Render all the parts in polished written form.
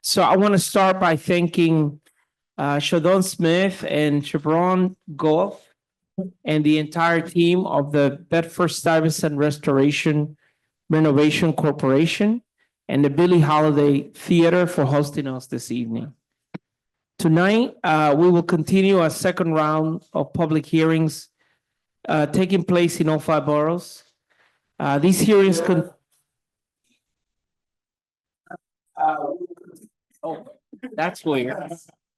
So I want to start by thanking Shadon Smith and Chevron Golf and the entire team of the Bedford-Stuyvesant Restoration Renovation Corporation and the Billie Holiday Theater for hosting us this evening. Tonight, we will continue our second round of public hearings taking place in all five boroughs. These hearings oh, that's weird.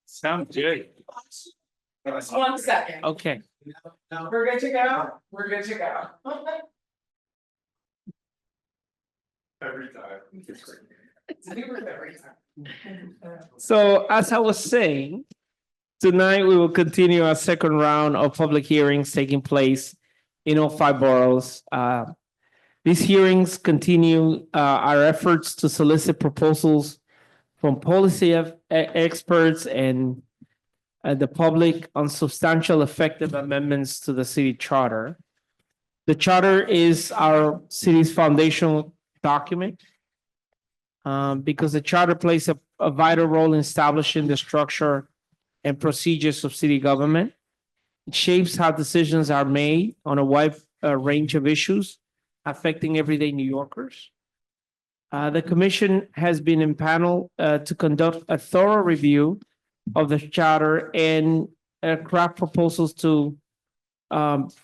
Sounds good. Just 1 second. Okay. We're good to go? We're good to go. Every time. So as I was saying, tonight we will continue our second round of public hearings taking place in all five boroughs. These hearings continue our efforts to solicit proposals from policy experts and the public on substantial effective amendments to the city charter. The charter is our city's foundational document because the charter plays a vital role in establishing the structure and procedures of city government. It shapes how decisions are made on a wide range of issues affecting everyday New Yorkers. The commission has been impaneled to conduct a thorough review of the charter and craft proposals to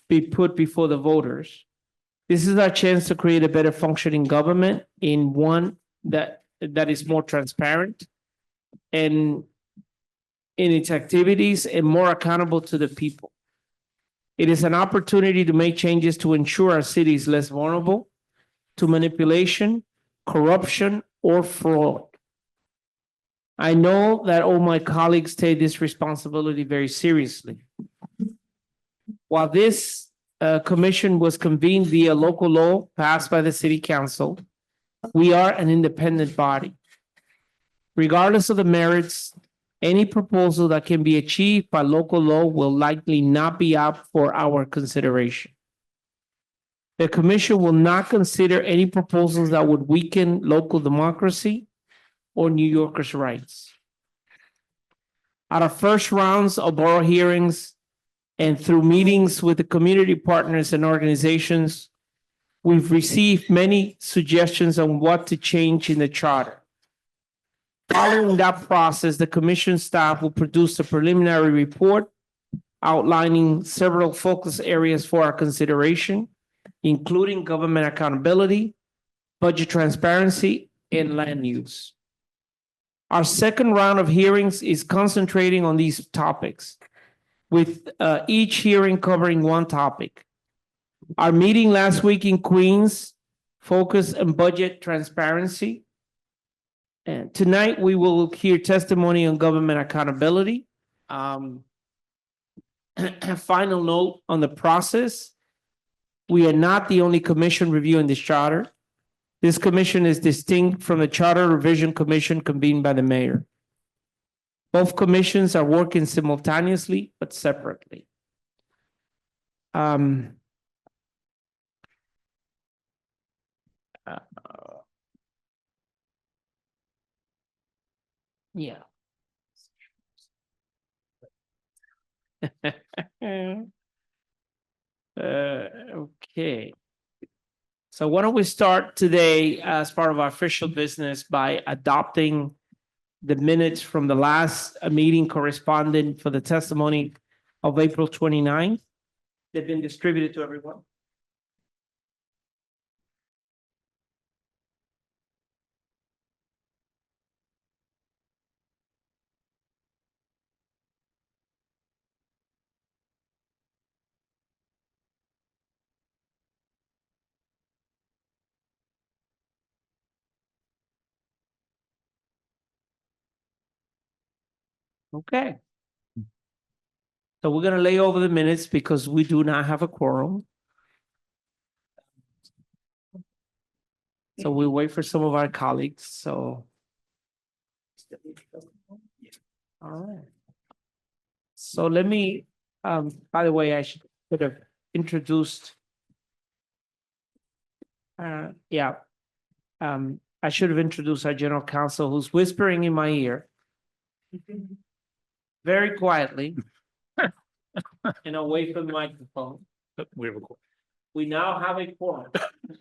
be put before the voters. This is our chance to create a better functioning government in one that is more transparent and in its activities and more accountable to the people. It is an opportunity to make changes to ensure our city is less vulnerable to manipulation, corruption, or fraud. I know that all my colleagues take this responsibility very seriously. While this commission was convened via local law passed by the city council, we are an independent body. Regardless of the merits, any proposal that can be achieved by local law will likely not be up for our consideration. The commission will not consider any proposals that would weaken local democracy or New Yorkers' rights. At our first rounds of borough hearings and through meetings with the community partners and organizations, we've received many suggestions on what to change in the charter. Following that process, the commission staff will produce a preliminary report outlining several focus areas for our consideration, including government accountability, budget transparency, and land use. Our second round of hearings is concentrating on these topics, with each hearing covering one topic. Our meeting last week in Queens focused on budget transparency. And tonight we will hear testimony on government accountability. Final note on the process. We are not the only commission reviewing this charter. This commission is distinct from the Charter Revision Commission convened by the mayor. Both commissions are working simultaneously but separately. Yeah. Okay. So why don't we start today as part of our official business by adopting the minutes from the last meeting corresponding for the testimony of April 29th. They've been distributed to everyone. Okay. So we're gonna lay over the minutes because we do not have a quorum. So we'll wait for some of our colleagues, so. All right. So let me, by the way, I should have introduced. I I should have introduced our general counsel who's whispering in my ear very quietly and away from the microphone. We now have a quorum.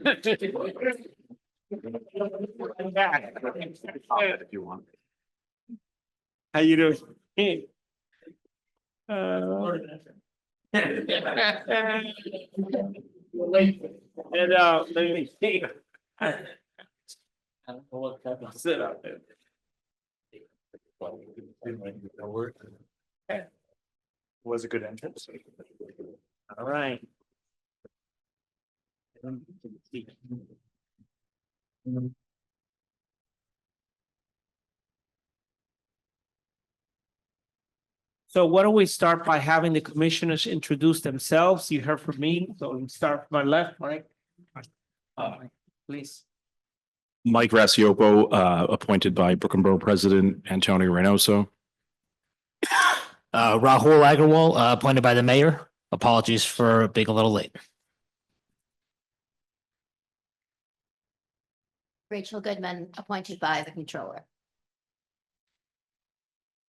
If you want. How you doing? And let me see. I don't know what type of sit out there. Was a good entrance. All right. So why don't we start by having the commissioners introduce themselves? You heard from me, so we start from my left, Mike. Please. Mike Rassiopo, appointed by Brookyln Borough President Antonio Reynoso. Rahul Agarwal, appointed by the mayor. Apologies for being a little late. Rachel Goodman, appointed by the controller.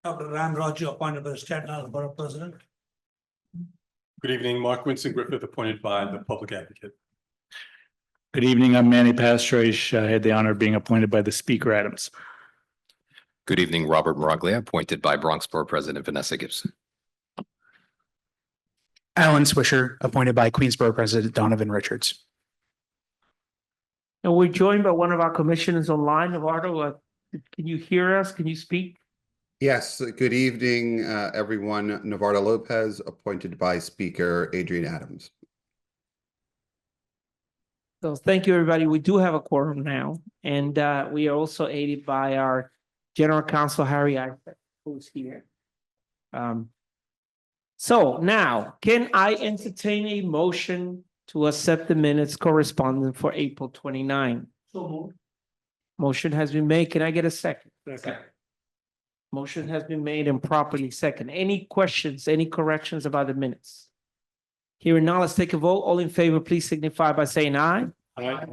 Dr. Ram Raju, appointed by the Staten Island Borough President. Good evening, Mark Winston Griffith, appointed by the Public Advocate. Good evening, I'm Manny Pastreich. I had the honor of being appointed by the Speaker Adams. Good evening, Robert Maraglia, appointed by Bronx Borough President Vanessa Gibson. Alan Swisher, appointed by Queensborough President Donovan Richards. And we're joined by one of our commissioners online, Eduardo. Can you hear us? Can you speak? Yes, good evening, everyone. Navarro Lopez, appointed by Speaker Adrian Adams. So thank you, everybody. We do have a quorum now, and we are also aided by our General Counsel, Harry Isaac, who's here. So now, can I entertain a motion to accept the minutes corresponding for April 29? Motion has been made. Can I get a second? Second. Motion has been made and properly second. Any questions, any corrections about the minutes? Hearing none, let's take a vote. All in favor, please signify by saying aye. Aye.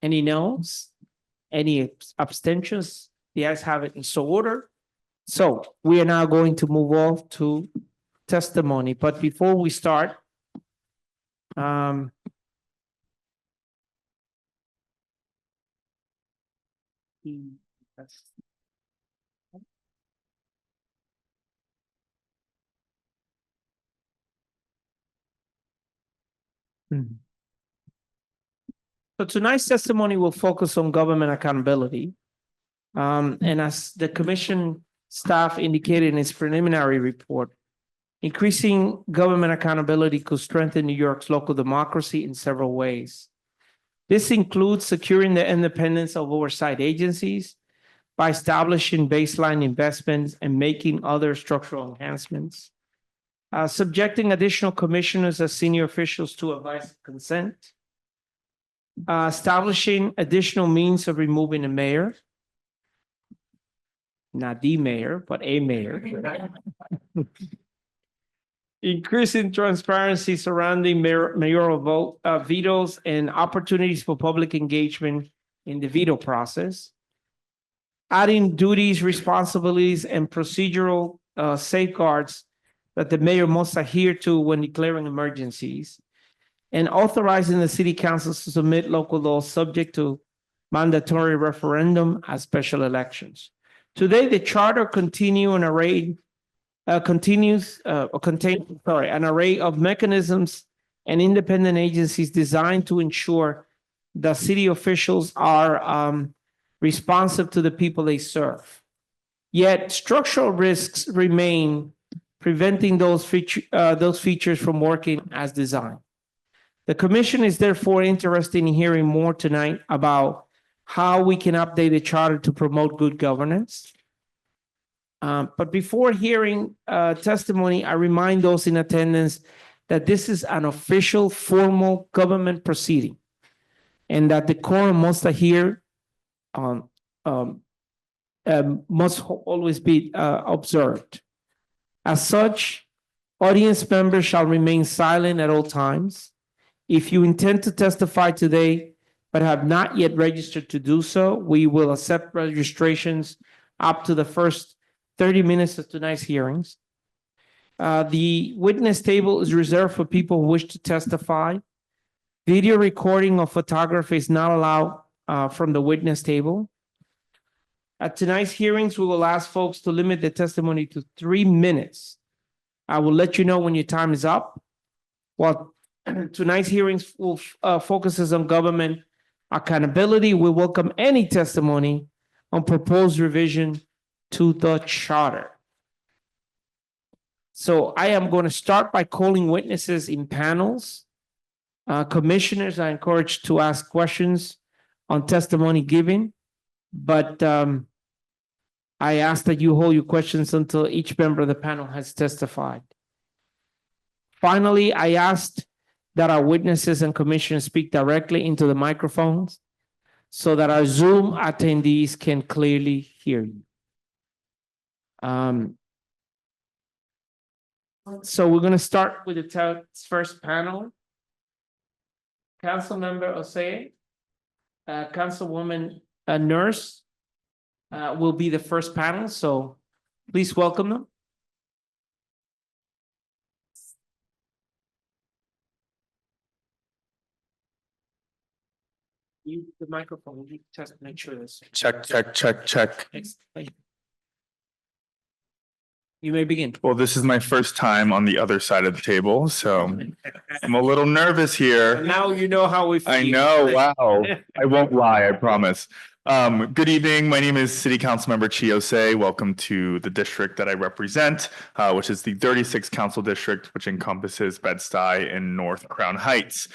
Any noes? Any abstentions? The ayes have it in so order. So we are now going to move off to testimony, but before we start, So tonight's testimony will focus on government accountability. And as the commission staff indicated in its preliminary report, increasing government accountability could strengthen New York's local democracy in several ways. This includes securing the independence of oversight agencies by establishing baseline investments and making other structural enhancements, subjecting additional commissioners as senior officials to advice and consent, establishing additional means of removing a mayor, not the mayor, but a mayor, increasing transparency surrounding mayoral vote vetoes and opportunities for public engagement in the veto process, adding duties, responsibilities, and procedural safeguards that the mayor must adhere to when declaring emergencies, and authorizing the city councils to submit local laws subject to mandatory referendum as special elections. Today, the charter contains an array of mechanisms and independent agencies designed to ensure that city officials are responsive to the people they serve. Yet structural risks remain, preventing those features from working as designed. The commission is therefore interested in hearing more tonight about how we can update the charter to promote good governance. But before hearing testimony, I remind those in attendance that this is an official, formal government proceeding, and that the quorum must adhere, must always be observed. As such, audience members shall remain silent at all times. If you intend to testify today, but have not yet registered to do so, we will accept registrations up to the first 30 minutes of tonight's hearings. The witness table is reserved for people who wish to testify. Video recording or photography is not allowed from the witness table. At tonight's hearings, we will ask folks to limit their testimony to 3 minutes. I will let you know when your time is up. While tonight's hearings will focuses on government accountability, we welcome any testimony on proposed revision to the charter. So I am going to start by calling witnesses in panels. Commissioners are encouraged to ask questions on testimony given, but I ask that you hold your questions until each member of the panel has testified. Finally, I asked that our witnesses and commissioners speak directly into the microphones so that our Zoom attendees can clearly hear you. So we're going to start with the first panel. Councilmember Osei, Councilwoman Nurse will be the first panel, so please welcome them. Use the microphone, you just make sure this. Check, check, check, check. You may begin. Well, this is my first time on the other side of the table, so I'm a little nervous here. Now you know how we feel. I know, wow. I won't lie, I promise. Good evening. My name is City Councilmember Chiose. Welcome to the district that I represent, which is the 36th Council District, which encompasses Bed-Stuy and North Crown Heights.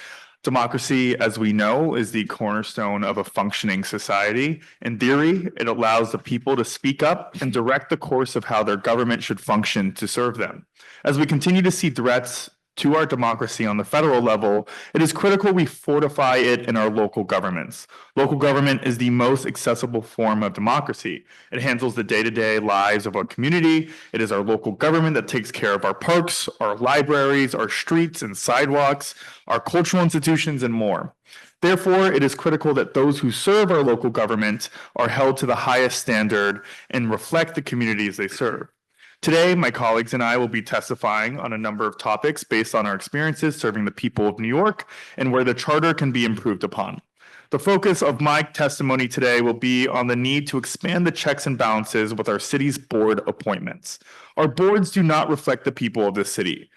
Democracy, as we know, is the cornerstone of a functioning society. In theory, it allows the people to speak up and direct the course of how their government should function to serve them. As we continue to see threats to our democracy on the federal level, it is critical we fortify it in our local governments. Local government is the most accessible form of democracy. It handles the day-to-day lives of our community. It is our local government that takes care of our parks, our libraries, our streets and sidewalks, our cultural institutions, and more. Therefore, it is critical that those who serve our local government are held to the highest standard and reflect the communities they serve. Today, my colleagues and I will be testifying on a number of topics based on our experiences serving the people of New York and where the charter can be improved upon. The focus of my testimony today will be on the need to expand the checks and balances with our city's board appointments. Our boards do not reflect the people of this city.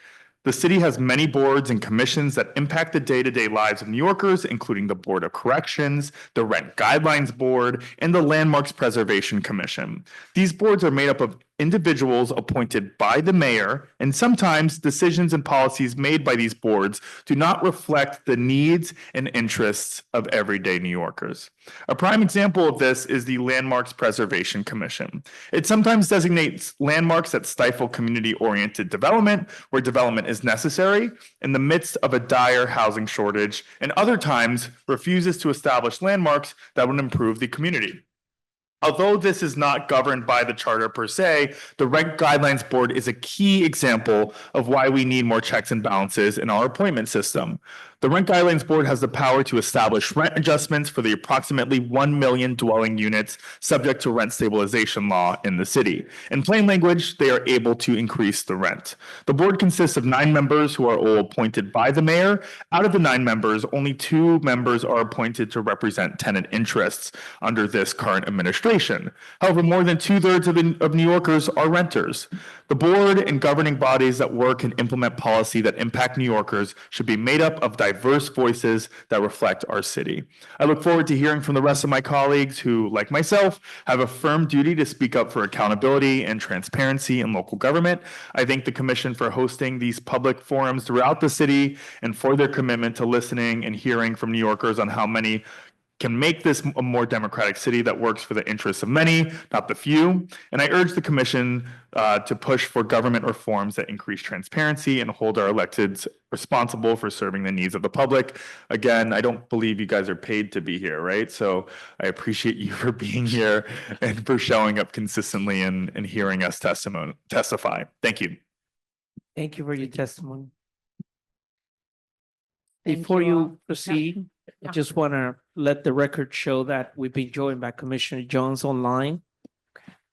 The city has many boards and commissions that impact the day-to-day lives of New Yorkers, including the Board of Corrections, the Rent Guidelines Board, and the Landmarks Preservation Commission. These boards are made up of individuals appointed by the mayor, and sometimes decisions and policies made by these boards do not reflect the needs and interests of everyday New Yorkers. A prime example of this is the Landmarks Preservation Commission. It sometimes designates landmarks that stifle community-oriented development where development is necessary in the midst of a dire housing shortage, and other times refuses to establish landmarks that would improve the community. Although this is not governed by the charter per se, the Rent Guidelines Board is a key example of why we need more checks and balances in our appointment system. The Rent Guidelines Board has the power to establish rent adjustments for the approximately 1 million dwelling units subject to rent stabilization law in the city. In plain language, they are able to increase the rent. The board consists of 9 members who are all appointed by the mayor. Out of the 9 members, only 2 members are appointed to represent tenant interests under this current administration. However, more than 2/3 of New Yorkers are renters. The board and governing bodies that work and implement policy that impact New Yorkers should be made up of diverse voices that reflect our city. I look forward to hearing from the rest of my colleagues who, like myself, have a firm duty to speak up for accountability and transparency in local government. I thank the Commission for hosting these public forums throughout the city and for their commitment to listening and hearing from New Yorkers on how many can make this a more democratic city that works for the interests of many, not the few. And I urge the Commission to push for government reforms that increase transparency and hold our electeds responsible for serving the needs of the public. Again, I don't believe you guys are paid to be here, right? So I appreciate you for being here and for showing up consistently and hearing us testify. Thank you. Thank you for your testimony. Thank Before you all. you proceed, I just want to let the record show that we've been joined by Commissioner Jones online.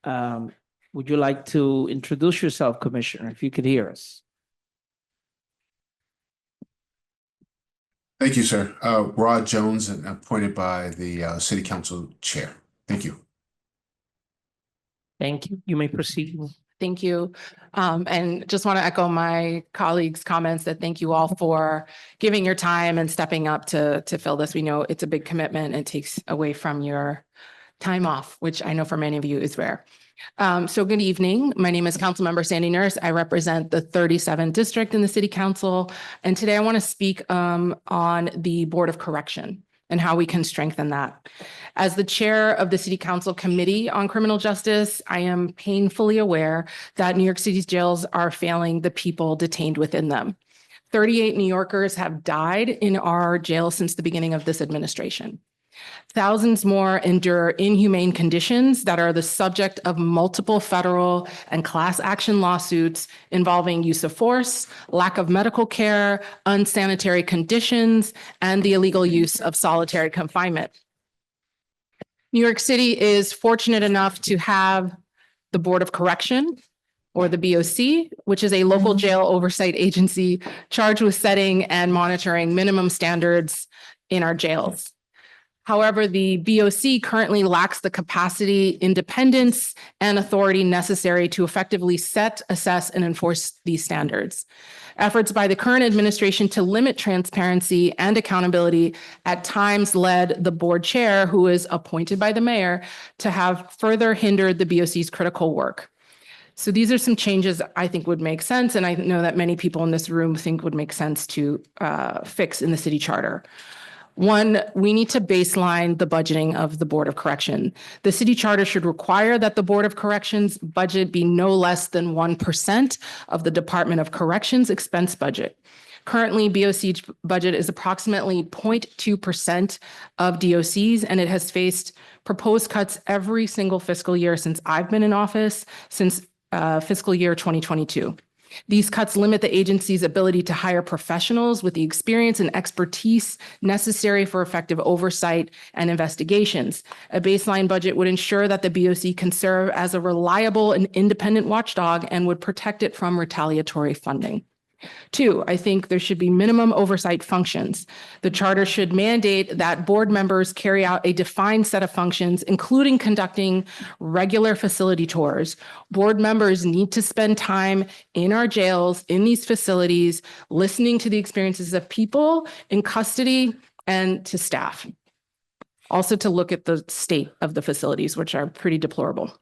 Would you like to introduce yourself, Commissioner, if you could hear us? Thank you, sir. Rod Jones, appointed by the City Council Chair. Thank you. Thank you. You may proceed. Thank you. And just want to echo my colleagues' comments that thank you all for giving your time and stepping up to fill this. We know it's a big commitment and takes away from your time off, which I know for many of you is rare. So good evening. My name is Councilmember Sandy Nurse. I represent the 37th District in the City Council. And today I want to speak on the Board of Correction and how we can strengthen that. As the chair of the City Council Committee on Criminal Justice, I am painfully aware that New York City's jails are failing the people detained within them. 38 New Yorkers have died in our jails since the beginning of this administration. Thousands more endure inhumane conditions that are the subject of multiple federal and class action lawsuits involving use of force, lack of medical care, unsanitary conditions, and the illegal use of solitary confinement. New York City is fortunate enough to have the Board of Correction, or the BOC, which is a local jail oversight agency charged with setting and monitoring minimum standards in our jails. However, the BOC currently lacks the capacity, independence, and authority necessary to effectively set, assess, and enforce these standards. Efforts by the current administration to limit transparency and accountability at times led the board chair, who is appointed by the mayor, to have further hindered the BOC's critical work. So these are some changes I think would make sense, and I know that many people in this room think would make sense to fix in the city charter. One, we need to baseline the budgeting of the Board of Correction. The city charter should require that the Board of Corrections budget be no less than 1% of the Department of Corrections expense budget. Currently, BOC's budget is approximately 0.2% of DOC's, and it has faced proposed cuts every single fiscal year since I've been in office, since fiscal year 2022. These cuts limit the agency's ability to hire professionals with the experience and expertise necessary for effective oversight and investigations. A baseline budget would ensure that the BOC can serve as a reliable and independent watchdog and would protect it from retaliatory funding. Two, I think there should be minimum oversight functions. The charter should mandate that board members carry out a defined set of functions, including conducting regular facility tours. Board members need to spend time in our jails, in these facilities, listening to the experiences of people in custody and to staff. Also to look at the state of the facilities, which are pretty deplorable.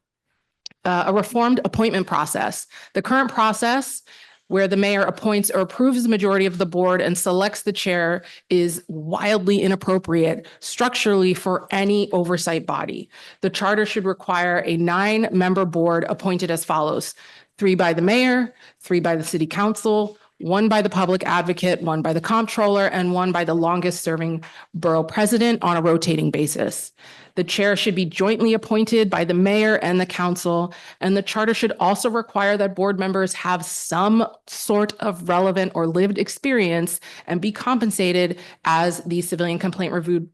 A reformed appointment process. The current process where the mayor appoints or approves the majority of the board and selects the chair is wildly inappropriate structurally for any oversight body. The charter should require a 9-member board appointed as follows: 3 by the mayor, 3 by the city council, 1 by the public advocate, 1 by the comptroller, and 1 by the longest serving borough president on a rotating basis. The chair should be jointly appointed by the mayor and the council, and the charter should also require that board members have some sort of relevant or lived experience and be compensated as the Civilian Complaint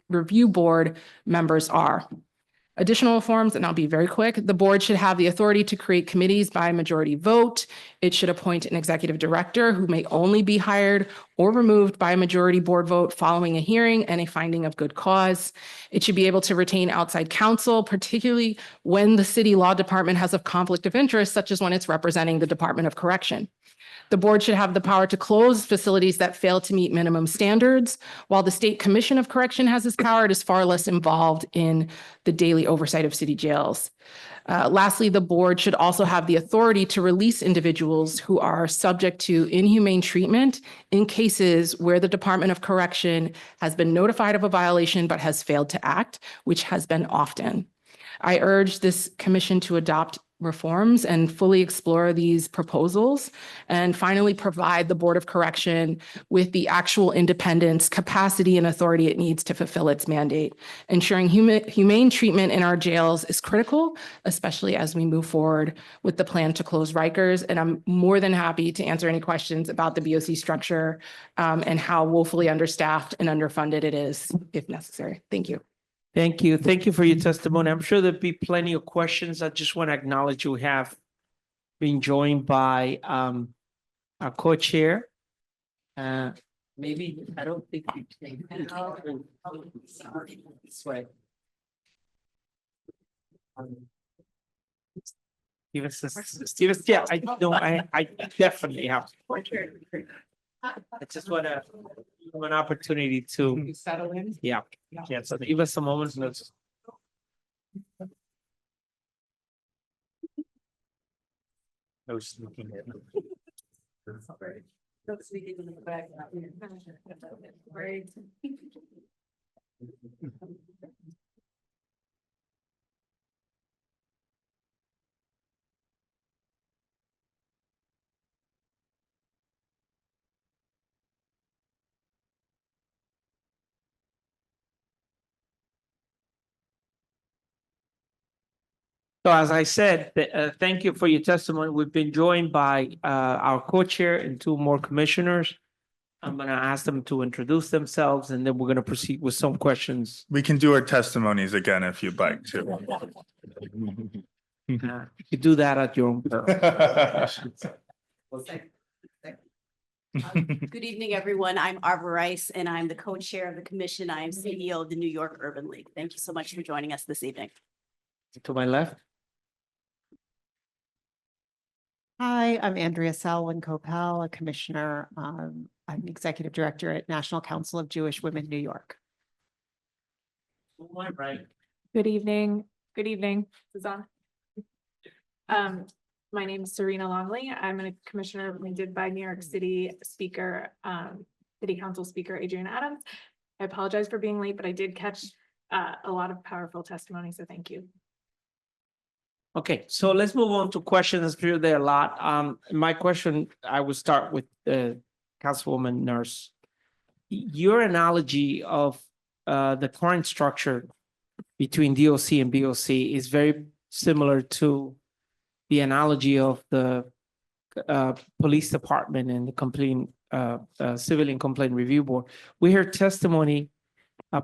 Review Board members are. Additional reforms, and I'll be very quick, the board should have the authority to create committees by majority vote. It should appoint an executive director who may only be hired or removed by a majority board vote following a hearing and a finding of good cause. It should be able to retain outside counsel, particularly when the city law department has a conflict of interest, such as when it's representing the Department of Correction. The board should have the power to close facilities that fail to meet minimum standards. While the State Commission of Correction has this power, it is far less involved in the daily oversight of city jails. Lastly, the board should also have the authority to release individuals who are subject to inhumane treatment in cases where the Department of Correction has been notified of a violation but has failed to act, which has been often. I urge this commission to adopt reforms and fully explore these proposals, and finally provide the Board of Correction with the actual independence, capacity, and authority it needs to fulfill its mandate. Ensuring humane treatment in our jails is critical, especially as we move forward with the plan to close Rikers. And I'm more than happy to answer any questions about the BOC structure and how woefully understaffed and underfunded it is, if necessary. Thank you. Thank you. Thank you for your testimony. I'm sure there'll be plenty of questions. I just want to acknowledge you have been joined by our co-chair. Maybe, I don't think you can. This way. Give us this, yeah, I know, I definitely have. I just want to, an opportunity to, Settle in. yeah, so give us a moment. Let's. I was looking at. So as I said, thank you for your testimony. We've been joined by our co-chair and two more commissioners. I'm going to ask them to introduce themselves and then we're going to proceed with some questions. We can do our testimonies again if you'd like to. You do that at your own peril. Good evening, everyone. I'm Arbor Rice, and I'm the co-chair of the commission. I am CEO of the New York Urban League. Thank you so much for joining us this evening. To my left. Hi, I'm Andrea Salwin Copel, a commissioner. I'm executive director at National Council of Jewish Women, New York. Right. Good evening. Good evening. This is on. My name is Serena Longley. I'm a commissioner appointed by New York City Speaker, City Council Speaker Adrian Adams. I apologize for being late, but I did catch a lot of powerful testimony, so thank you. Okay, so let's move on to questions. I'm sure there are a lot. My question, I will start with Councilwoman Nurse. Your analogy of the current structure between DOC and BOC is very similar to the analogy of the police department and the complaint, civilian complaint review board. We heard testimony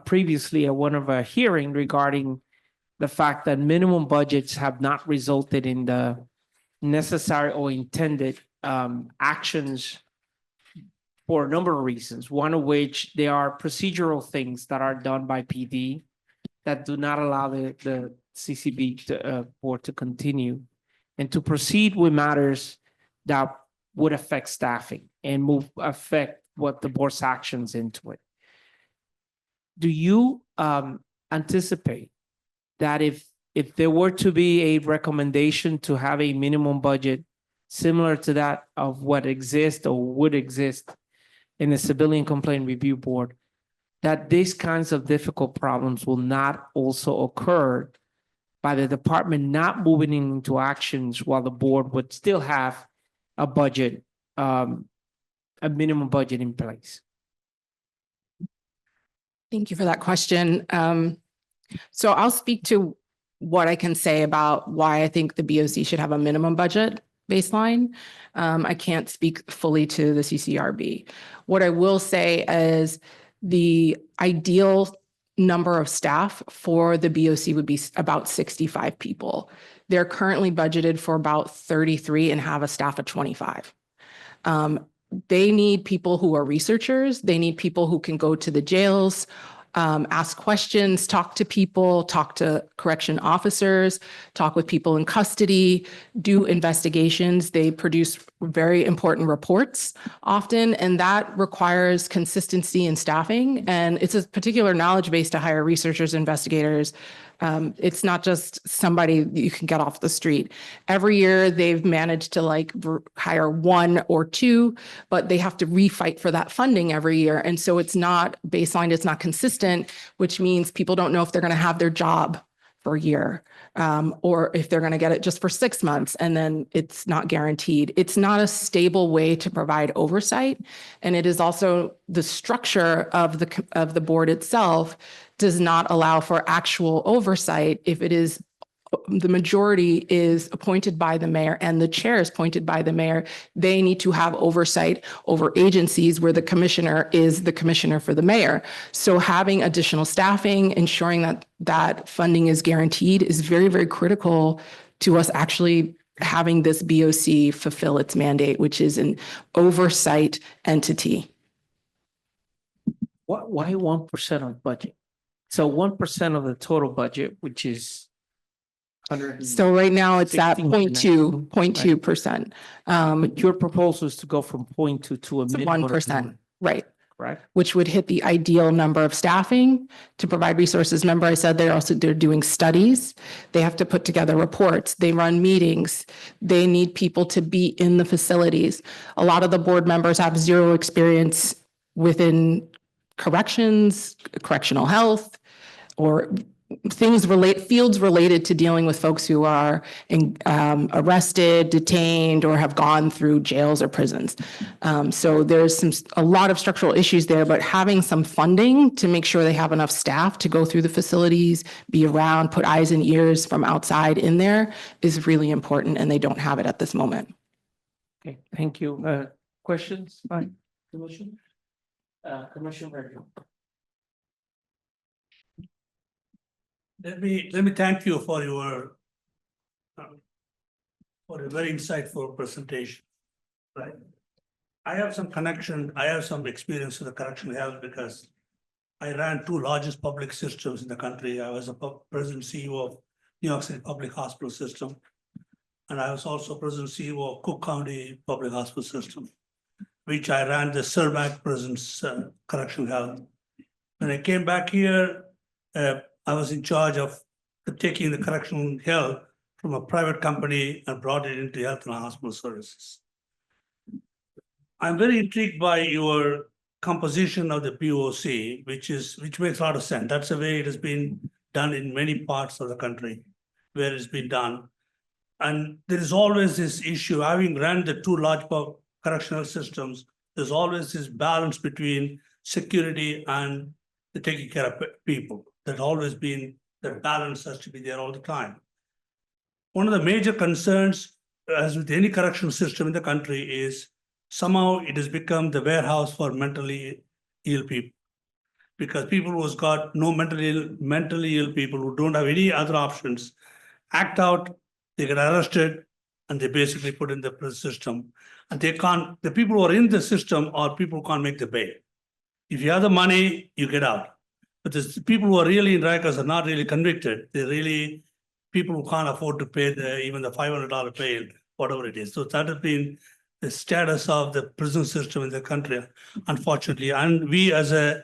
previously at one of our hearings regarding the fact that minimum budgets have not resulted in the necessary or intended actions for a number of reasons, one of which there are procedural things that are done by PD that do not allow the CCB board to continue and to proceed with matters that would affect staffing and affect what the board's actions into it. Do you anticipate that if there were to be a recommendation to have a minimum budget similar to that of what exists or would exist in the Civilian Complaint Review Board, that these kinds of difficult problems will not also occur by the department not moving into actions while the board would still have a budget, a minimum budget in place? Thank you for that question. So I'll speak to what I can say about why I think the BOC should have a minimum budget baseline. I can't speak fully to the CCRB. What I will say is the ideal number of staff for the BOC would be about 65 people. They're currently budgeted for about 33 and have a staff of 25. They need people who are researchers. They need people who can go to the jails, ask questions, talk to people, talk to correction officers, talk with people in custody, do investigations. They produce very important reports often, and that requires consistency in staffing. And it's a particular knowledge base to hire researchers, investigators. It's not just somebody you can get off the street. Every year they've managed to hire one or two, but they have to refight for that funding every year. And so it's not baseline, it's not consistent, which means people don't know if they're going to have their job for a year, or if they're going to get it just for 6 months, and then it's not guaranteed. It's not a stable way to provide oversight. And it is also the structure of the board itself does not allow for actual oversight if it is the majority is appointed by the mayor and the chair is appointed by the mayor, they need to have oversight over agencies where the commissioner is the commissioner for the mayor. So having additional staffing, ensuring that that funding is guaranteed is very, very critical to us actually having this BOC fulfill its mandate, which is an oversight entity. Why 1% of budget? So 1% of the total budget, which is 100. So right now it's at 16%. 0.2%. But your proposal is to go from 0.2 to a minimum of 1%, right? Correct. Which would hit the ideal number of staffing to provide resources. Remember, I said they're doing studies. They have to put together reports. They run meetings. They need people to be in the facilities. A lot of the board members have zero experience within corrections, correctional health, or fields related to dealing with folks who are arrested, detained, or have gone through jails or prisons. So there's a lot of structural issues there, but having some funding to make sure they have enough staff to go through the facilities, be around, put eyes and ears from outside in there is really important, and they don't have it at this moment. Okay, thank you. Questions? Fine. Commissioner? Commissioner. Let me thank you for your for a very insightful presentation, right? I have some experience with the correctional health because I ran two largest public systems in the country. I was a president CEO of New York City Public Hospital System. And I was also president CEO of Cook County Public Hospital System, which I ran the Cermak Prisons Correctional Health. When I came back here, I was in charge of taking the correctional health from a private company and brought it into health and hospital services. I'm very intrigued by your composition of the BOC, which makes a lot of sense. That's the way it has been done in many parts of the country where it's been done. And there is always this issue, having run the two large correctional systems, there's always this balance between security and the taking care of people. There's always been, that balance has to be there all the time. One of the major concerns, as with any correctional system in the country, is somehow it has become the warehouse for mentally ill people. Because people who's got no mentally ill people who don't have any other options, act out, they get arrested, and they basically put in the prison system. And they can't, the people who are in the system or people who can't make the bail. If you have the money, you get out. But the people who are really in Rikers are not really convicted. They're really people who can't afford to pay even the $500 bail, whatever it is. So that has been the status of the prison system in the country, unfortunately. And we, as a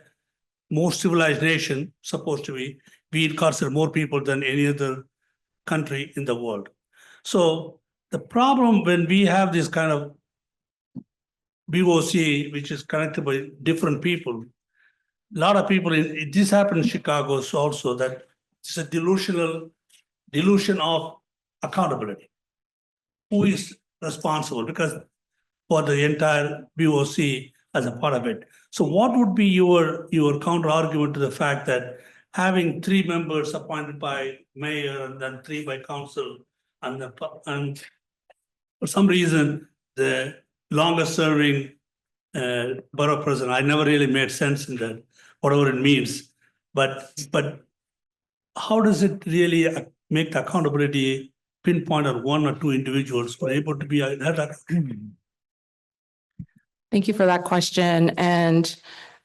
most civilized nation, supposed to be, we incarcerate more people than any other country in the world. So the problem when we have this kind of BOC, which is connected by different people, a lot of people, this happened in Chicago also, that it's a delusion of accountability. Who is responsible? Because for the entire BOC as a part of it. So what would be your counter argument to the fact that having 3 members appointed by mayor and then 3 by council, and for some reason the longest serving borough president, I never really made sense in that, whatever it means. But how does it really make the accountability pinpoint on 1 or 2 individuals who are able to be held? Thank you for that question. And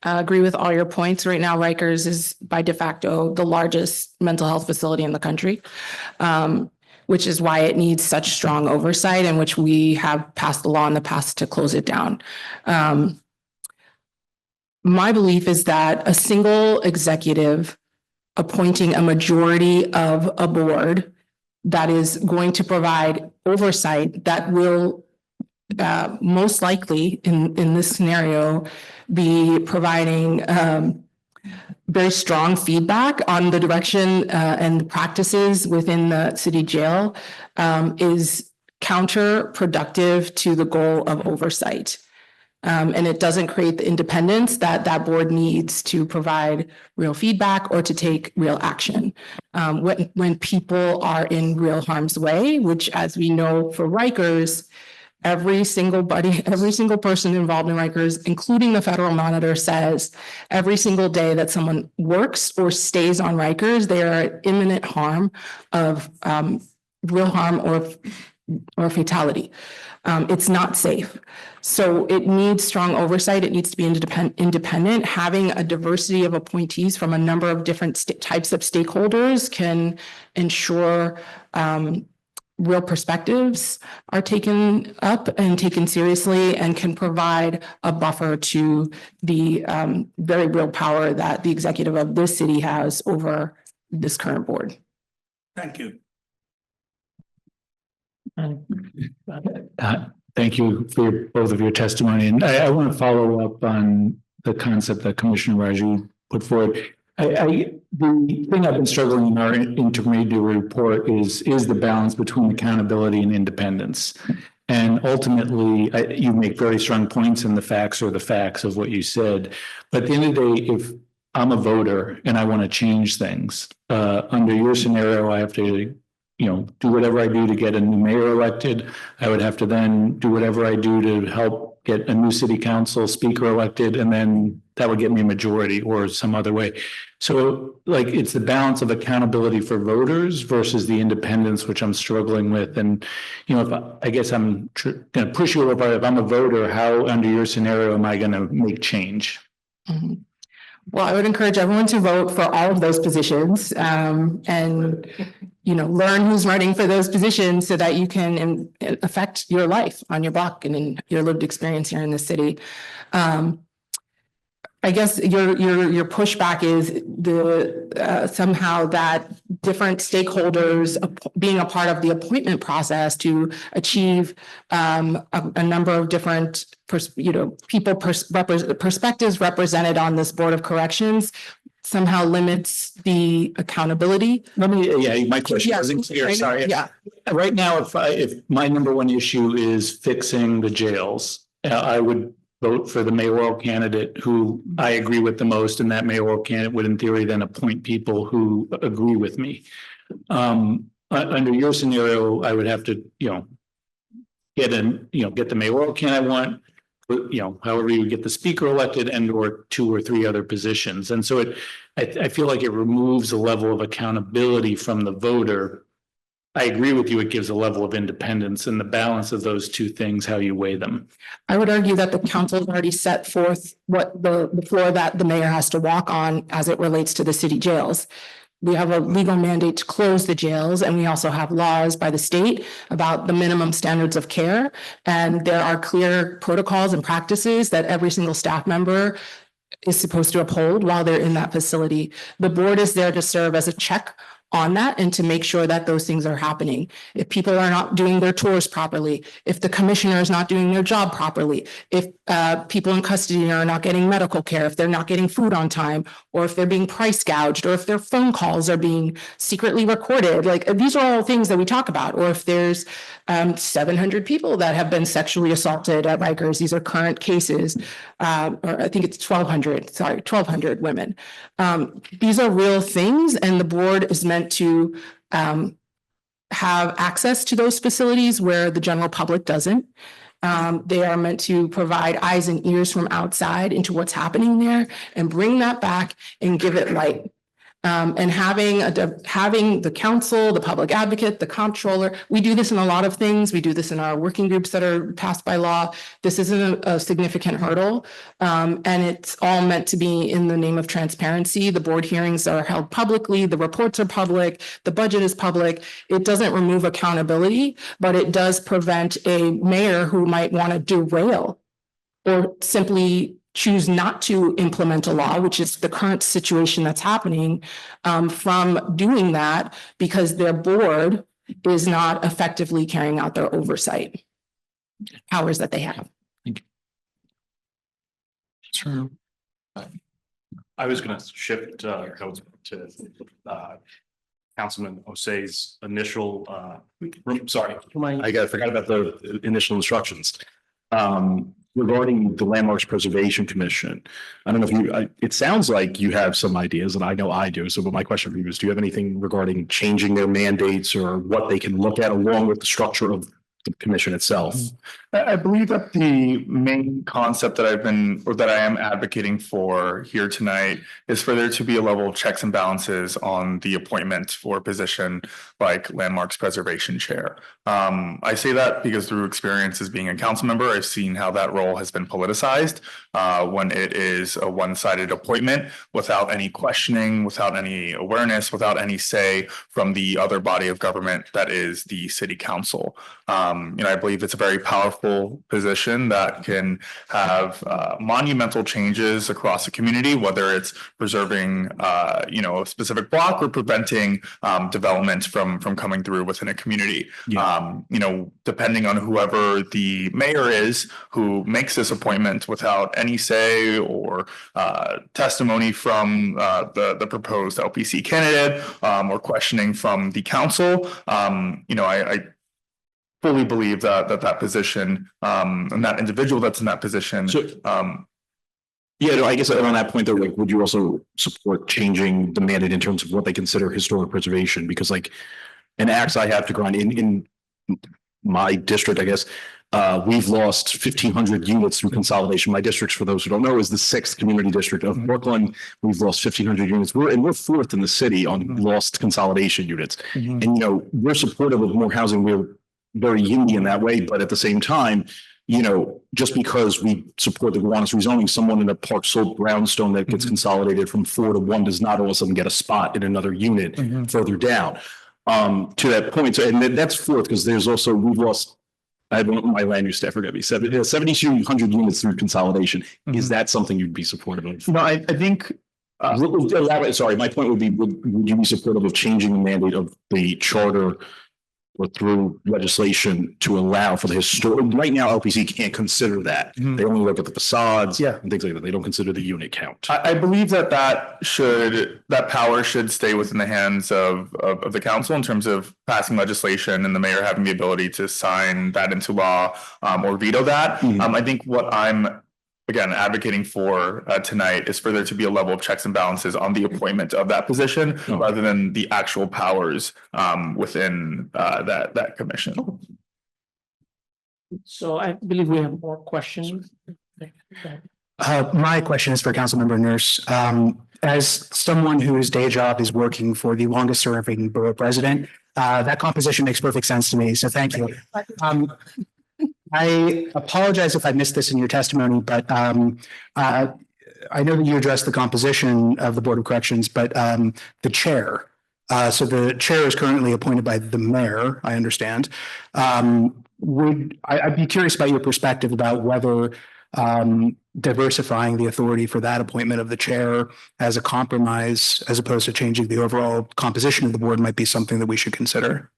I agree with all your points. Right now, Rikers is by de facto the largest mental health facility in the country, which is why it needs such strong oversight, and which we have passed the law in the past to close it down. My belief is that a single executive appointing a majority of a board that is going to provide oversight that will most likely in this scenario be providing very strong feedback on the direction and the practices within the city jail is counterproductive to the goal of oversight. And it doesn't create the independence that that board needs to provide real feedback or to take real action. When people are in real harm's way, which as we know for Rikers, every single person involved in Rikers, including the federal monitor, says every single day that someone works or stays on Rikers, they are at imminent harm of real harm or fatality. It's not safe. So it needs strong oversight. It needs to be independent. Having a diversity of appointees from a number of different types of stakeholders can ensure real perspectives are taken up and taken seriously and can provide a buffer to the very real power that the executive of this city has over this current board. Thank you. Thank you for both of your testimony. And I want to follow up on the concept that Commissioner Raju put forward. The thing I've been struggling in our intermediate report is the balance between accountability and independence. And ultimately, you make very strong points in the facts of what you said. But at the end of the day, if I'm a voter and I want to change things, under your scenario, I have to do whatever I do to get a new mayor elected. I would have to then do whatever I do to help get a new city council speaker elected, and then that would get me a majority or some other way. So it's the balance of accountability for voters versus the independence, which I'm struggling with. And, I guess I'm going to push you a little bit. If I'm a voter, how under your scenario am I going to make change? Mm-hmm. Well, I would encourage everyone to vote for all of those positions and learn who's running for those positions so that you can affect your life on your block and in your lived experience here in the city. I guess your pushback is somehow that different stakeholders being a part of the appointment process to achieve a number of different perspectives represented on this board of corrections somehow limits the accountability. My question wasn't clear. Sorry. Yeah. Right now, if my number one issue is fixing the jails, I would vote for the mayoral candidate who I agree with the most, and that mayoral candidate would, in theory, then appoint people who agree with me. Under your scenario, I would have to, get the mayoral candidate I want. However you get the speaker elected and or 2 or 3 other positions. And so I feel like it removes a level of accountability from the voter. I agree with you. It gives a level of independence, and the balance of those two things, how you weigh them. I would argue that the council has already set forth what the floor that the mayor has to walk on as it relates to the city jails. We have a legal mandate to close the jails, and we also have laws by the state about the minimum standards of care. And there are clear protocols and practices that every single staff member is supposed to uphold while they're in that facility. The board is there to serve as a check on that and to make sure that those things are happening. If people are not doing their tours properly, if the commissioner is not doing their job properly, if people in custody are not getting medical care, if they're not getting food on time, or if they're being price gouged, or if their phone calls are being secretly recorded, these are all things that we talk about. Or if there's 700 people that have been sexually assaulted at Rikers, these are current cases, or I think it's 1,200 women. These are real things, and the board is meant to have access to those facilities where the general public doesn't. They are meant to provide eyes and ears from outside into what's happening there and bring that back and give it light. And having the council, the public advocate, the comptroller, we do this in a lot of things. We do this in our working groups that are passed by law. This isn't a significant hurdle. And it's all meant to be in the name of transparency. The board hearings are held publicly. The reports are public. The budget is public. It doesn't remove accountability, but it does prevent a mayor who might want to derail or simply choose not to implement a law, which is the current situation that's happening, from doing that because their board is not effectively carrying out their oversight powers that they have. Thank you. Sure. I was going to shift notes to Councilman Osei's initial. Sorry, I forgot about the initial instructions. regarding the Landmarks Preservation Commission, I don't know if it sounds like you have some ideas, and I know I do. So, but my question for you is, do you have anything regarding changing their mandates or what they can look at along with the structure of the commission itself? I believe that the main concept that that I am advocating for here tonight is for there to be a level of checks and balances on the appointment for a position like Landmarks Preservation Chair. I say that because through experience as being a council member, I've seen how that role has been politicized when it is a one-sided appointment without any questioning, without any awareness, without any say from the other body of government that is the city council. I believe it's a very powerful position that can have monumental changes across the community, whether it's preserving a specific block or preventing development from coming through within a community. Depending on whoever the mayor is who makes this appointment without any say or testimony from the proposed LPC candidate or questioning from the council, I fully believe that position and that individual that's in that position. I guess on that point though, like, would you also support changing the mandate in terms of what they consider historic preservation? Because like an axe I have to grind in my district, I guess, we've lost 1,500 units through consolidation. My district, for those who don't know, is the 6th community district of Brookyln. We've lost 1,500 units. We're 4th in the city on lost consolidation units. And, we're supportive of more housing. We're very unique in that way, but at the same time, just because we support the Gowanus rezoning, someone in a Park Slope brownstone that gets consolidated from 4 to 1 does not all of a sudden get a spot in another unit further down. To that point, so and that's 4th because there's also we've lost. I have my land use staff forget me 7,200 units through consolidation. Is that something you'd be supportive of? I think. Sorry, my point would be: would you be supportive of changing the mandate of the charter or through legislation to allow for the historic? Right now, LPC can't consider that. They only look at the facades and things like that. They don't consider the unit count. I believe that power should stay within the hands of the council in terms of passing legislation and the mayor having the ability to sign that into law or veto that. I think what I'm advocating for tonight is for there to be a level of checks and balances on the appointment of that position rather than the actual powers within that commission. So I believe we have more questions. My question is for Councilmember Nurse. As someone whose day job is working for the longest serving borough president, that composition makes perfect sense to me. So thank you. I apologize if I missed this in your testimony, but I know that you addressed the composition of the Board of Corrections, but the chair. So the chair is currently appointed by the mayor, I understand. I'd be curious about your perspective about whether diversifying the authority for that appointment of the chair as a compromise, as opposed to changing the overall composition of the board, might be something that we should consider.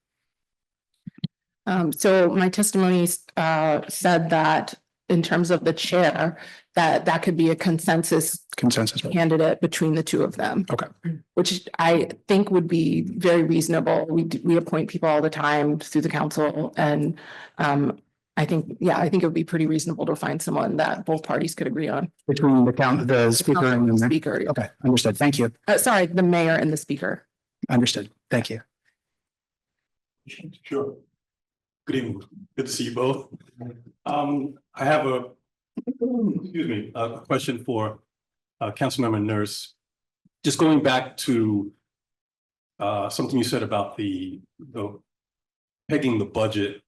So my testimony said that in terms of the chair, that could be a consensus candidate between the two of them. Okay. Which I think would be very reasonable. We appoint people all the time through the council, and I think it would be pretty reasonable to find someone that both parties could agree on. Between the speaker and the speaker. Okay, understood. Thank you. Sorry, the mayor and the speaker. Understood. Thank you. Sure. Good evening. Good to see you both. I have a question for Councilmember Nurse. Just going back to something you said about the pegging the budget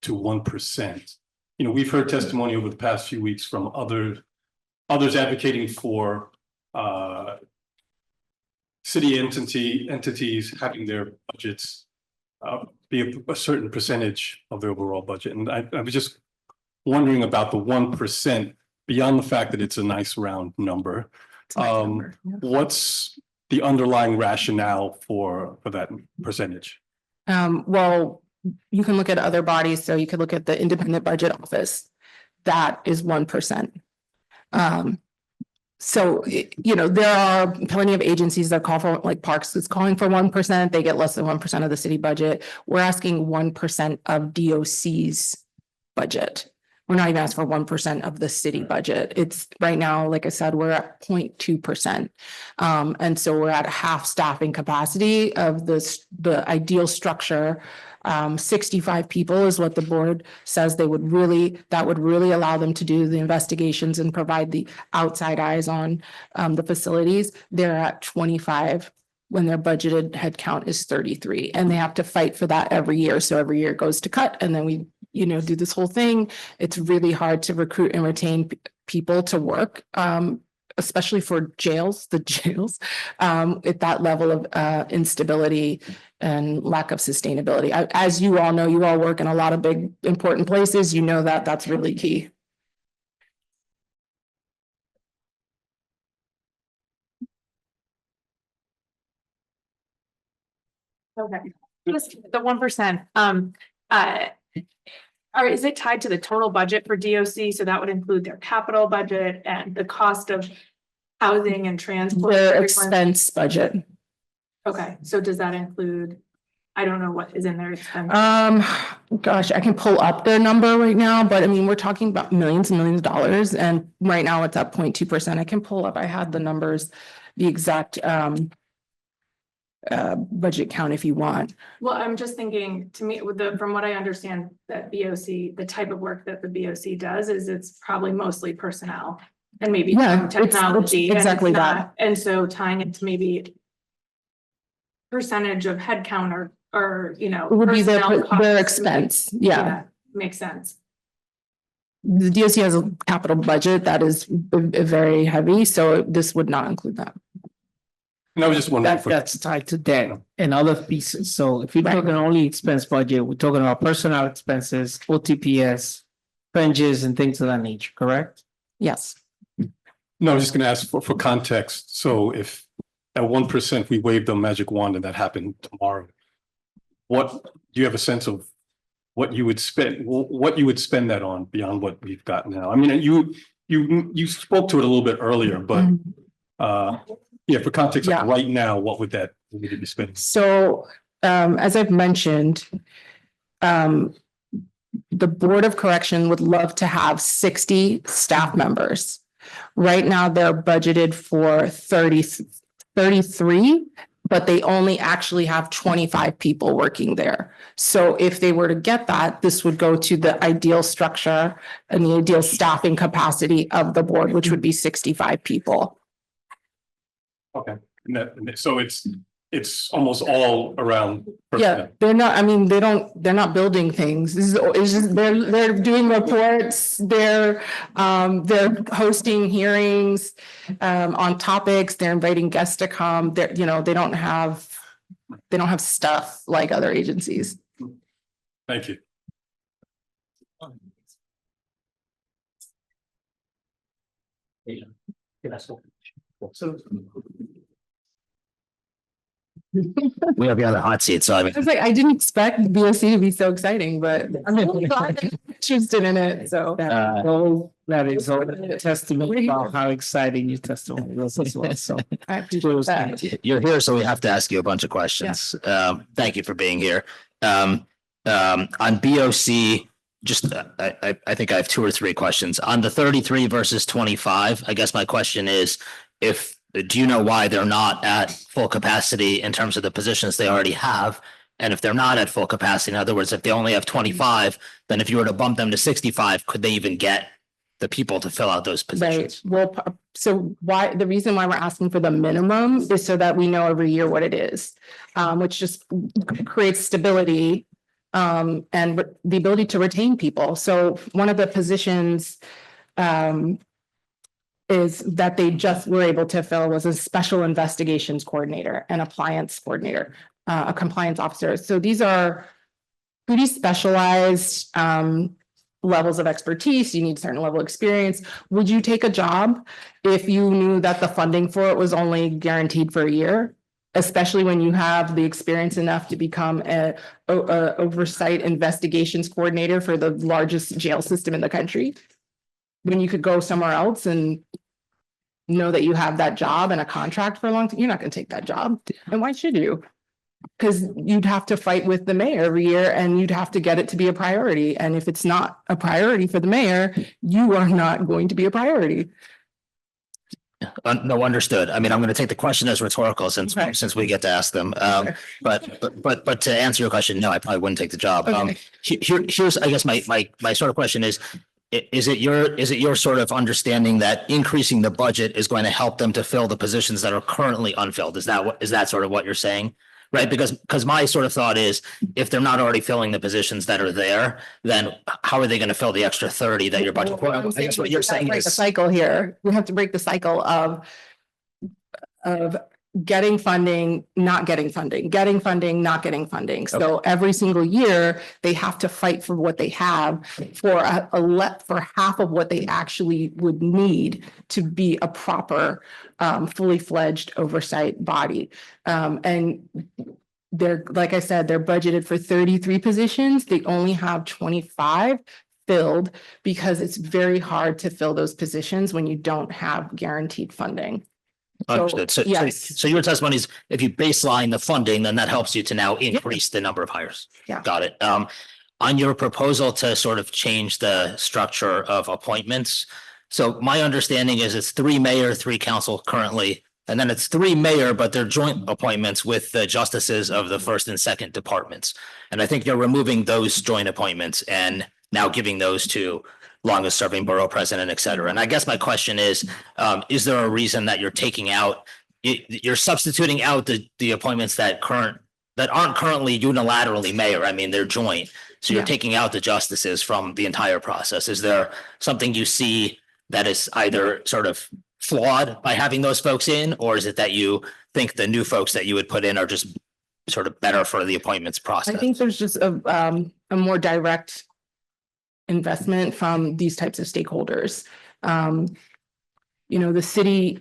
to 1%. We've heard testimony over the past few weeks from others advocating for city entities having their budgets be a certain percentage of the overall budget. And I was just wondering about the 1% beyond the fact that it's a nice round number. What's the underlying rationale for that percentage? Well, you can look at other bodies. So you could look at the Independent Budget Office. That is 1%. So, there are plenty of agencies that call for, like Parks is calling for 1%. They get less than 1% of the city budget. We're asking 1% of DOC's budget. we're not even asking for 1% of the city budget. It's right now, like I said, we're at 0.2%. And so we're at half staffing capacity of the ideal structure. 65 people is what the board says that would really allow them to do the investigations and provide the outside eyes on the facilities. They're at 25 when their budgeted headcount is 33, and they have to fight for that every year. So every year it goes to cut, and then we, do this whole thing. It's really hard to recruit and retain people to work, especially for the jails, at that level of instability and lack of sustainability. As you all know, you all work in a lot of big, important places. That's really key. Okay, just the 1%. Is it tied to the total budget for DOC? So that would include their capital budget and the cost of housing and transport. Their expense budget. Okay, so does that include? I don't know what is in their expense. Gosh, I can pull up their number right now, but I mean, we're talking about millions and millions of dollars, and right now it's at 0.2%. I can pull up. I had the numbers, the exact budget count if you want. Well, I'm just thinking, to me, from what I understand, that BOC, the type of work that the BOC does is it's probably mostly personnel and maybe some technology. It's exactly that. And so tying it to maybe percentage of headcount or It would be their expense. Yeah. Makes sense. The DOC has a capital budget that is very heavy, so this would not include that. And I was just wondering. That's tied to debt and other pieces. So if you're talking only expense budget, we're talking about personnel expenses, OTPS, fringes and things of that nature, correct? Yes. No, I was just gonna ask for context. So if at 1% we waved the magic wand and that happened tomorrow, do you have a sense of what you would spend that on beyond what we've got now? I mean, you spoke to it a little bit earlier, but yeah, for context, like right now, what would that be spending? So as I've mentioned, the Board of Correction would love to have 60 staff members. Right now, they're budgeted for 33, but they only actually have 25 people working there. So if they were to get that, this would go to the ideal structure and the ideal staffing capacity of the board, which would be 65 people. Okay, so it's almost all around. Yeah, they're not building things. It's just they're doing reports, they're hosting hearings on topics, they're inviting guests to come. They don't have stuff like other agencies. Thank you. So we have you on the hot seat, so I mean. I was like, I didn't expect BOC to be so exciting, but I'm really glad that you're interested in it, so. That is a testament about how exciting your testimony was as well, so. I appreciate that. You're here, so we have to ask you a bunch of questions. Thank you for being here. On BOC, just, I think I have 2 or 3 questions. On the 33 versus 25, I guess my question is, do you know why they're not at full capacity in terms of the positions they already have? And if they're not at full capacity, in other words, if they only have 25, then if you were to bump them to 65, could they even get the people to fill out those positions? Right. Well, so the reason why we're asking for the minimum is so that we know every year what it is, which just creates stability and the ability to retain people. So one of the positions is that they just were able to fill was a special investigations coordinator, an appliance coordinator, a compliance officer. So these are pretty specialized levels of expertise. You need a certain level of experience. Would you take a job if you knew that the funding for it was only guaranteed for a year? Especially when you have the experience enough to become a oversight investigations coordinator for the largest jail system in the country? When you could go somewhere else and know that you have that job and a contract for a long time, you're not going to take that job. And why should you? because you'd have to fight with the mayor every year and you'd have to get it to be a priority. And if it's not a priority for the mayor, you are not going to be a priority. No, understood. I mean, I'm going to take the question as rhetorical since we get to ask them. But to answer your question, no, I probably wouldn't take the job. Okay. Here's, I guess, my sort of question is it your sort of understanding that increasing the budget is going to help them to fill the positions that are currently unfilled? Is that sort of what you're saying? Right, because my sort of thought is if they're not already filling the positions that are there, then how are they going to fill the extra 30 that you're budgeting for? I guess what you're saying Break the is cycle here. We have to break the cycle of getting funding, not getting funding, getting funding, not getting funding. So every single year, they have to fight for what they have for for half of what they actually would need to be a proper, fully fledged oversight body. And they're, like I said, they're budgeted for 33 positions. They only have 25 filled because it's very hard to fill those positions when you don't have guaranteed funding. understood. So your testimony is if you baseline the funding, then that helps you to now increase the number of hires. Yeah. Got it. On your proposal to sort of change the structure of appointments. So my understanding is it's 3 mayor, 3 council currently, and then it's 3 mayor, but they're joint appointments with the justices of the first and second departments. And I think you're removing those joint appointments and now giving those to longest serving borough president, et cetera. And I guess my question is there a reason that you're taking out, you're substituting out the appointments that aren't currently unilaterally mayor? I mean, they're joint. So you're taking out the justices from the entire process. Is there something you see that is either sort of flawed by having those folks in, or is it that you think the new folks that you would put in are just sort of better for the appointments process? I think there's just a more direct investment from these types of stakeholders. You know, the city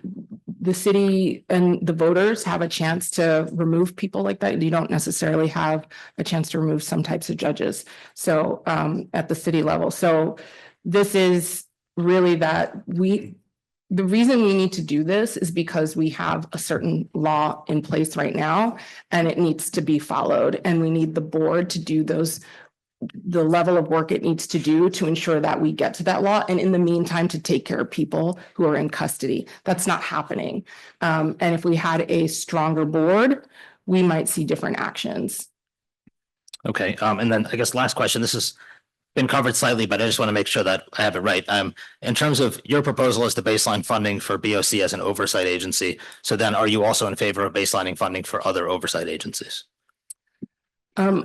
and the voters have a chance to remove people like that. You don't necessarily have a chance to remove some types of judges. So at the city level. So this is really the reason we need to do this is because we have a certain law in place right now and it needs to be followed. And we need the board to do the level of work it needs to do to ensure that we get to that law. And in the meantime, to take care of people who are in custody. That's not happening. And if we had a stronger board, we might see different actions. Okay. And then I guess last question, this has been covered slightly, but I just want to make sure that I have it right. In terms of your proposal is the baseline funding for BOC as an oversight agency. So then are you also in favor of baselining funding for other oversight agencies? Do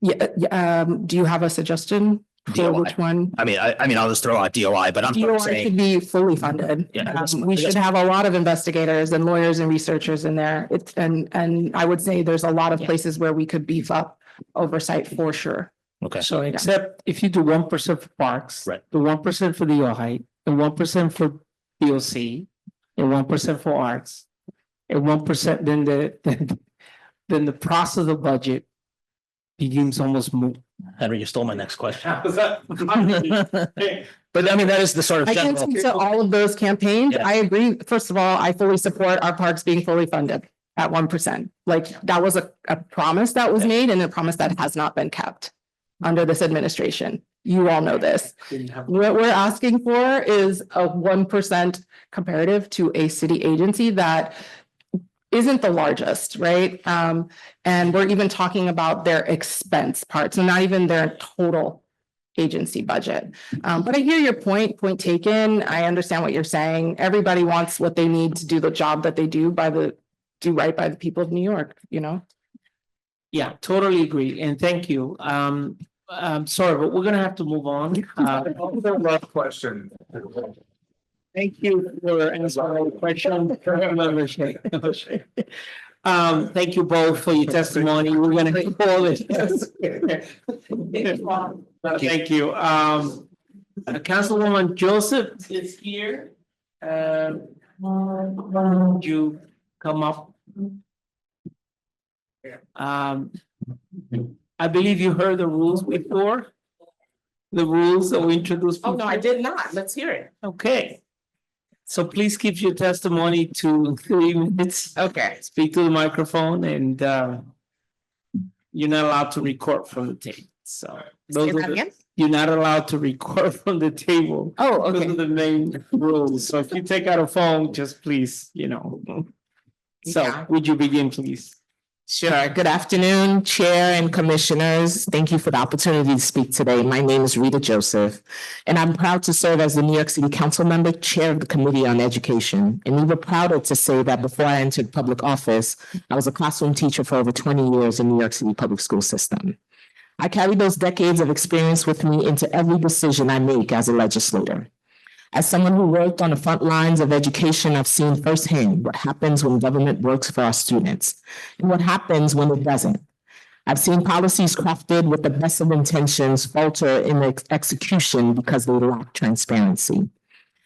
you have a suggestion for DOI. which one? I mean, I'll just throw out DOI, but I'm DOI saying should be fully funded. Yeah, We should have a lot of investigators and lawyers and researchers in there. And I would say there's a lot of places where we could beef up oversight for sure. okay. So except if you do 1% for parks. Right. The 1% for the OHI, and 1% for BOC, and 1% for arts, and 1%, then the process of the budget begins almost moot. Henry, you stole my next question. But I mean, that is the sort of I can't general. speak to all of those campaigns. Yeah. I agree. First of all, I fully support our parks being fully funded at 1%. Like that was a promise that was made and a promise that has not been kept under this administration. You all know this. What we're asking for is a 1% comparative to a city agency that isn't the largest, right? And we're even talking about their expense part, so not even their total agency budget. But I hear your point taken. I understand what you're saying. Everybody wants what they need to do the job that they do right by the people of New York, you know? Yeah, totally agree. And thank you. I'm sorry, but we're gonna have to move on. Last question. Thank you for answering the question. Thank you both for your testimony. We're gonna call it. Thank you. Councilwoman Joseph is here. Would you come up? I believe you heard the rules before. The rules that we introduced. Oh, no, I did not. Let's hear it. Okay. So please keep your testimony to 3 minutes. Okay. Speak to the microphone and you're not allowed to record from the table. So those Say are that the- again? you're not allowed to record from the table. Oh, Those okay. are the main rules. So if you take out a phone, just please, So Yeah. would you begin, please? Sure. Good afternoon, Chair and Commissioners. Thank you for the opportunity to speak today. My name is Rita Joseph, and I'm proud to serve as the New York City Council member, Chair of the Committee on Education, and even prouder to say that before I entered public office, I was a classroom teacher for over 20 years in New York City public school system. I carry those decades of experience with me into every decision I make as a legislator. As someone who worked on the front lines of education, I've seen firsthand what happens when government works for our students and what happens when it doesn't. I've seen policies crafted with the best of intentions falter in execution because they lack transparency,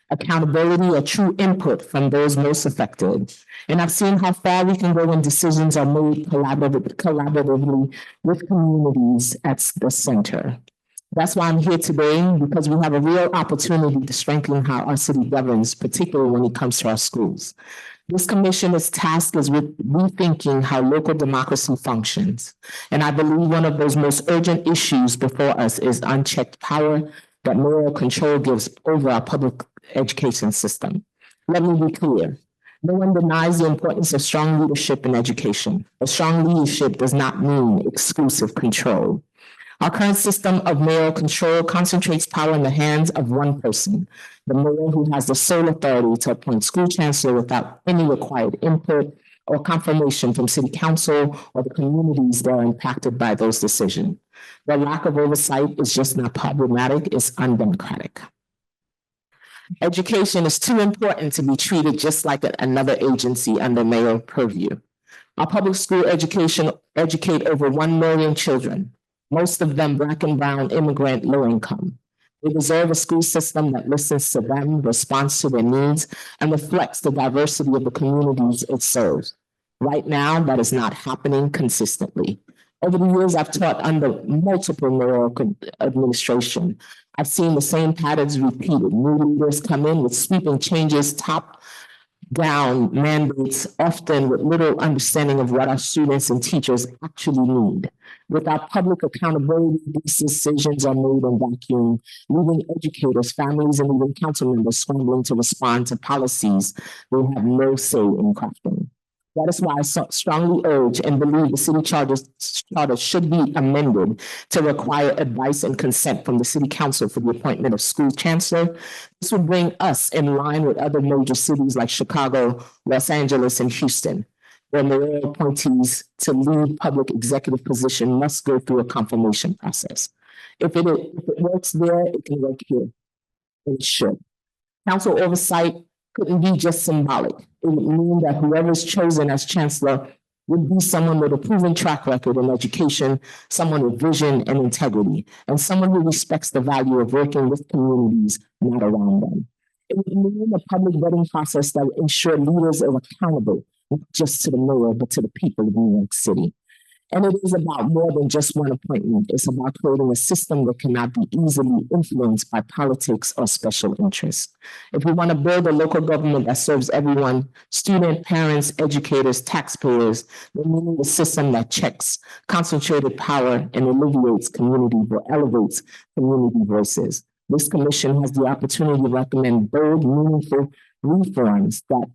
accountability, or true input from those most affected. And I've seen how far we can go when decisions are made collaboratively with communities at the center. That's why I'm here today, because we have a real opportunity to strengthen how our city governs, particularly when it comes to our schools. This commission is tasked with rethinking how local democracy functions. And I believe one of those most urgent issues before us is unchecked power that mayoral control gives over our public education system. Let me be clear. No one denies the importance of strong leadership in education, but strong leadership does not mean exclusive control. Our current system of mayoral control concentrates power in the hands of one person, the mayor, who has the sole authority to appoint school chancellor without any required input or confirmation from city council or the communities that are impacted by those decisions. The lack of oversight is just not problematic, it's undemocratic. Education is too important to be treated just like another agency under mayoral purview. Our public school education educate over 1 million children, most of them Black and brown, immigrant, low income. They deserve a school system that listens to them, responds to their needs, and reflects the diversity of the communities it serves. Right now, that is not happening consistently. Over the years, I've taught under multiple mayoral administration. I've seen the same patterns repeated. New leaders come in with sweeping changes, top down mandates, often with little understanding of what our students and teachers actually need. Without public accountability, these decisions are made in vacuum, leaving educators, families, and even council members scrambling to respond to policies they have no say in crafting. That is why I strongly urge and believe the city charter should be amended to require advice and consent from the city council for the appointment of school chancellor. This would bring us in line with other major cities like Chicago, Los Angeles, and Houston, where mayoral appointees to lead public executive position must go through a confirmation process. If it works there, it can work here. It should. Council oversight couldn't be just symbolic. It would mean that whoever is chosen as chancellor would be someone with a proven track record in education, someone with vision and integrity, and someone who respects the value of working with communities, not around them. It would mean a public vetting process that would ensure leaders are accountable, not just to the mayor, but to the people of New York City. And it is about more than just one appointment. It's about creating a system that cannot be easily influenced by politics or special interests. If we want to build a local government that serves everyone, students, parents, educators, taxpayers, then we need a system that checks concentrated power and elevates community voices. This commission has the opportunity to recommend bold, meaningful reforms that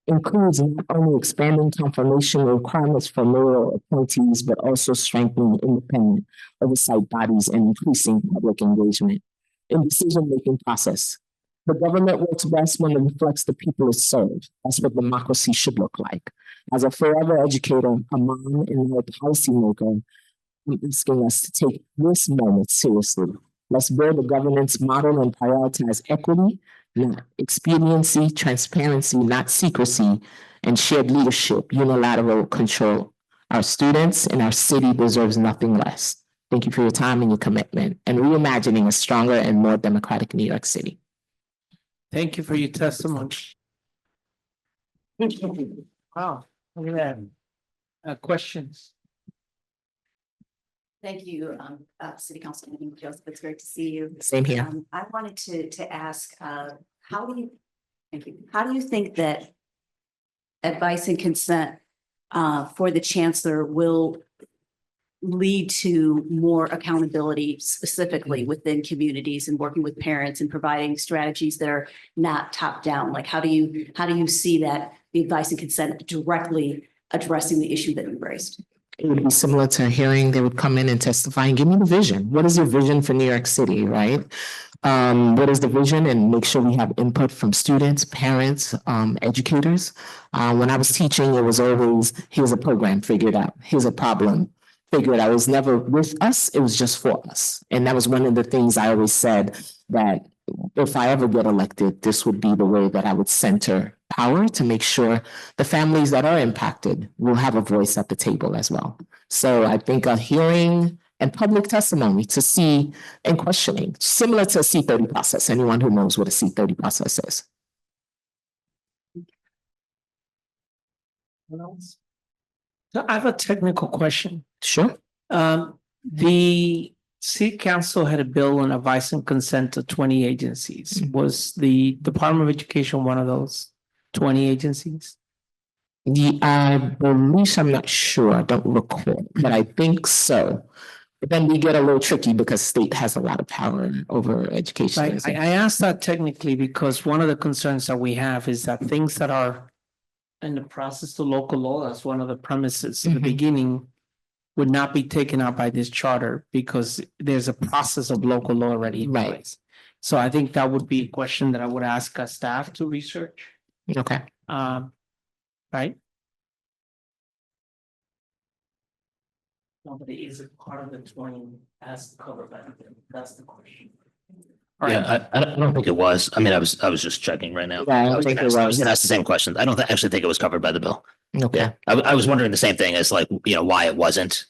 includes not only expanding confirmation requirements for mayoral appointees, but also strengthening independent oversight bodies and increasing public engagement in decision-making process. The government works best when it reflects the people it serves. That's what democracy should look like. As a forever educator, a mom, and a policymaker, I'm asking us to take this moment seriously. Let's build a governance model and prioritize equity, not expediency, transparency, not secrecy, and shared leadership, unilateral control. Our students and our city deserves nothing less. Thank you for your time and your commitment and reimagining a stronger and more democratic New York City. Thank you for your testimony. Wow, look at that. Questions? Thank you, City Councilman Joseph. It's great to see you. Same here. I wanted to ask, how do you think that advice and consent for the chancellor will lead to more accountability specifically within communities and working with parents and providing strategies that are not top down? Like, how do you see that the advice and consent directly addressing the issue that you raised? It would be similar to a hearing. They would come in and testify and give me the vision. What is your vision for New York City, right? What is the vision, and make sure we have input from students, parents, educators. When I was teaching, it was always, here's a program, figure it out. Here's a problem, figure it out. It was never with us, it was just for us. And that was one of the things I always said, that if I ever get elected, this would be the way that I would center power to make sure the families that are impacted will have a voice at the table as well. So I think a hearing and public testimony to see and questioning, similar to a C-30 process, anyone who knows what a C-30 process is. So I have a technical question. Sure. The City Council had a bill on advice and consent to 20 agencies. Was the Department of Education one of those 20 agencies? I believe, I'm not sure, I don't recall, but I think so. But then we get a little tricky because state has a lot of power over education. I asked that technically because one of the concerns that we have is that things that are in the process to local law, that's one of the premises in the beginning, would not be taken out by this charter because there's a process of local law already in place. So I think that would be a question that I would ask staff to research. Okay. Right? No, but is it part of the 20 as covered by the bill? That's the question. Yeah, I don't think it was. I mean, I was just checking right now. Yeah, I don't think it was. I was gonna ask the same question. I don't actually think it was covered by the bill. Okay. I was wondering the same thing as like, why it wasn't.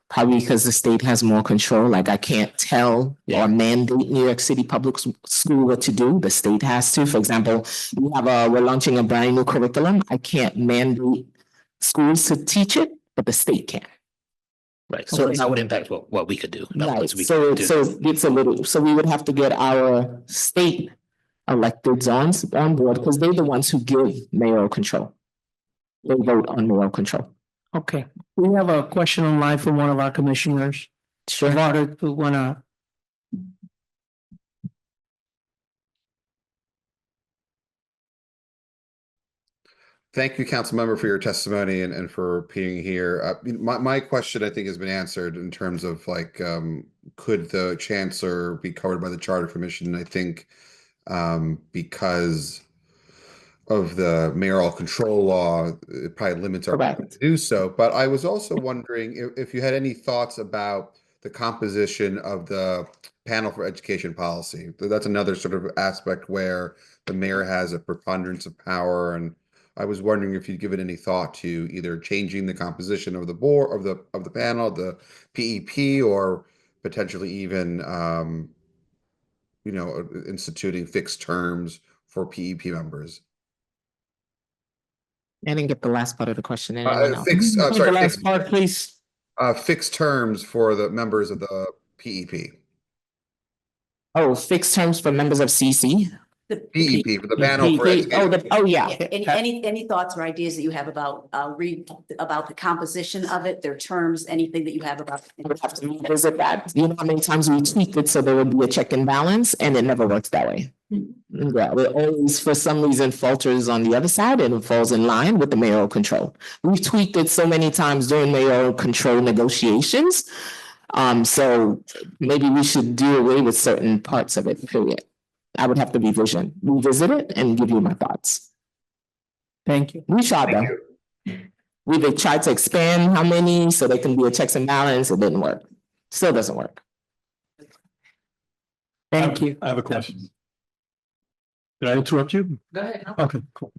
Probably because the state has more control. Like I can't tell or mandate New York City Public School what to do. The state has to. For example, we're launching a brand new curriculum. I can't mandate schools to teach it, but the state can. Right. So that would impact what we could do. Right. So it's a little. So we would have to get our state electeds on board because they're the ones who give mayoral control. They vote on mayoral control. Okay, we have a question online from one of our commissioners. Sure. Robert, who wanna. Thank you, council member, for your testimony and for being here. My question, I think, has been answered in terms of like, could the chancellor be covered by the Charter Commission? I think because of the mayoral control law, it probably limits our ability to do so. But I was also wondering if you had any thoughts about the composition of the panel for education policy. That's another sort of aspect where the mayor has a preponderance of power, and I was wondering if you'd given any thought to either changing the composition of the board of the panel, the PEP, or potentially even instituting fixed terms for PEP members. I didn't get the last part of the question. Fixed, The last part, please. Fixed terms for the members of the PEP. Oh, fixed terms for members of CC? The PEP, for the panel for education. Yeah. Any thoughts or ideas that you have about about the composition of it, their terms, anything that you have about? I would have to revisit that. You know how many times we tweaked it so there would be a check and balance, and it never works that way. Yeah, it always, for some reason, falters on the other side and it falls in line with the mayoral control. We've tweaked it so many times during mayoral control negotiations. So maybe we should do away with certain parts of it, period. I would have to revisit it and give you my thoughts. Thank you. We tried though. We tried to expand how many so they can be a checks and balance. It didn't work. Still doesn't work. Thank you. I have a question. Did I interrupt you? Go ahead. Okay, cool.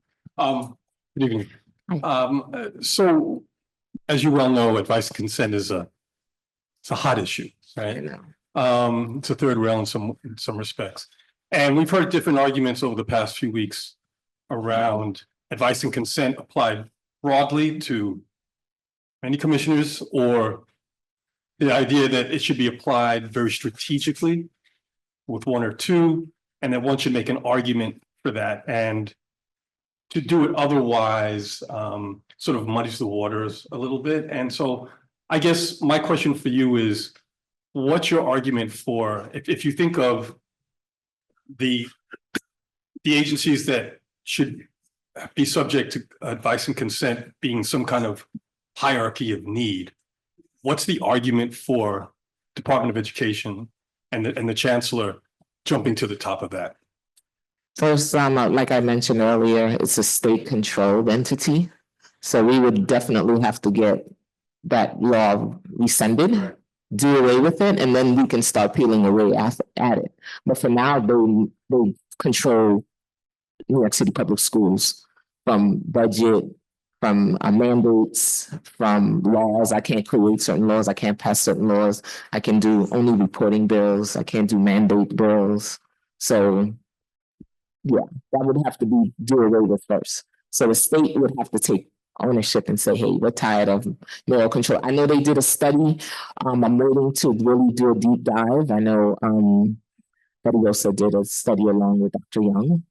Good evening. So as you well know, advice and consent is it's a hot issue, right? It's a third rail in some respects. And we've heard different arguments over the past few weeks around advice and consent applied broadly to many commissioners, or the idea that it should be applied very strategically with one or two, and that one should make an argument for that. And to do it otherwise sort of muddies the waters a little bit. And so I guess my question for you is, what's your argument for, if you think of the agencies that should be subject to advice and consent being some kind of hierarchy of need, what's the argument for Department of Education and the chancellor jumping to the top of that? First, like I mentioned earlier, it's a state-controlled entity. So we would definitely have to get that law rescinded, do away with it, and then we can start peeling away at it. But for now, they control New York City public schools from budget, from mandates, from laws. I can't create certain laws. I can't pass certain laws. I can do only reporting bills. I can't do mandate bills. So yeah, that would have to be do away with first. So the state would have to take ownership and say, hey, we're tired of mayoral control. I know they did a study. I'm waiting to really do a deep dive. I know Betty also did a study along with Dr. Young.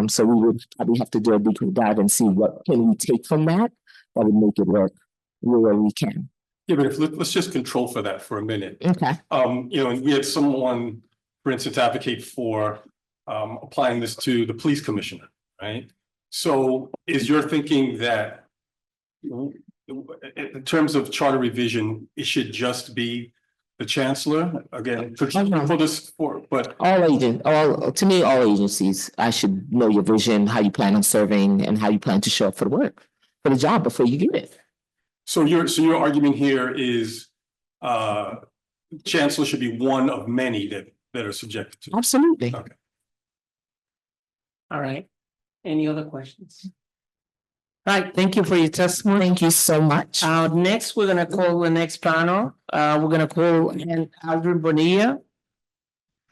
So we would probably have to do a deep dive and see what can we take from that would make it work where we can. Yeah, but let's just control for that for a minute. Okay. You know, and we had someone, for instance, advocate for applying this to the police commissioner, right? So is your thinking that in terms of charter revision, it should just be the chancellor again for this but all agencies, I should know your vision, how you plan on serving, and how you plan to show up for the work, for the job before you get it. So your argument here is chancellor should be one of many that are subjected to. Absolutely. Okay. All right. Any other questions? All right, thank you for your testimony. Thank you so much. Next, we're gonna call the next panel. We're gonna call Aldrin Bonilla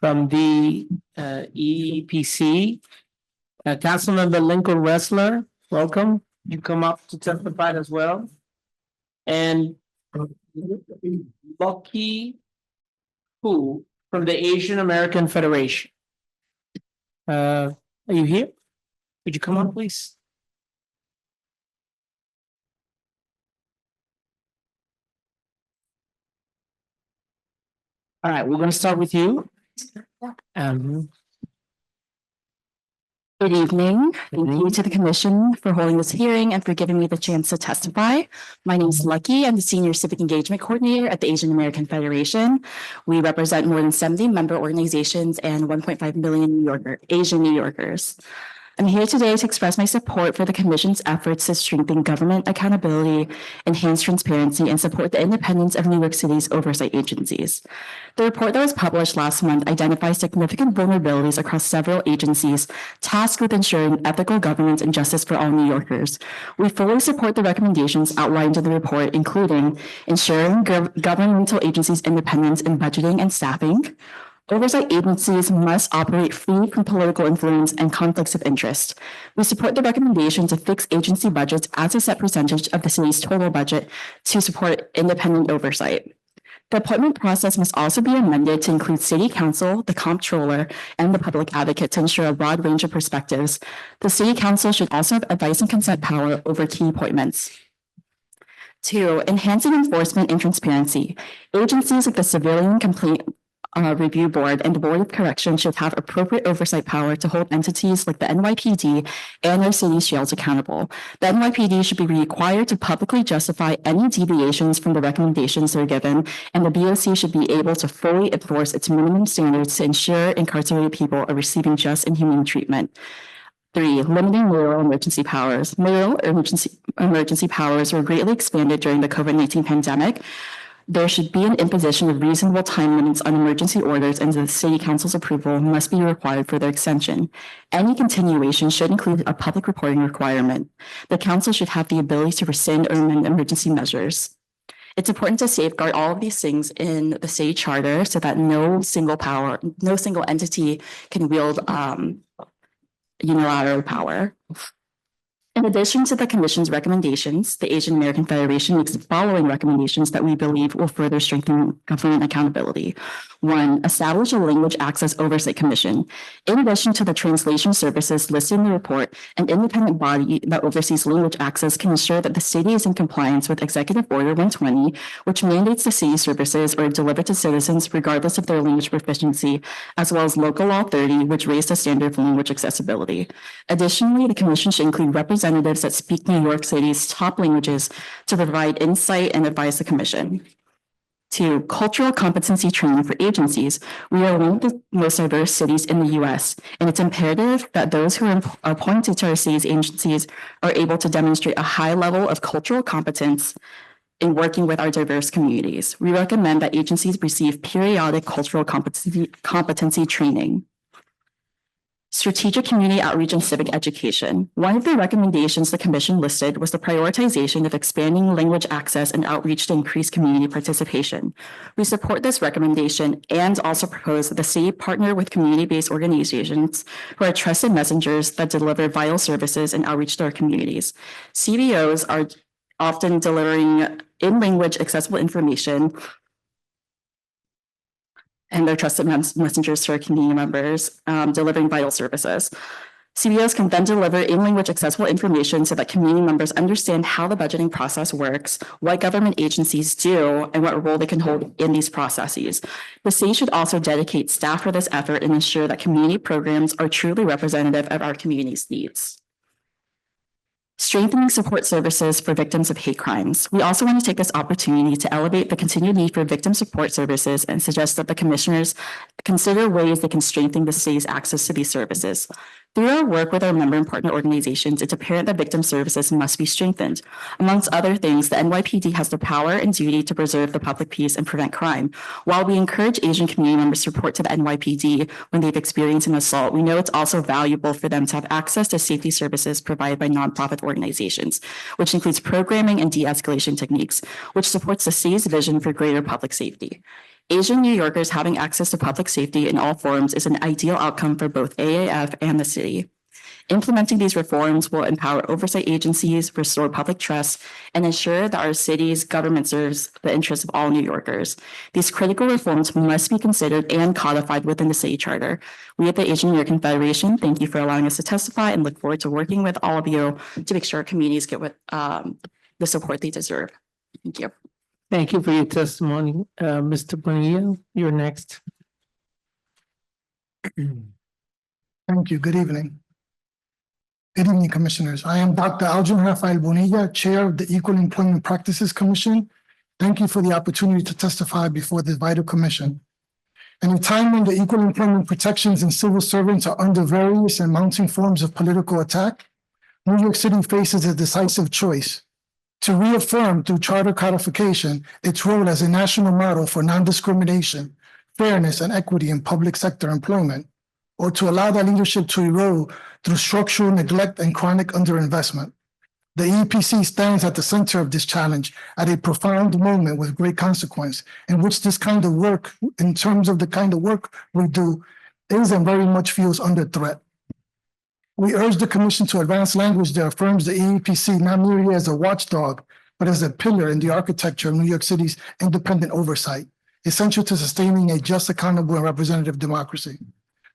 from the EPC. Councilmember Lincoln Wrestler, welcome. You come up to testify as well. And Lucky Hu from the Asian American Federation. Are you here? Would you come up, please? All right, we're gonna start with you. Good evening. Thank you to the commission for holding this hearing and for giving me the chance to testify. My name is Lucky. I'm the Senior Civic Engagement Coordinator at the Asian American Federation. We represent more than 70 member organizations and 1.5 million Asian New Yorkers. I'm here today to express my support for the Commission's efforts to strengthen government accountability, enhance transparency, and support the independence of New York City's oversight agencies. The report that was published last month identifies significant vulnerabilities across several agencies tasked with ensuring ethical governance and justice for all New Yorkers. We fully support the recommendations outlined in the report, including ensuring governmental agencies' independence in budgeting and staffing. Oversight agencies must operate free from political influence and conflicts of interest. We support the recommendation to fix agency budgets as a set percentage of the city's total budget to support independent oversight. The appointment process must also be amended to include City Council, the Comptroller, and the Public Advocate to ensure a broad range of perspectives. The City Council should also have advice and consent power over key appointments. 2, enhancing enforcement and transparency. Agencies like the Civilian Complaint Review Board and the Board of Corrections should have appropriate oversight power to hold entities like the NYPD and their city's jails accountable. The NYPD should be required to publicly justify any deviations from the recommendations they're given, and the BOC should be able to fully enforce its minimum standards to ensure incarcerated people are receiving just and humane treatment. 3, limiting mayoral emergency powers. Mayoral emergency powers were greatly expanded during the COVID-19 pandemic. There should be an imposition of reasonable time limits on emergency orders, and the City Council's approval must be required for their extension. Any continuation should include a public reporting requirement. The Council should have the ability to rescind or amend emergency measures. It's important to safeguard all of these things in the city charter so that no single entity can wield unilateral power. In addition to the Commission's recommendations, the Asian American Federation makes the following recommendations that we believe will further strengthen government accountability. 1, establish a Language Access Oversight Commission. In addition to the translation services listed in the report, an independent body that oversees language access can ensure that the city is in compliance with Executive Order 120, which mandates the city services are delivered to citizens regardless of their language proficiency, as well as Local Law 30, which raised the standard for language accessibility. Additionally, the Commission should include representatives that speak New York City's top languages to provide insight and advise the Commission. 2, cultural competency training for agencies. We are one of the most diverse cities in the U.S., and it's imperative that those who are appointed to our city's agencies are able to demonstrate a high level of cultural competence in working with our diverse communities. We recommend that agencies receive periodic cultural competency training. Strategic community outreach and civic education. One of the recommendations the Commission listed was the prioritization of expanding language access and outreach to increase community participation. We support this recommendation and also propose that the city partner with community-based organizations who are trusted messengers that deliver vital services and outreach to our communities. CBOs are often delivering in-language accessible information and their trusted messengers to our community members, delivering vital services. CBOs can then deliver in-language accessible information so that community members understand how the budgeting process works, what government agencies do, and what role they can hold in these processes. The city should also dedicate staff for this effort and ensure that community programs are truly representative of our community's needs. Strengthening support services for victims of hate crimes. We also want to take this opportunity to elevate the continued need for victim support services and suggest that the commissioners consider ways they can strengthen the city's access to these services. Through our work with our member and partner organizations, it's apparent that victim services must be strengthened. Amongst other things, the NYPD has the power and duty to preserve the public peace and prevent crime. While we encourage Asian community members to report to the NYPD when they've experienced an assault, we know it's also valuable for them to have access to safety services provided by nonprofit organizations, which includes programming and de-escalation techniques, which supports the city's vision for greater public safety. Asian New Yorkers having access to public safety in all forms is an ideal outcome for both AAF and the city. Implementing these reforms will empower oversight agencies, restore public trust, and ensure that our city's government serves the interests of all New Yorkers. These critical reforms must be considered and codified within the city charter. We at the Asian American Federation thank you for allowing us to testify and look forward to working with all of you to make sure our communities get what the support they deserve. Thank you. Thank you for your testimony. Mr. Bonilla, you're next. Thank you. Good evening. Good evening, Commissioners. I am Dr. Aljon Rafael Bonilla, Chair of the Equal Employment Practices Commission. Thank you for the opportunity to testify before this vital commission. In a time when the equal employment protections and civil servants are under various and mounting forms of political attack, New York City faces a decisive choice: to reaffirm through charter codification its role as a national model for non-discrimination, fairness, and equity in public sector employment, or to allow that leadership to erode through structural neglect and chronic underinvestment. The EPC stands at the center of this challenge at a profound moment with great consequence, in which this kind of work, in terms of the kind of work we do, is and very much feels under threat. We urge the Commission to advance language that affirms the EPC not merely as a watchdog, but as a pillar in the architecture of New York City's independent oversight, essential to sustaining a just, accountable, and representative democracy.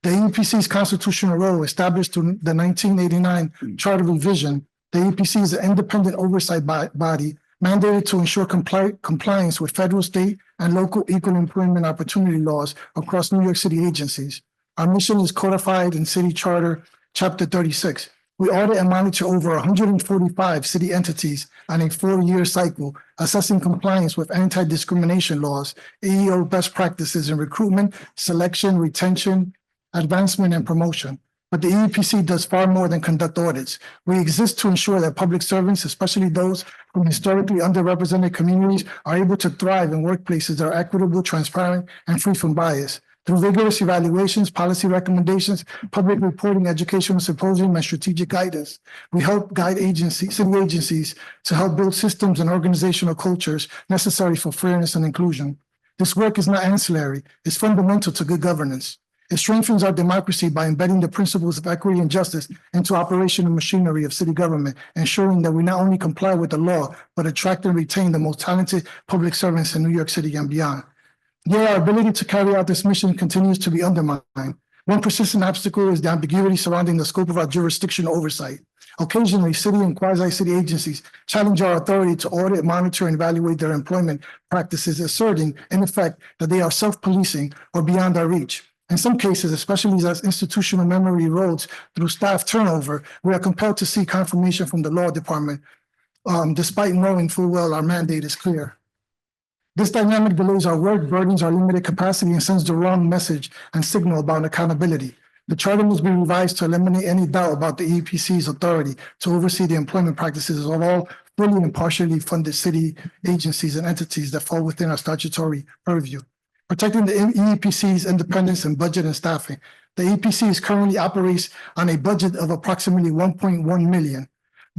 The EPC's constitutional role, established through the 1989 Charter Revision, the EPC is an independent oversight body mandated to ensure compliance with federal, state, and local equal employment opportunity laws across New York City agencies. Our mission is codified in City Charter Chapter 36. We audit and monitor over 145 city entities on a 4-year cycle, assessing compliance with anti-discrimination laws, AEO best practices in recruitment, selection, retention, advancement, and promotion. But the EPC does far more than conduct audits. We exist to ensure that public servants, especially those from historically underrepresented communities, are able to thrive in workplaces that are equitable, transparent, and free from bias. Through rigorous evaluations, policy recommendations, public reporting, educational symposium, and strategic guidance, we help guide city agencies to help build systems and organizational cultures necessary for fairness and inclusion. This work is not ancillary, it's fundamental to good governance. It strengthens our democracy by embedding the principles of equity and justice into operational machinery of city government, ensuring that we not only comply with the law, but attract and retain the most talented public servants in New York City and beyond. Yet our ability to carry out this mission continues to be undermined. One persistent obstacle is the ambiguity surrounding the scope of our jurisdictional oversight. Occasionally, city and quasi-city agencies challenge our authority to audit, monitor, and evaluate their employment practices, asserting, in effect, that they are self-policing or beyond our reach. In some cases, especially as institutional memory erodes through staff turnover, we are compelled to seek confirmation from the law department, despite knowing full well our mandate is clear. This dynamic delays our work, burdens our limited capacity, and sends the wrong message and signal about accountability. The charter must be revised to eliminate any doubt about the EPC's authority to oversee the employment practices of all fully and partially funded city agencies and entities that fall within our statutory purview. Protecting the EPC's independence in budget and staffing. The EPC currently operates on a budget of approximately 1.1 million.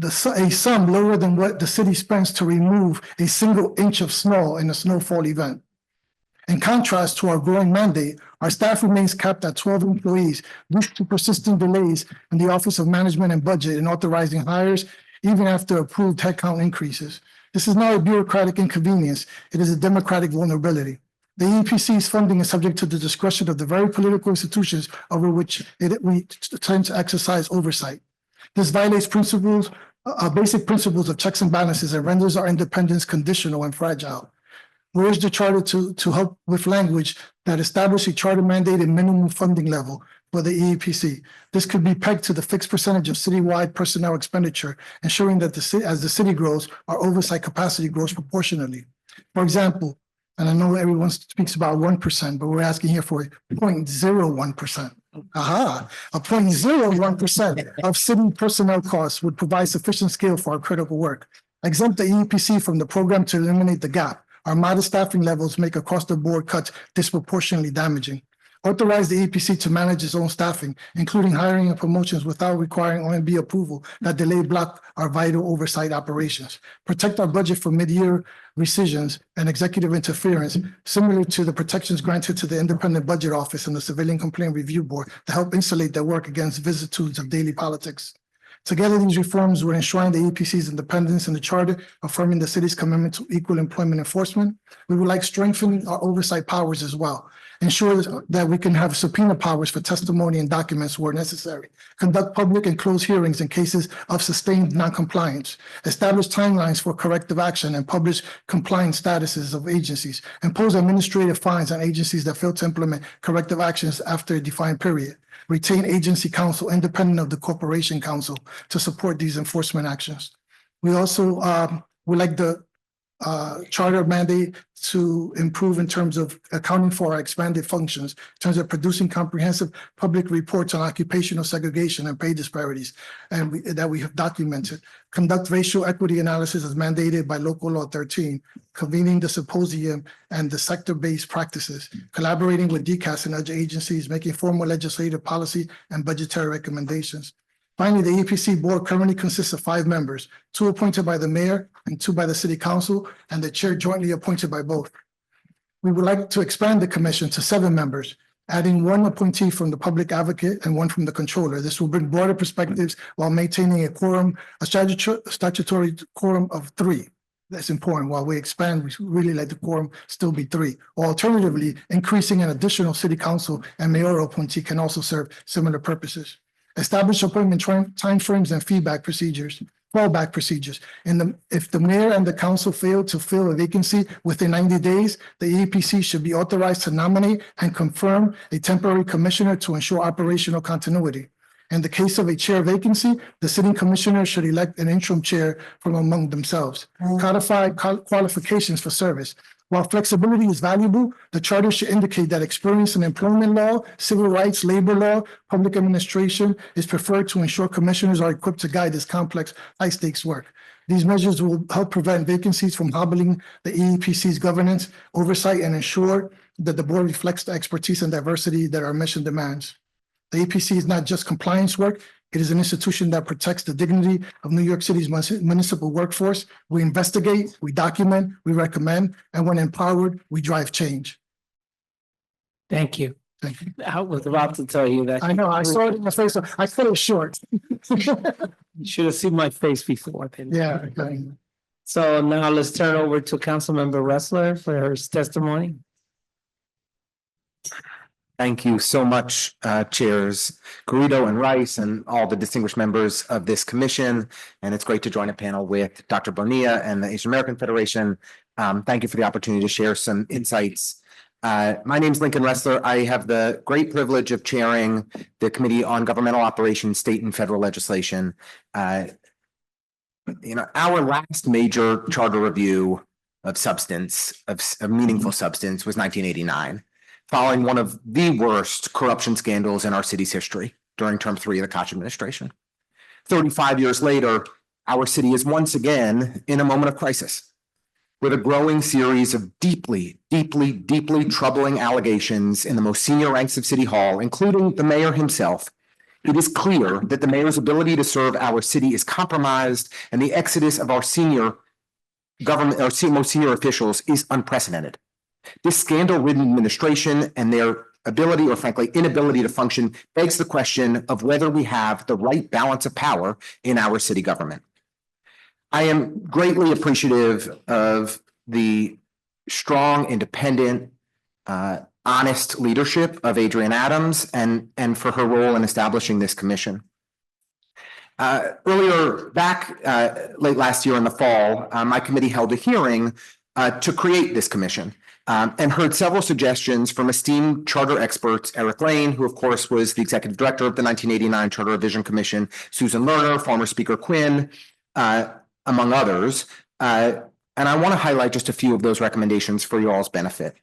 A sum lower than what the city spends to remove a single inch of snow in a snowfall event. In contrast to our growing mandate, our staff remains capped at 12 employees due to persistent delays in the Office of Management and Budget in authorizing hires, even after approved headcount increases. This is not a bureaucratic inconvenience, it is a democratic vulnerability. The EPC's funding is subject to the discretion of the very political institutions over which we tend to exercise oversight. This violates basic principles of checks and balances and renders our independence conditional and fragile. We urge the charter to help with language that establish a charter mandated minimum funding level for the EPC. This could be pegged to the fixed percentage of citywide personnel expenditure, ensuring that as the city grows, our oversight capacity grows proportionally. For example, and I know everyone speaks about 1%, but we're asking here for 0.01%. A 0.01% of city personnel costs would provide sufficient scale for our critical work. Exempt the EPC from the program to eliminate the gap. Our modest staffing levels make across-the-board cuts disproportionately damaging. Authorize the EPC to manage its own staffing, including hiring and promotions without requiring OMB approval that delay block our vital oversight operations. Protect our budget from mid-year rescissions and executive interference, similar to the protections granted to the Independent Budget Office and the Civilian Complaint Review Board to help insulate their work against vicissitudes of daily politics. Together, these reforms will enshrine the EPC's independence in the charter, affirming the city's commitment to equal employment enforcement. We would like strengthening our oversight powers as well. Ensure that we can have subpoena powers for testimony and documents where necessary. Conduct public and closed hearings in cases of sustained noncompliance. Establish timelines for corrective action and publish compliance statuses of agencies. Impose administrative fines on agencies that fail to implement corrective actions after a defined period. Retain agency counsel independent of the corporation counsel to support these enforcement actions. We also would like the charter mandate to improve in terms of accounting for our expanded functions, in terms of producing comprehensive public reports on occupational segregation and pay disparities, and that we have documented. Conduct racial equity analysis as mandated by Local Law 13, convening the symposium and the sector-based practices, collaborating with DCAS and other agencies, making formal legislative policy and budgetary recommendations. Finally, the EPC board currently consists of 5 members, 2 appointed by the mayor and 2 by the city council, and the chair jointly appointed by both. We would like to expand the commission to 7 members, adding 1 appointee from the public advocate and 1 from the controller. This will bring broader perspectives while maintaining a statutory quorum of 3. That's important. While we expand, we really like the quorum still be 3. Or alternatively, increasing an additional city council and mayoral appointee can also serve similar purposes. Establish appointment timeframes and fallback procedures. If the mayor and the council fail to fill a vacancy within 90 days, the EPC should be authorized to nominate and confirm a temporary commissioner to ensure operational continuity. In the case of a chair vacancy, the sitting commissioner should elect an interim chair from among themselves. Codify qualifications for service. While flexibility is valuable, the charter should indicate that experience in employment law, civil rights, labor law, public administration is preferred to ensure commissioners are equipped to guide this complex, high-stakes work. These measures will help prevent vacancies from hobbling the EPC's governance, oversight, and ensure that the board reflects the expertise and diversity that our mission demands. The EPC is not just compliance work. It is an institution that protects the dignity of New York City's municipal workforce. We investigate, we document, we recommend, and when empowered, we drive change. Thank you. Thank you. I was about to tell you that. I know, I saw it in the face, so I cut it short. You should have seen my face before then. Yeah, okay. So now let's turn over to Councilmember Wrestler for her testimony. Thank you so much, Chairs Garrido and Rice and all the distinguished members of this commission. And it's great to join a panel with Dr. Bonilla and the Asian American Federation. Thank you for the opportunity to share some insights. My name is Lincoln Wrestler. I have the great privilege of chairing the Committee on Governmental Operations, State and Federal Legislation. Our last major charter review of substance, of meaningful substance, was 1989. Following one of the worst corruption scandals in our city's history during term 3 of the Koch administration. 35 years later, our city is once again in a moment of crisis with a growing series of deeply troubling allegations in the most senior ranks of City Hall, including the mayor himself. It is clear that the mayor's ability to serve our city is compromised, and the exodus of our senior government, our most senior officials, is unprecedented. This scandal-ridden administration and their ability, or frankly inability, to function begs the question of whether we have the right balance of power in our city government. I am greatly appreciative of the strong, independent, honest leadership of Adrienne Adams and for her role in establishing this commission. Earlier, late last year in the fall, my committee held a hearing to create this commission. And heard several suggestions from esteemed charter experts, Eric Lane, who of course was the executive director of the 1989 Charter Revision Commission, Susan Lerner, former Speaker Quinn, among others. And I want to highlight just a few of those recommendations for you all's benefit.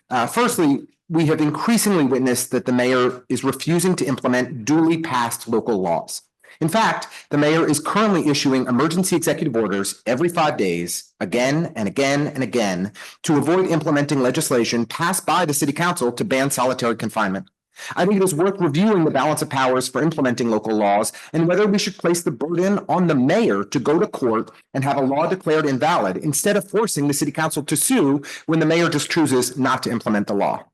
Firstly, we have increasingly witnessed that the mayor is refusing to implement duly passed local laws. In fact, the mayor is currently issuing emergency executive orders every 5 days, again and again and again, to avoid implementing legislation passed by the city council to ban solitary confinement. I think it is worth reviewing the balance of powers for implementing local laws and whether we should place the burden on the mayor to go to court and have a law declared invalid instead of forcing the city council to sue when the mayor just chooses not to implement the law.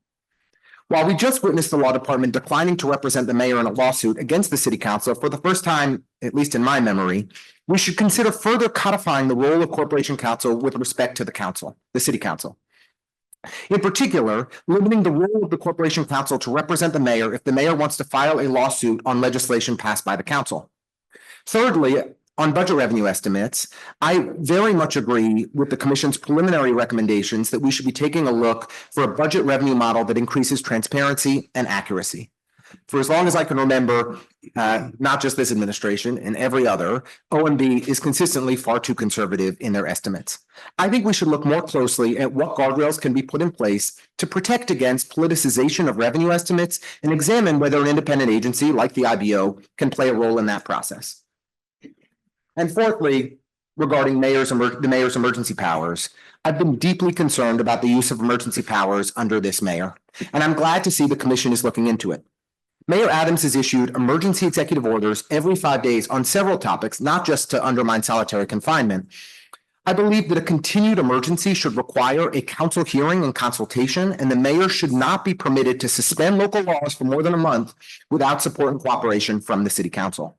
While we just witnessed the law department declining to represent the mayor in a lawsuit against the city council for the first time, at least in my memory, we should consider further codifying the role of corporation counsel with respect to the council, the city council. In particular, limiting the role of the corporation counsel to represent the mayor if the mayor wants to file a lawsuit on legislation passed by the council. Thirdly, on budget revenue estimates, I very much agree with the commission's preliminary recommendations that we should be taking a look for a budget revenue model that increases transparency and accuracy. For as long as I can remember, not just this administration and every other, OMB is consistently far too conservative in their estimates. I think we should look more closely at what guardrails can be put in place to protect against politicization of revenue estimates and examine whether an independent agency like the IBO can play a role in that process. And fourthly, regarding the mayor's emergency powers, I've been deeply concerned about the use of emergency powers under this mayor, and I'm glad to see the commission is looking into it. Mayor Adams has issued emergency executive orders every 5 days on several topics, not just to undermine solitary confinement. I believe that a continued emergency should require a council hearing and consultation, and the mayor should not be permitted to suspend local laws for more than a month without support and cooperation from the city council.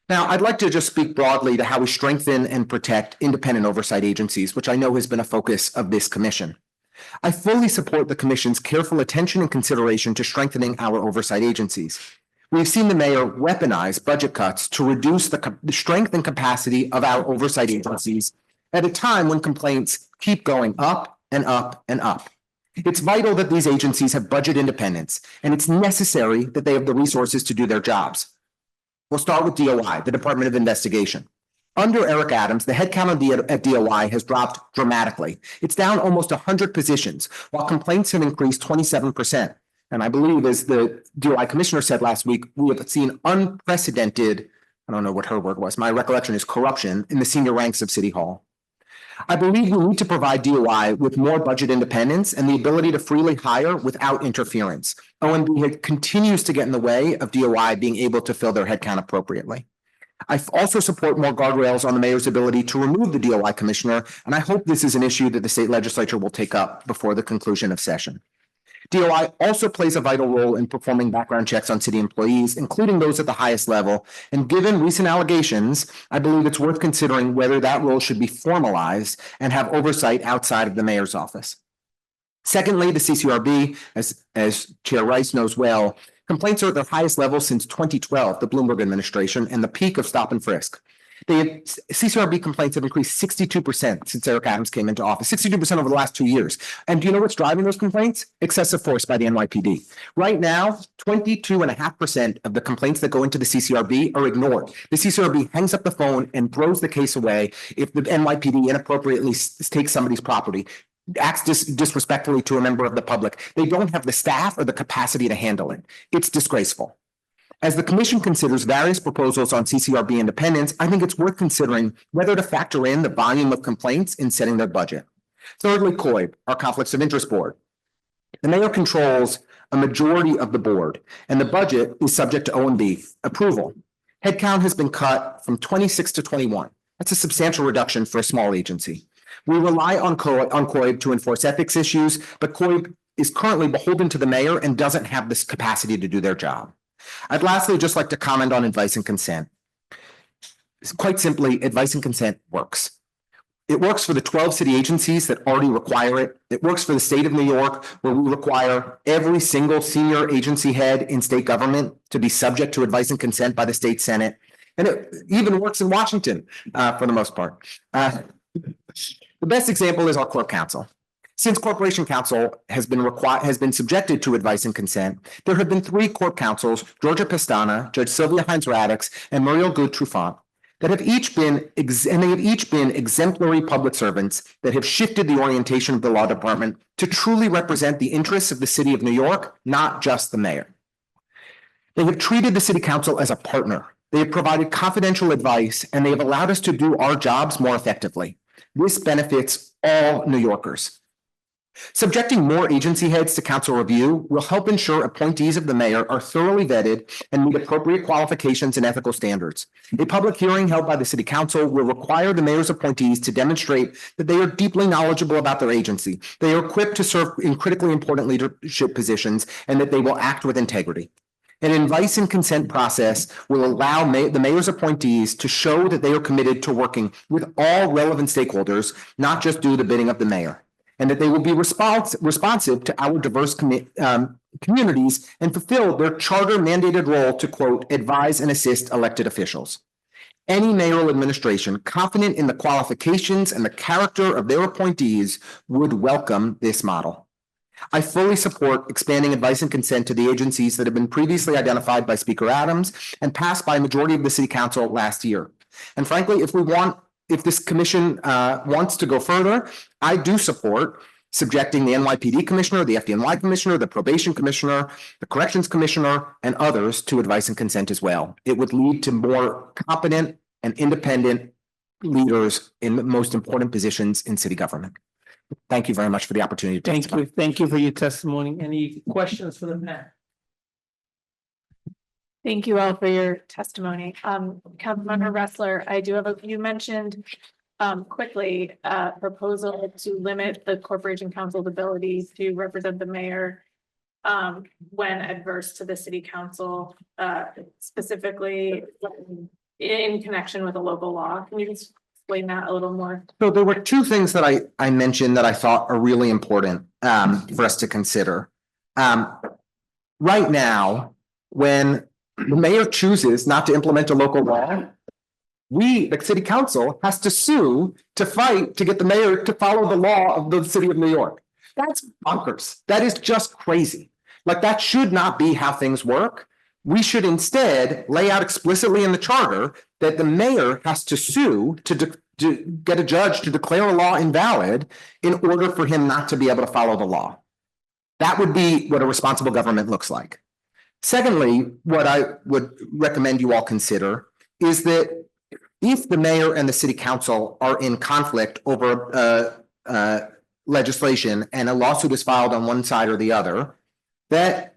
Now, I'd like to just speak broadly to how we strengthen and protect independent oversight agencies, which I know has been a focus of this commission. I fully support the commission's careful attention and consideration to strengthening our oversight agencies. We've seen the mayor weaponize budget cuts to reduce the strength and capacity of our oversight agencies at a time when complaints keep going up and up and up. It's vital that these agencies have budget independence, and it's necessary that they have the resources to do their jobs. We'll start with DOI, the Department of Investigation. Under Eric Adams, the headcount at DOI has dropped dramatically. It's down almost 100 positions, while complaints have increased 27%. And I believe, as the DOI commissioner said last week, we have seen unprecedented, I don't know what her word was, my recollection is corruption in the senior ranks of City Hall. I believe we need to provide DOI with more budget independence and the ability to freely hire without interference. OMB continues to get in the way of DOI being able to fill their headcount appropriately. I also support more guardrails on the mayor's ability to remove the DOI commissioner, and I hope this is an issue that the state legislature will take up before the conclusion of session. DOI also plays a vital role in performing background checks on city employees, including those at the highest level. And given recent allegations, I believe it's worth considering whether that role should be formalized and have oversight outside of the mayor's office. Secondly, the CCRB, as Chair Rice knows well, complaints are at their highest level since 2012, the Bloomberg administration, and the peak of stop and frisk. CCRB complaints have increased 62% since Eric Adams came into office, 62% over the last 2 years. And do you know what's driving those complaints? Excessive force by the NYPD. Right now, 22.5% of the complaints that go into the CCRB are ignored. The CCRB hangs up the phone and throws the case away if the NYPD inappropriately takes somebody's property, acts disrespectfully to a member of the public. They don't have the staff or the capacity to handle it. It's disgraceful. As the commission considers various proposals on CCRB independence, I think it's worth considering whether to factor in the volume of complaints in setting their budget. Thirdly, COIB, our Conflicts of Interest Board. The mayor controls a majority of the board, and the budget is subject to OMB approval. Headcount has been cut from 26 to 21. That's a substantial reduction for a small agency. We rely on COIB to enforce ethics issues, but COIB is currently beholden to the mayor and doesn't have this capacity to do their job. I'd lastly just like to comment on advice and consent. Quite simply, advice and consent works. It works for the 12 city agencies that already require it. It works for the state of New York, where we require every single senior agency head in state government to be subject to advice and consent by the state Senate. And it even works in Washington for the most part. The best example is our Corp Council. Since Corporation Counsel has been subjected to advice and consent, there have been 3 Corp Counsels, Georgia Pestana, Judge Sylvia Hines-Radix, and Muriel Good-Trufant, that have each been exemplary public servants that have shifted the orientation of the law department to truly represent the interests of the city of New York, not just the mayor. They have treated the city council as a partner. They have provided confidential advice, and they have allowed us to do our jobs more effectively. This benefits all New Yorkers. Subjecting more agency heads to council review will help ensure appointees of the mayor are thoroughly vetted and meet appropriate qualifications and ethical standards. A public hearing held by the city council will require the mayor's appointees to demonstrate that they are deeply knowledgeable about their agency, they are equipped to serve in critically important leadership positions, and that they will act with integrity. An advice and consent process will allow the mayor's appointees to show that they are committed to working with all relevant stakeholders, not just do the bidding of the mayor, and that they will be responsive to our diverse communities and fulfill their charter mandated role to, quote, advise and assist elected officials. Any mayoral administration confident in the qualifications and the character of their appointees would welcome this model. I fully support expanding advice and consent to the agencies that have been previously identified by Speaker Adams and passed by a majority of the city council last year. And frankly, if this commission wants to go further, I do support subjecting the NYPD commissioner, the FDNY commissioner, the probation commissioner, the corrections commissioner, and others to advice and consent as well. It would lead to more competent and independent leaders in the most important positions in city government. Thank you very much for the opportunity to testify. Thank you for your testimony. Any questions for the mayor? Thank you all for your testimony. Councilmember Ressler, I do have you mentioned quickly proposal to limit the corporation council's ability to represent the mayor when adverse to the city council, specifically in connection with a local law. Can you just explain that a little more? So there were 2 things that I mentioned that I thought are really important for us to consider. Right now, when the mayor chooses not to implement a local law, the city council has to sue to fight to get the mayor to follow the law of the city of New York. That's bonkers. That is just crazy. Like, that should not be how things work. We should instead lay out explicitly in the charter that the mayor has to sue to get a judge to declare a law invalid in order for him not to be able to follow the law. That would be what a responsible government looks like. Secondly, what I would recommend you all consider is that if the mayor and the city council are in conflict over legislation and a lawsuit is filed on one side or the other, that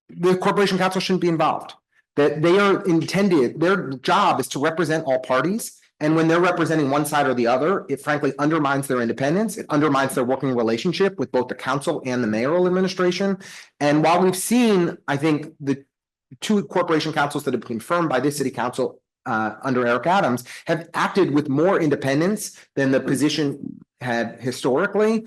the corporation council shouldn't be involved. That they are intended, their job is to represent all parties, And when they're representing one side or the other, it frankly undermines their independence. It undermines their working relationship with both the council and the mayoral administration. And while we've seen, I think, the two corporation councils that have been confirmed by this city council under Eric Adams have acted with more independence than the position had historically.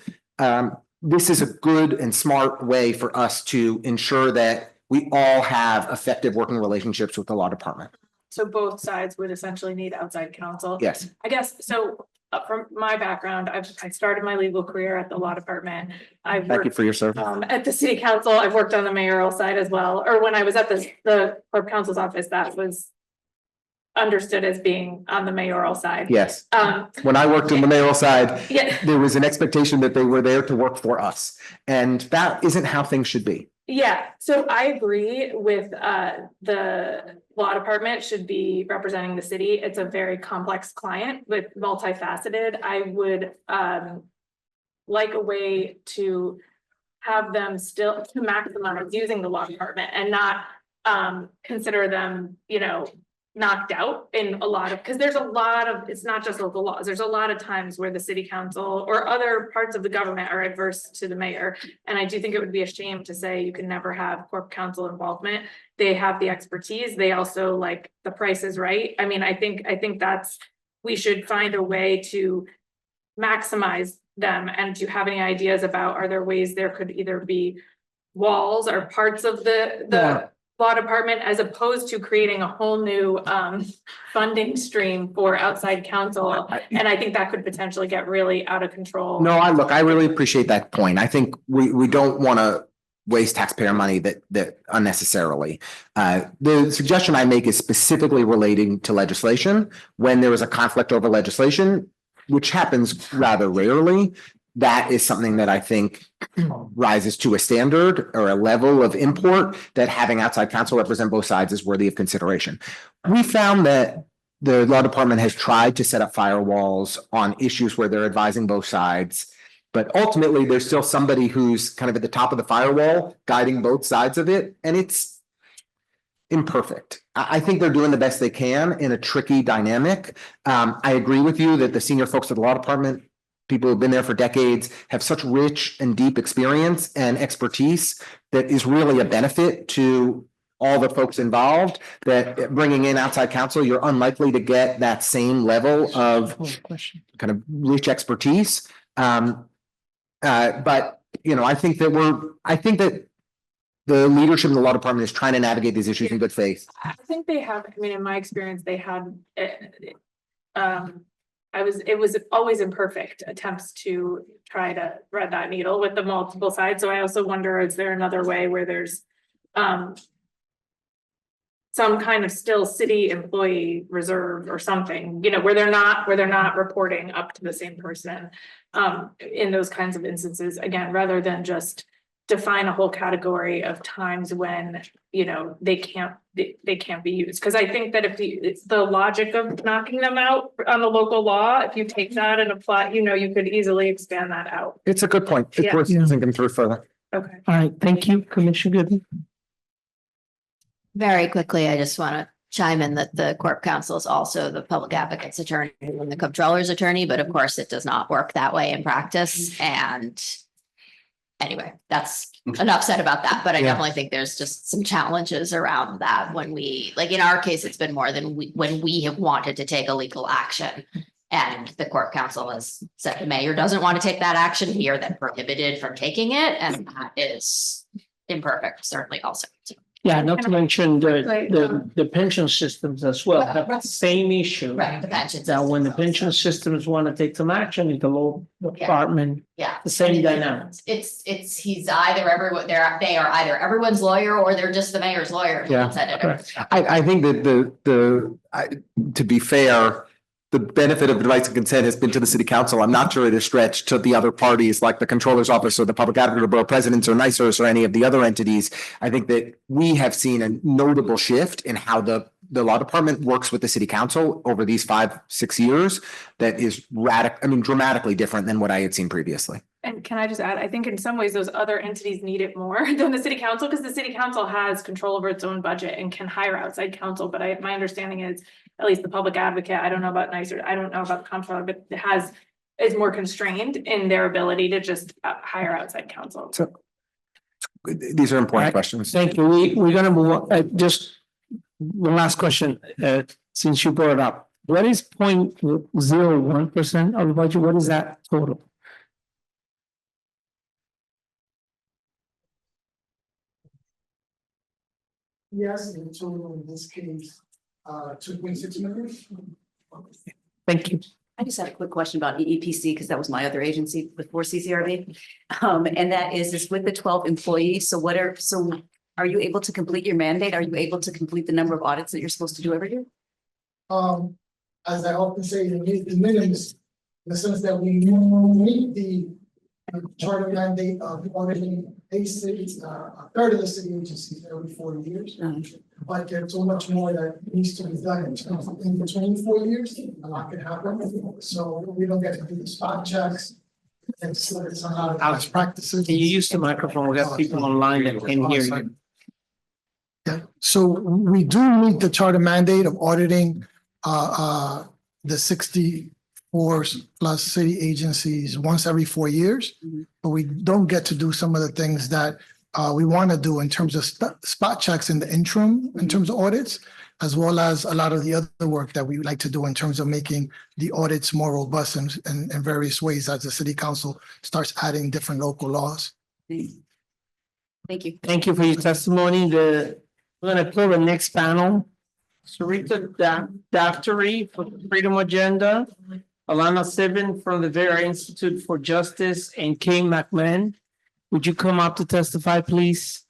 This is a good and smart way for us to ensure that we all have effective working relationships with the law department. So both sides would essentially need outside counsel. Yes. I guess, so from my background, I started my legal career at the law department. I've Thank you worked for your service. at the city council. I've worked on the mayoral side as well, or when I was at the corp counsel's office, that was understood as being on the mayoral side. Yes. When I worked on the mayoral side, Yeah. there was an expectation that they were there to work for us. And that isn't how things should be. Yeah, so I agree with the law department should be representing the city. It's a very complex client with multifaceted. I would like a way to have them still to maximize using the law department and not consider them, you know, knocked out in a lot of, because there's a lot of, it's not just local laws. There's a lot of times where the city council or other parts of the government are adverse to the mayor. And I do think it would be a shame to say you can never have corp council involvement. They have the expertise. They also like the price is right. I mean, I think that's, we should find a way to maximize them. And do you have any ideas about, are there ways there could either be walls or parts of the law department as opposed to creating a whole new funding stream for outside counsel? And I think that could potentially get really out of control. No, I really appreciate that point. I think we don't want to waste taxpayer money that unnecessarily. The suggestion I make is specifically relating to legislation. When there is a conflict over legislation, which happens rather rarely, that is something that I think rises to a standard or a level of import that having outside counsel represent both sides is worthy of consideration. We found that the law department has tried to set up firewalls on issues where they're advising both sides, but ultimately there's still somebody who's kind of at the top of the firewall guiding both sides of it, and it's imperfect. I think they're doing the best they can in a tricky dynamic. I agree with you that the senior folks at the law department, people who've been there for decades, have such rich and deep experience and expertise that is really a benefit to all the folks involved, that bringing in outside counsel, you're unlikely to get that same level of kind of rich expertise. But, you know, I think that the leadership in the law department is trying to navigate these issues in good faith. I think they have, I mean, in my experience, they had it was always imperfect attempts to try to thread that needle with the multiple sides. So I also wonder, is there another way where there's some kind of still city employee reserve or something, you know, where they're not reporting up to the same person in those kinds of instances, again, rather than just define a whole category of times when, you know, they can't be used. Because I think that if it's the logic of knocking them out on the local law, if you take that and apply, you know, you could easily expand that out. It's a good point. It's worth thinking through further. Okay. All right, thank you, Commissioner Goodman. Very quickly, I just want to chime in that the corp counsel is also the public advocate's attorney and the comptroller's attorney, but of course it does not work that way in practice. And anyway, that's enough said about that, but I definitely think there's just some challenges around that when we, like in our case, it's been more than when we have wanted to take a legal action. And the corp counsel has said the mayor doesn't want to take that action. We are then prohibited from taking it. And that is imperfect, certainly also. Yeah, not to mention the pension systems as well, have the same issue. Right, the pension That when the pension systems want to take some action in the law department, the same dynamic. It's he's either everyone, they are either everyone's lawyer or they're just the mayor's lawyer. Yeah, I think that to be fair, the benefit of advice and consent has been to the city council. I'm not sure it is stretched to the other parties like the controller's office or the public advocate or borough presidents or NYSERS or any of the other entities. I think that we have seen a notable shift in how the law department works with the city council over these 5-6 years that is dramatically different than what I had seen previously. And can I just add, I think in some ways those other entities need it more than the city council, because the city council has control over its own budget and can hire outside counsel. But my understanding is, at least the public advocate, I don't know about NYSER, I don't know about the comptroller, but is more constrained in their ability to just hire outside counsel. So these are important questions. Thank you. We're gonna move on. Just one last question, since you brought it up. What is 0.01% of the budget? What is that total? Yes, the total in this case, 2.6 million. Thank you. I just had a quick question about EEPC because that was my other agency before CCRB. And that is with the 12 employees. So are you able to complete your mandate? Are you able to complete the number of audits that you're supposed to do every year? As I often say, the minimums, in the sense that we meet the charter mandate of auditing a city, a third of the city agencies every 4 years. But there's so much more that needs to be done in between 4 years. A lot can happen. So we don't get to do the spot checks. And so it's not Alex practices. Can you use the microphone? We got people online that can hear you. Yeah, so we do meet the charter mandate of auditing the 64 plus city agencies once every 4 years. But we don't get to do some of the things that we want to do in terms of spot checks in the interim, in terms of audits, as well as a lot of the other work that we like to do in terms of making the audits more robust in various ways as the city council starts adding different local laws. Thank you. Thank you for your testimony. We're gonna call the next panel. Sarita Daftari for the Freedom Agenda, Alana Sibin from the Vera Institute for Justice, and Kay McMahon. Would you come up to testify, please?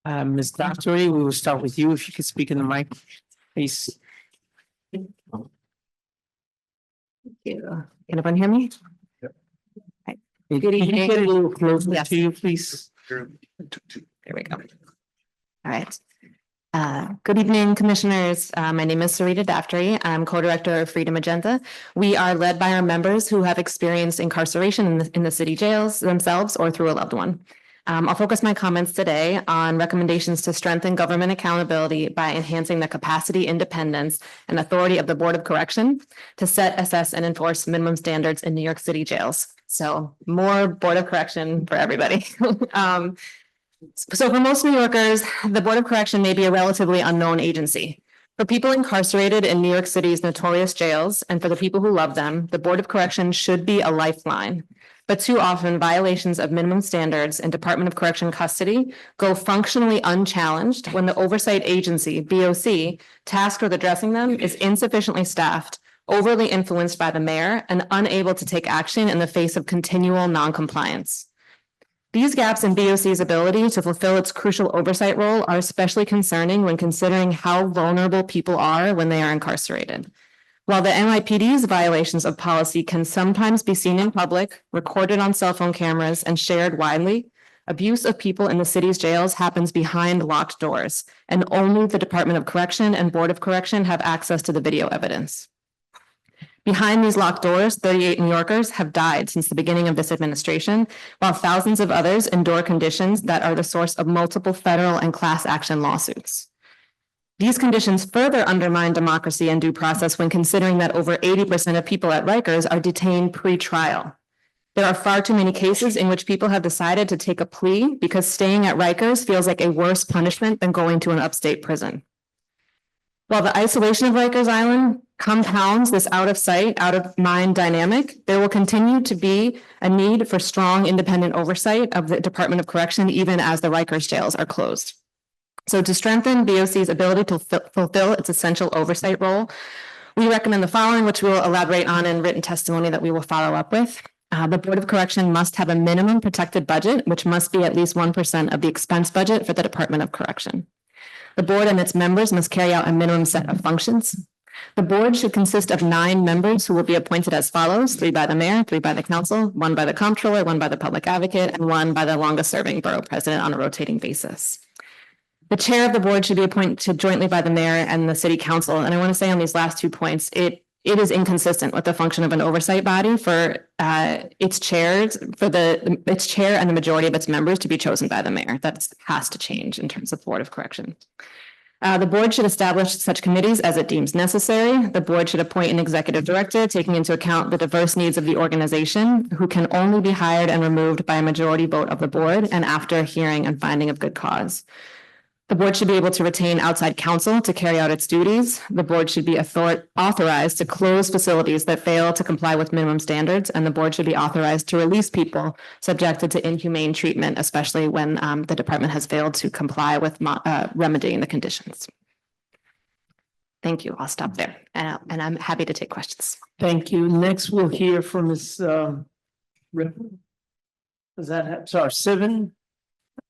Ms. Daftari, we will start with you. If you could speak in the mic, please. Thank you. Can everyone hear me? Right. Good Can you evening. get a little closer Yes. to you, please? There we go. All right. Good evening, commissioners. My name is Sarita Daftari. I'm co-director of Freedom Agenda. We are led by our members who have experienced incarceration in the city jails themselves or through a loved one. I'll focus my comments today on recommendations to strengthen government accountability by enhancing the capacity, independence, and authority of the Board of Correction to set, assess, and enforce minimum standards in New York City jails. So more Board of Correction for everybody. So for most New Yorkers, the Board of Correction may be a relatively unknown agency. For people incarcerated in New York City's notorious jails, and for the people who love them, the Board of Correction should be a lifeline. But too often, violations of minimum standards in Department of Correction custody go functionally unchallenged when the oversight agency, BOC, tasked with addressing them is insufficiently staffed, overly influenced by the mayor, and unable to take action in the face of continual noncompliance. These gaps in BOC's ability to fulfill its crucial oversight role are especially concerning when considering how vulnerable people are when they are incarcerated. While the NYPD's violations of policy can sometimes be seen in public, recorded on cell phone cameras, and shared widely, abuse of people in the city's jails happens behind locked doors, and only the Department of Correction and Board of Correction have access to the video evidence. Behind these locked doors, 38 New Yorkers have died since the beginning of this administration, while thousands of others endure conditions that are the source of multiple federal and class action lawsuits. These conditions further undermine democracy and due process when considering that over 80% of people at Rikers are detained pre-trial. There are far too many cases in which people have decided to take a plea because staying at Rikers feels like a worse punishment than going to an upstate prison. While the isolation of Rikers Island compounds this out of sight, out of mind dynamic, there will continue to be a need for strong independent oversight of the Department of Correction, even as the Rikers jails are closed. So to strengthen BOC's ability to fulfill its essential oversight role, we recommend the following, which we'll elaborate on in written testimony that we will follow up with. The Board of Correction must have a minimum protected budget, which must be at least 1% of the expense budget for the Department of Correction. The board and its members must carry out a minimum set of functions. The board should consist of 9 members who will be appointed as follows: 3 by the mayor, 3 by the council, 1 by the comptroller, 1 by the public advocate, and 1 by the longest serving borough president on a rotating basis. The chair of the board should be appointed jointly by the mayor and the city council. And I want to say on these last 2 points, it is inconsistent with the function of an oversight body for its chairs, for its chair and the majority of its members to be chosen by the mayor. That has to change in terms of Board of Correction. The board should establish such committees as it deems necessary. The board should appoint an executive director, taking into account the diverse needs of the organization, who can only be hired and removed by a majority vote of the board and after hearing and finding of good cause. The board should be able to retain outside counsel to carry out its duties. The board should be authorized to close facilities that fail to comply with minimum standards, and the board should be authorized to release people subjected to inhumane treatment, especially when the department has failed to comply with remedying the conditions. Thank you. I'll stop there, and I'm happy to take questions. Thank you. Next, we'll hear from Ms. Ripple. Is that, sorry, Sivan?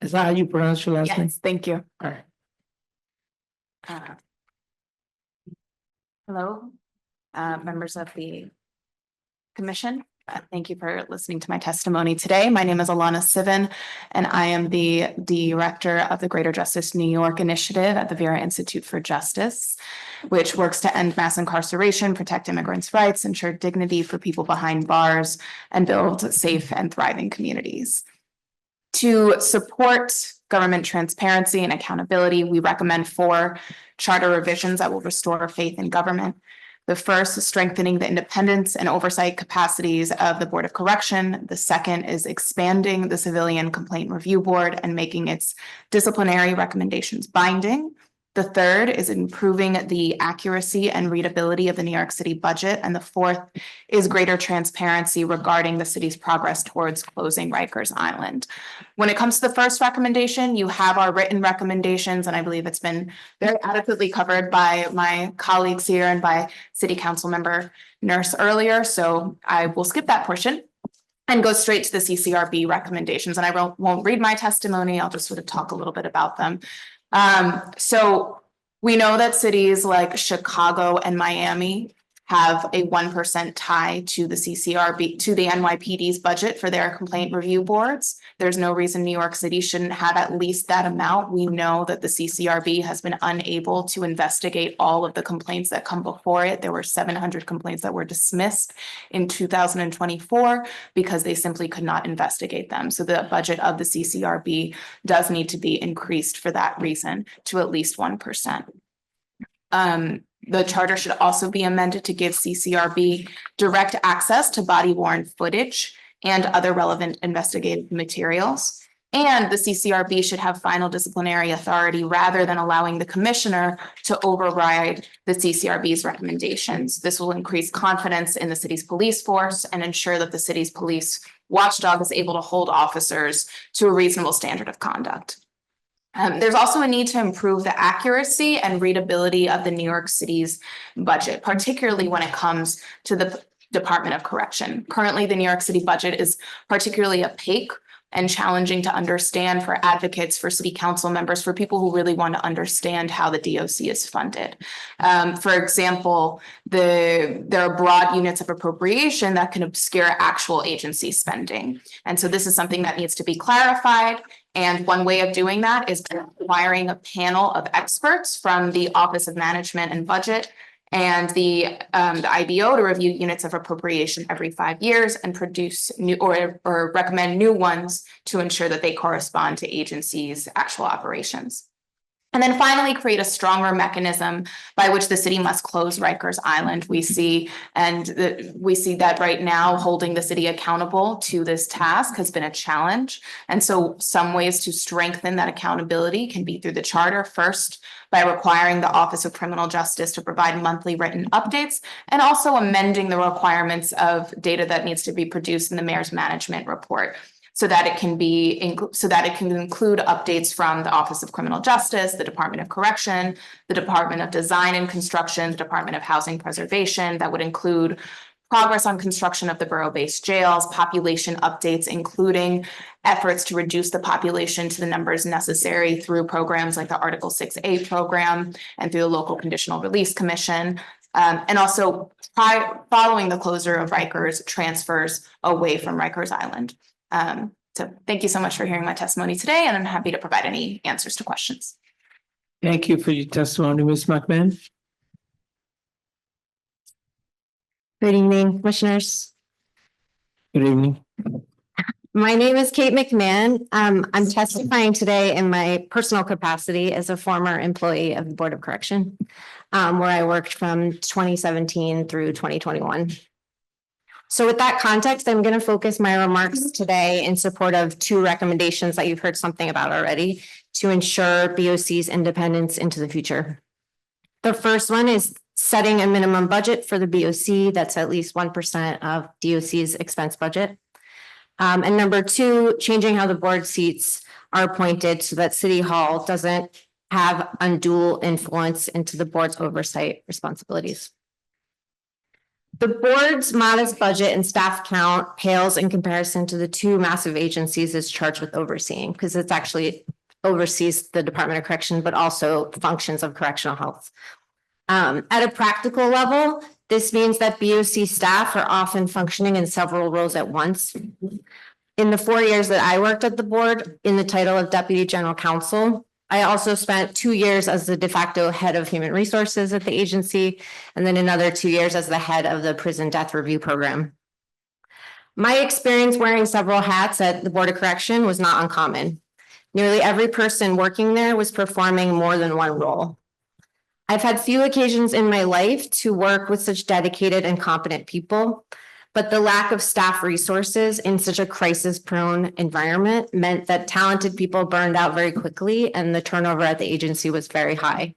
Is that how you pronounce your last name? Yes, thank you. All right. Hello, members of the commission. Thank you for listening to my testimony today. My name is Alana Sivan, and I am the director of the Greater Justice New York Initiative at the Vera Institute for Justice, which works to end mass incarceration, protect immigrants' rights, ensure dignity for people behind bars, and build safe and thriving communities. To support government transparency and accountability, we recommend 4 charter revisions that will restore faith in government. The first is strengthening the independence and oversight capacities of the Board of Correction. The second is expanding the Civilian Complaint Review Board and making its disciplinary recommendations binding. The third is improving the accuracy and readability of the New York City budget. And the fourth is greater transparency regarding the city's progress towards closing Rikers Island. When it comes to the first recommendation, you have our written recommendations, and I believe it's been very adequately covered by my colleagues here and by City Council Member Nurse earlier. So I will skip that portion and go straight to the CCRB recommendations. And I won't read my testimony. I'll just sort of talk a little bit about them. So we know that cities like Chicago and Miami have a 1% tie to the CCRB, to the NYPD's budget for their complaint review boards. There's no reason New York City shouldn't have at least that amount. We know that the CCRB has been unable to investigate all of the complaints that come before it. There were 700 complaints that were dismissed in 2024 because they simply could not investigate them. So the budget of the CCRB does need to be increased for that reason to at least 1%. The charter should also be amended to give CCRB direct access to body-worn footage and other relevant investigative materials. And the CCRB should have final disciplinary authority rather than allowing the commissioner to override the CCRB's recommendations. This will increase confidence in the city's police force and ensure that the city's police watchdog is able to hold officers to a reasonable standard of conduct. There's also a need to improve the accuracy and readability of the New York City's budget, particularly when it comes to the Department of Correction. Currently, the New York City budget is particularly opaque and challenging to understand for advocates, for city council members, for people who really want to understand how the DOC is funded. For example, there are broad units of appropriation that can obscure actual agency spending. And so this is something that needs to be clarified. And one way of doing that is requiring a panel of experts from the Office of Management and Budget and the IBO to review units of appropriation every 5 years and produce new or recommend new ones to ensure that they correspond to agencies' actual operations. And then finally, create a stronger mechanism by which the city must close Rikers Island. We see that right now holding the city accountable to this task has been a challenge. And so some ways to strengthen that accountability can be through the charter, first by requiring the Office of Criminal Justice to provide monthly written updates, and also amending the requirements of data that needs to be produced in the mayor's management report, so that it can include updates from the Office of Criminal Justice, the Department of Correction, the Department of Design and Construction, the Department of Housing Preservation. That would include progress on construction of the borough-based jails, population updates, including efforts to reduce the population to the numbers necessary through programs like the Article 6A program and through the Local Conditional Release Commission, And also following the closure of Rikers, transfers away from Rikers Island. So thank you so much for hearing my testimony today, and I'm happy to provide any answers to questions. Thank you for your testimony, Ms. McMahon. Good evening, commissioners. Good evening. My name is Kate McMahon. I'm testifying today in my personal capacity as a former employee of the Board of Correction, where I worked from 2017 through 2021. So with that context, I'm going to focus my remarks today in support of two recommendations that you've heard something about already to ensure BOC's independence into the future. The first one is setting a minimum budget for the BOC that's at least 1% of DOC's expense budget. And number two, changing how the board seats are appointed so that City Hall doesn't have undue influence into the board's oversight responsibilities. The board's modest budget and staff count pales in comparison to the two massive agencies it's charged with overseeing, because it's actually oversees the Department of Correction, but also functions of correctional health. At a practical level, this means that BOC staff are often functioning in several roles at once. In the 4 years that I worked at the board in the title of Deputy General Counsel, I also spent 2 years as the de facto head of human resources at the agency, and then another 2 years as the head of the prison death review program. My experience wearing several hats at the Board of Correction was not uncommon. Nearly every person working there was performing more than one role. I've had few occasions in my life to work with such dedicated and competent people, but the lack of staff resources in such a crisis-prone environment meant that talented people burned out very quickly and the turnover at the agency was very high.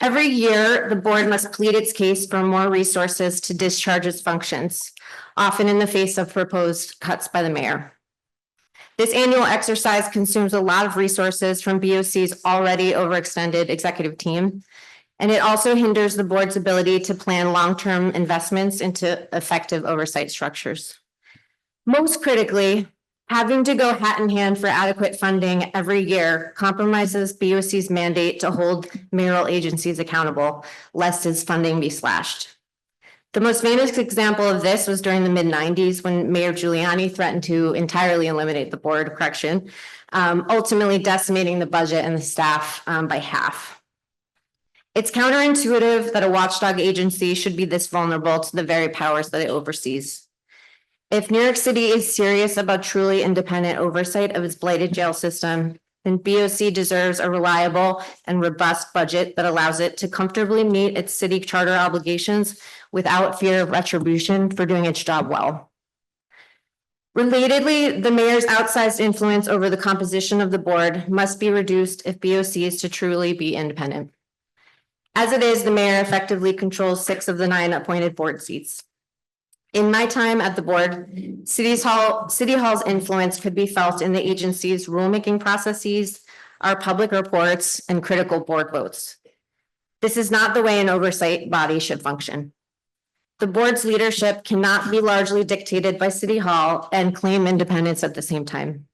Every year, the board must plead its case for more resources to discharge its functions, often in the face of proposed cuts by the mayor. This annual exercise consumes a lot of resources from BOC's already overextended executive team, and it also hinders the board's ability to plan long-term investments into effective oversight structures. Most critically, having to go hat in hand for adequate funding every year compromises BOC's mandate to hold mayoral agencies accountable, lest its funding be slashed. The most famous example of this was during the mid-90s when Mayor Giuliani threatened to entirely eliminate the Board of Correction, ultimately decimating the budget and the staff by half. It's counterintuitive that a watchdog agency should be this vulnerable to the very powers that it oversees. If New York City is serious about truly independent oversight of its blighted jail system, then BOC deserves a reliable and robust budget that allows it to comfortably meet its city charter obligations without fear of retribution for doing its job well. Relatedly, the mayor's outsized influence over the composition of the board must be reduced if BOC is to truly be independent. As it is, the mayor effectively controls 6 of the 9 appointed board seats. In my time at the board, City Hall's influence could be felt in the agency's rulemaking processes, our public reports, and critical board votes. This is not the way an oversight body should function. The board's leadership cannot be largely dictated by City Hall and claim independence at the same time.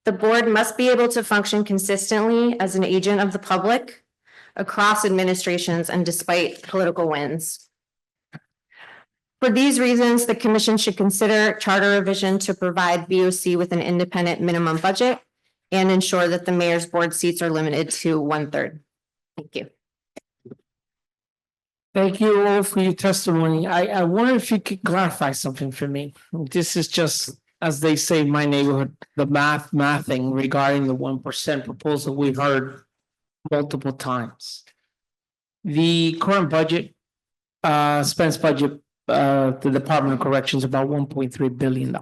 The board must be able to function consistently as an agent of the public across administrations and despite political winds. For these reasons, the commission should consider charter revision to provide BOC with an independent minimum budget and ensure that the mayor's board seats are limited to 1/3. Thank you. Thank you all for your testimony. I wonder if you could clarify something for me. This is just, as they say in my neighborhood, the mathing regarding the 1% proposal we've heard multiple times. The current budget, expense budget, the Department of Corrections about $1.3 billion.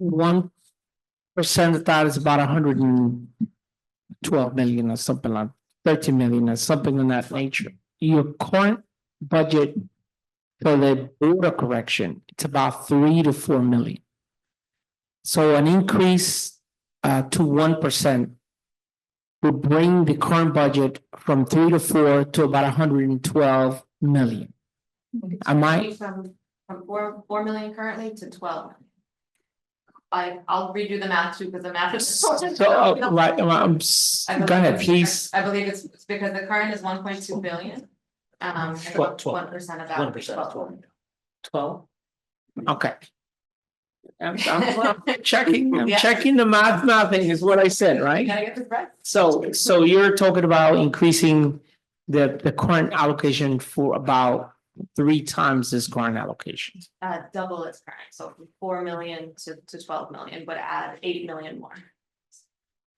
1% of that is about 112 million or something like 13 million or something in that nature. Your current budget for the Board of Correction, it's about 3 to 4 million. So an increase to 1% would bring the current budget from 3 to 4 to about 112 million. Am I From 4 million currently to 12. I'll redo the math too, because the math is. So, right, go ahead, please. I believe it's because the current is 1.2 billion. And 1% of that. 1%. 12? Okay. I'm checking, Yeah. checking the mathing is what I said, You right? gotta get this right. So you're talking about increasing the current allocation for about 3 times this current allocation. Double its current, so from 4 million to 12 million, but add 8 million more.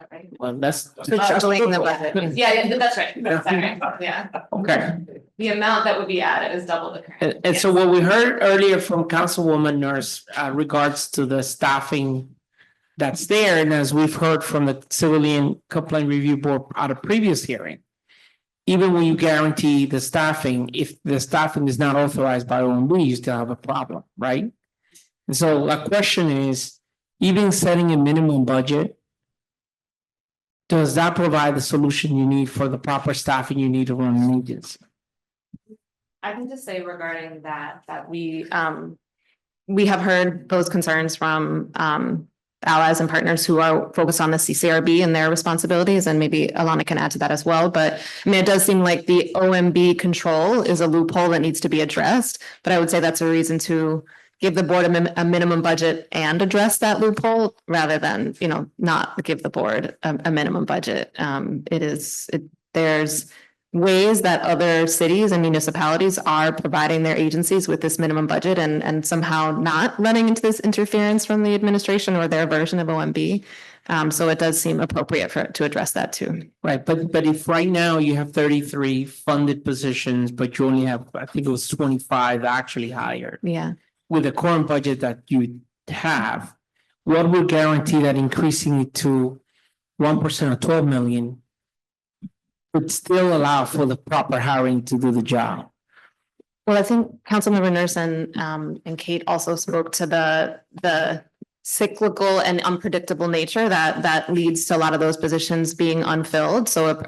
Okay. Well, that's. Doubling the budget. Yeah, that's right. Yeah. Sorry. Yeah. Okay. The amount that would be added is double the current. And so what we heard earlier from Councilwoman Nurse, regards to the staffing that's there, and as we've heard from the Civilian Complaint Review Board at a previous hearing, even when you guarantee the staffing, if the staffing is not authorized by OMB, you still have a problem, right? And so the question is, even setting a minimum budget, does that provide the solution you need for the proper staffing you need to run an agency? I can just say regarding that we we have heard those concerns from allies and partners who are focused on the CCRB and their responsibilities, and maybe Alana can add to that as well. But I mean, it does seem like the OMB control is a loophole that needs to be addressed, but I would say that's a reason to give the board a minimum budget and address that loophole rather than, not give the board a minimum budget. There's ways that other cities and municipalities are providing their agencies with this minimum budget and somehow not running into this interference from the administration or their version of OMB. So it does seem appropriate to address that too. Right, but if right now you have 33 funded positions, but you only have, I think it was 25 actually hired. Yeah. With the current budget that you have, what would guarantee that increasing it to 1% of 12 million would still allow for the proper hiring to do the job? Well, I think Councilmember Nurse and Kate also spoke to the cyclical and unpredictable nature that leads to a lot of those positions being unfilled. So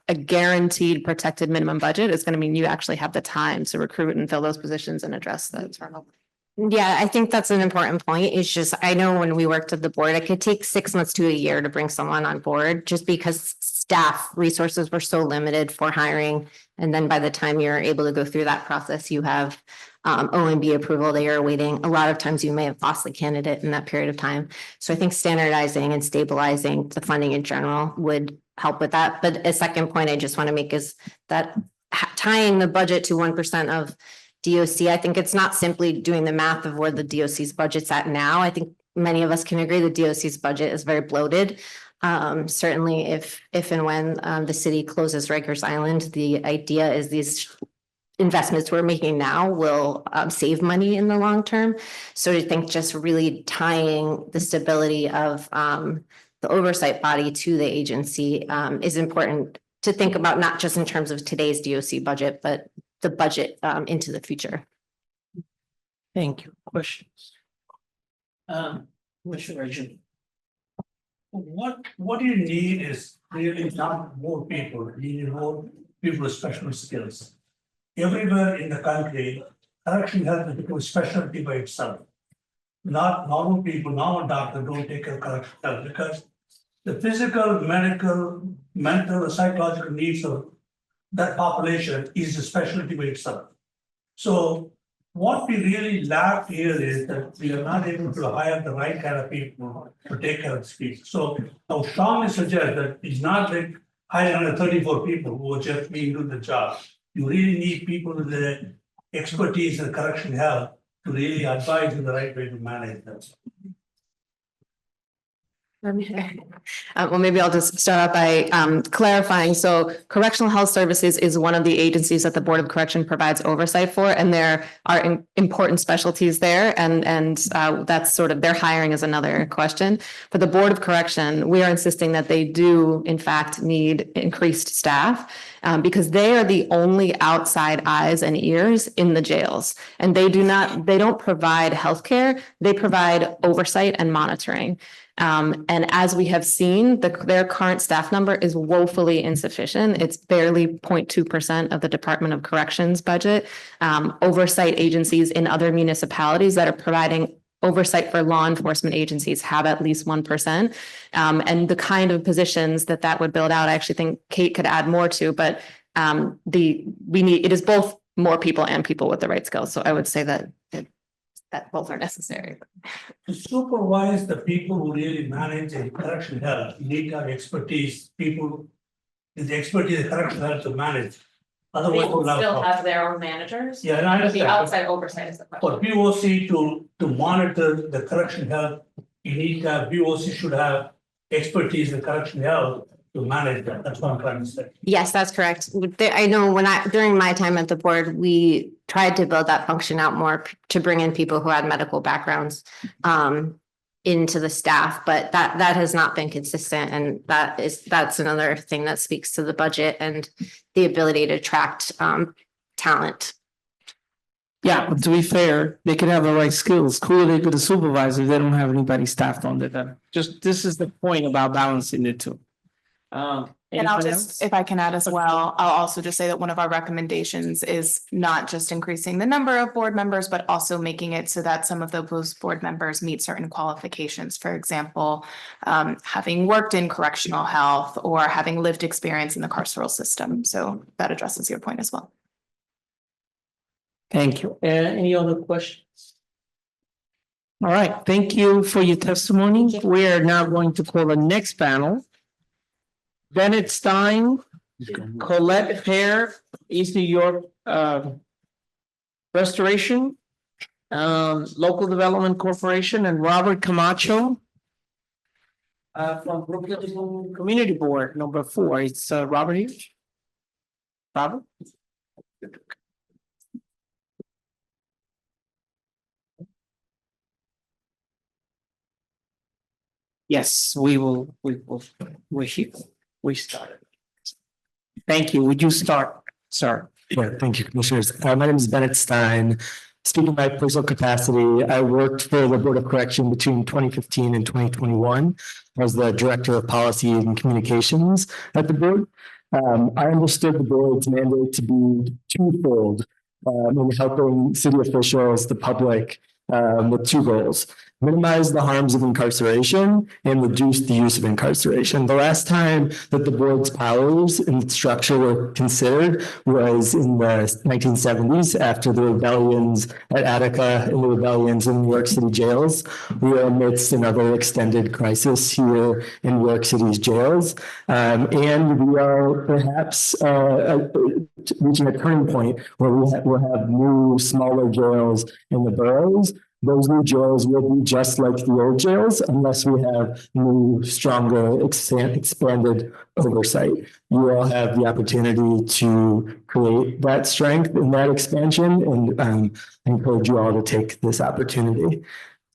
a guaranteed protected minimum budget is going to mean you actually have the time to recruit and fill those positions and address the turnover. Yeah, I think that's an important point. It's just, I know when we worked at the board, it could take 6 months to a year to bring someone on board just because staff resources were so limited for hiring. And then by the time you're able to go through that process, you have OMB approval that you're awaiting. A lot of times you may have lost the candidate in that period of time. So I think standardizing and stabilizing the funding in general would help with that. But a second point I just want to make is that tying the budget to 1% of DOC, I think it's not simply doing the math of where the DOC's budget's at now. I think many of us can agree the DOC's budget is very bloated. Certainly if and when the city closes Rikers Island, the idea is these investments we're making now will save money in the long term. So I think just really tying the stability of the oversight body to the agency is important to think about, not just in terms of today's DOC budget, but the budget into the future. Thank you. Questions? Commissioner Reggie. What you need is really not more people, you need more people with special skills. Everywhere in the country, correction has become a specialty by itself. Not normal people, normal doctors don't take care of correction health because the physical, medical, mental, psychological needs of that population is a specialty by itself. So what we really lack here is that we are not able to hire the right kind of people to take care of these people. So I would strongly suggest that it's not like hiring 34 people who are just being doing the job. You really need people with the expertise in correction health to really advise you the right way to manage that. Well, maybe I'll just start out by clarifying. So Correctional Health Services is one of the agencies that the Board of Correction provides oversight for, and there are important specialties there. And that's sort of their hiring is another question. For the Board of Correction, we are insisting that they do, in fact, need increased staff because they are the only outside eyes and ears in the jails. And they don't provide healthcare, they provide oversight and monitoring. And as we have seen, their current staff number is woefully insufficient. It's barely 0.2% of the Department of Corrections budget. Oversight agencies in other municipalities that are providing oversight for law enforcement agencies have at least 1%. And the kind of positions that would build out, I actually think Kate could add more to, but it is both more people and people with the right skills. So I would say that both are necessary. To supervise the people who really manage the correction health, you need to have expertise, people with the expertise in correction health to manage. Otherwise, we'll have a problem. their own managers. Yeah, and I understand. Oversight is the For BOC to monitor the correction health, you need to have, BOC should have expertise in correction health to manage that. That's what I'm trying to say. Yes, that's correct. I know during my time at the board, we tried to build that function out more to bring in people who had medical backgrounds into the staff, but that has not been consistent. And that's another thing that speaks to the budget and the ability to attract talent. Yeah, but to be fair, they could have the right skills. Who are they going to supervise if they don't have anybody staffed under them? This is the point about balancing the two. And I'll just, if I can add as well, I'll also just say that one of our recommendations is not just increasing the number of board members, but also making it so that some of those board members meet certain qualifications. For example, having worked in correctional health or having lived experience in the carceral system. So that addresses your point as well. Thank you. Any other questions? All right, thank you for your testimony. We are now going to call the next panel. Bennett Stein, Colette Hare, East New York Restoration, Local Development Corporation, and Robert Camacho from Brookyln Community Board, number 4. It's Robert here. Robert? Yes, we started. Thank you. Would you start, sir? Yeah, thank you, commissioners. My name is Bennett Stein. Speaking of my personal capacity, I worked for the Board of Correction between 2015 and 2021. I was the Director of Policy and Communications at the board. I understood the board's mandate to be twofold in helping city officials, the public, with 2 goals: minimize the harms of incarceration and reduce the use of incarceration. The last time that the board's powers and structure were considered was in the 1970s after the rebellions at Attica and the rebellions in New York City jails. We are amidst another extended crisis here in New York City's jails. And we are perhaps reaching a turning point where we'll have new, smaller jails in the boroughs. Those new jails will be just like the old jails unless we have new, stronger, expanded oversight. You all have the opportunity to create that strength and that expansion, and I encourage you all to take this opportunity.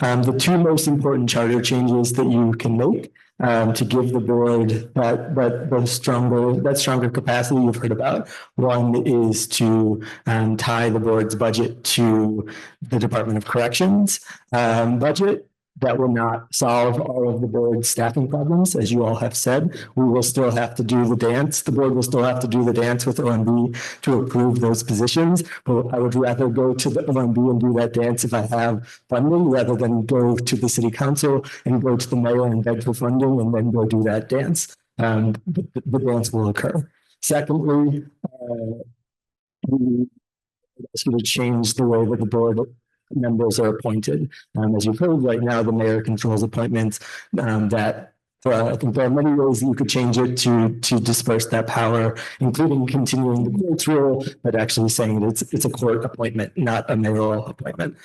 The 2 most important charter changes that you can make to give the board that stronger capacity you've heard about. One is to tie the board's budget to the Department of Corrections budget. That will not solve all of the board's staffing problems, as you all have said. We will still have to do the dance. The board will still have to do the dance with OMB to approve those positions. But I would rather go to the OMB and do that dance if I have funding, rather than go to the city council and go to the mayor and beg for funding and then go do that dance. The dance will occur. Secondly, we to change the way that the board members are appointed. As you've heard, right now, the mayor controls appointments I think there are many ways that you could change it to disperse that power, including continuing the court's rule, but actually saying that it's a court appointment, not a mayoral appointment.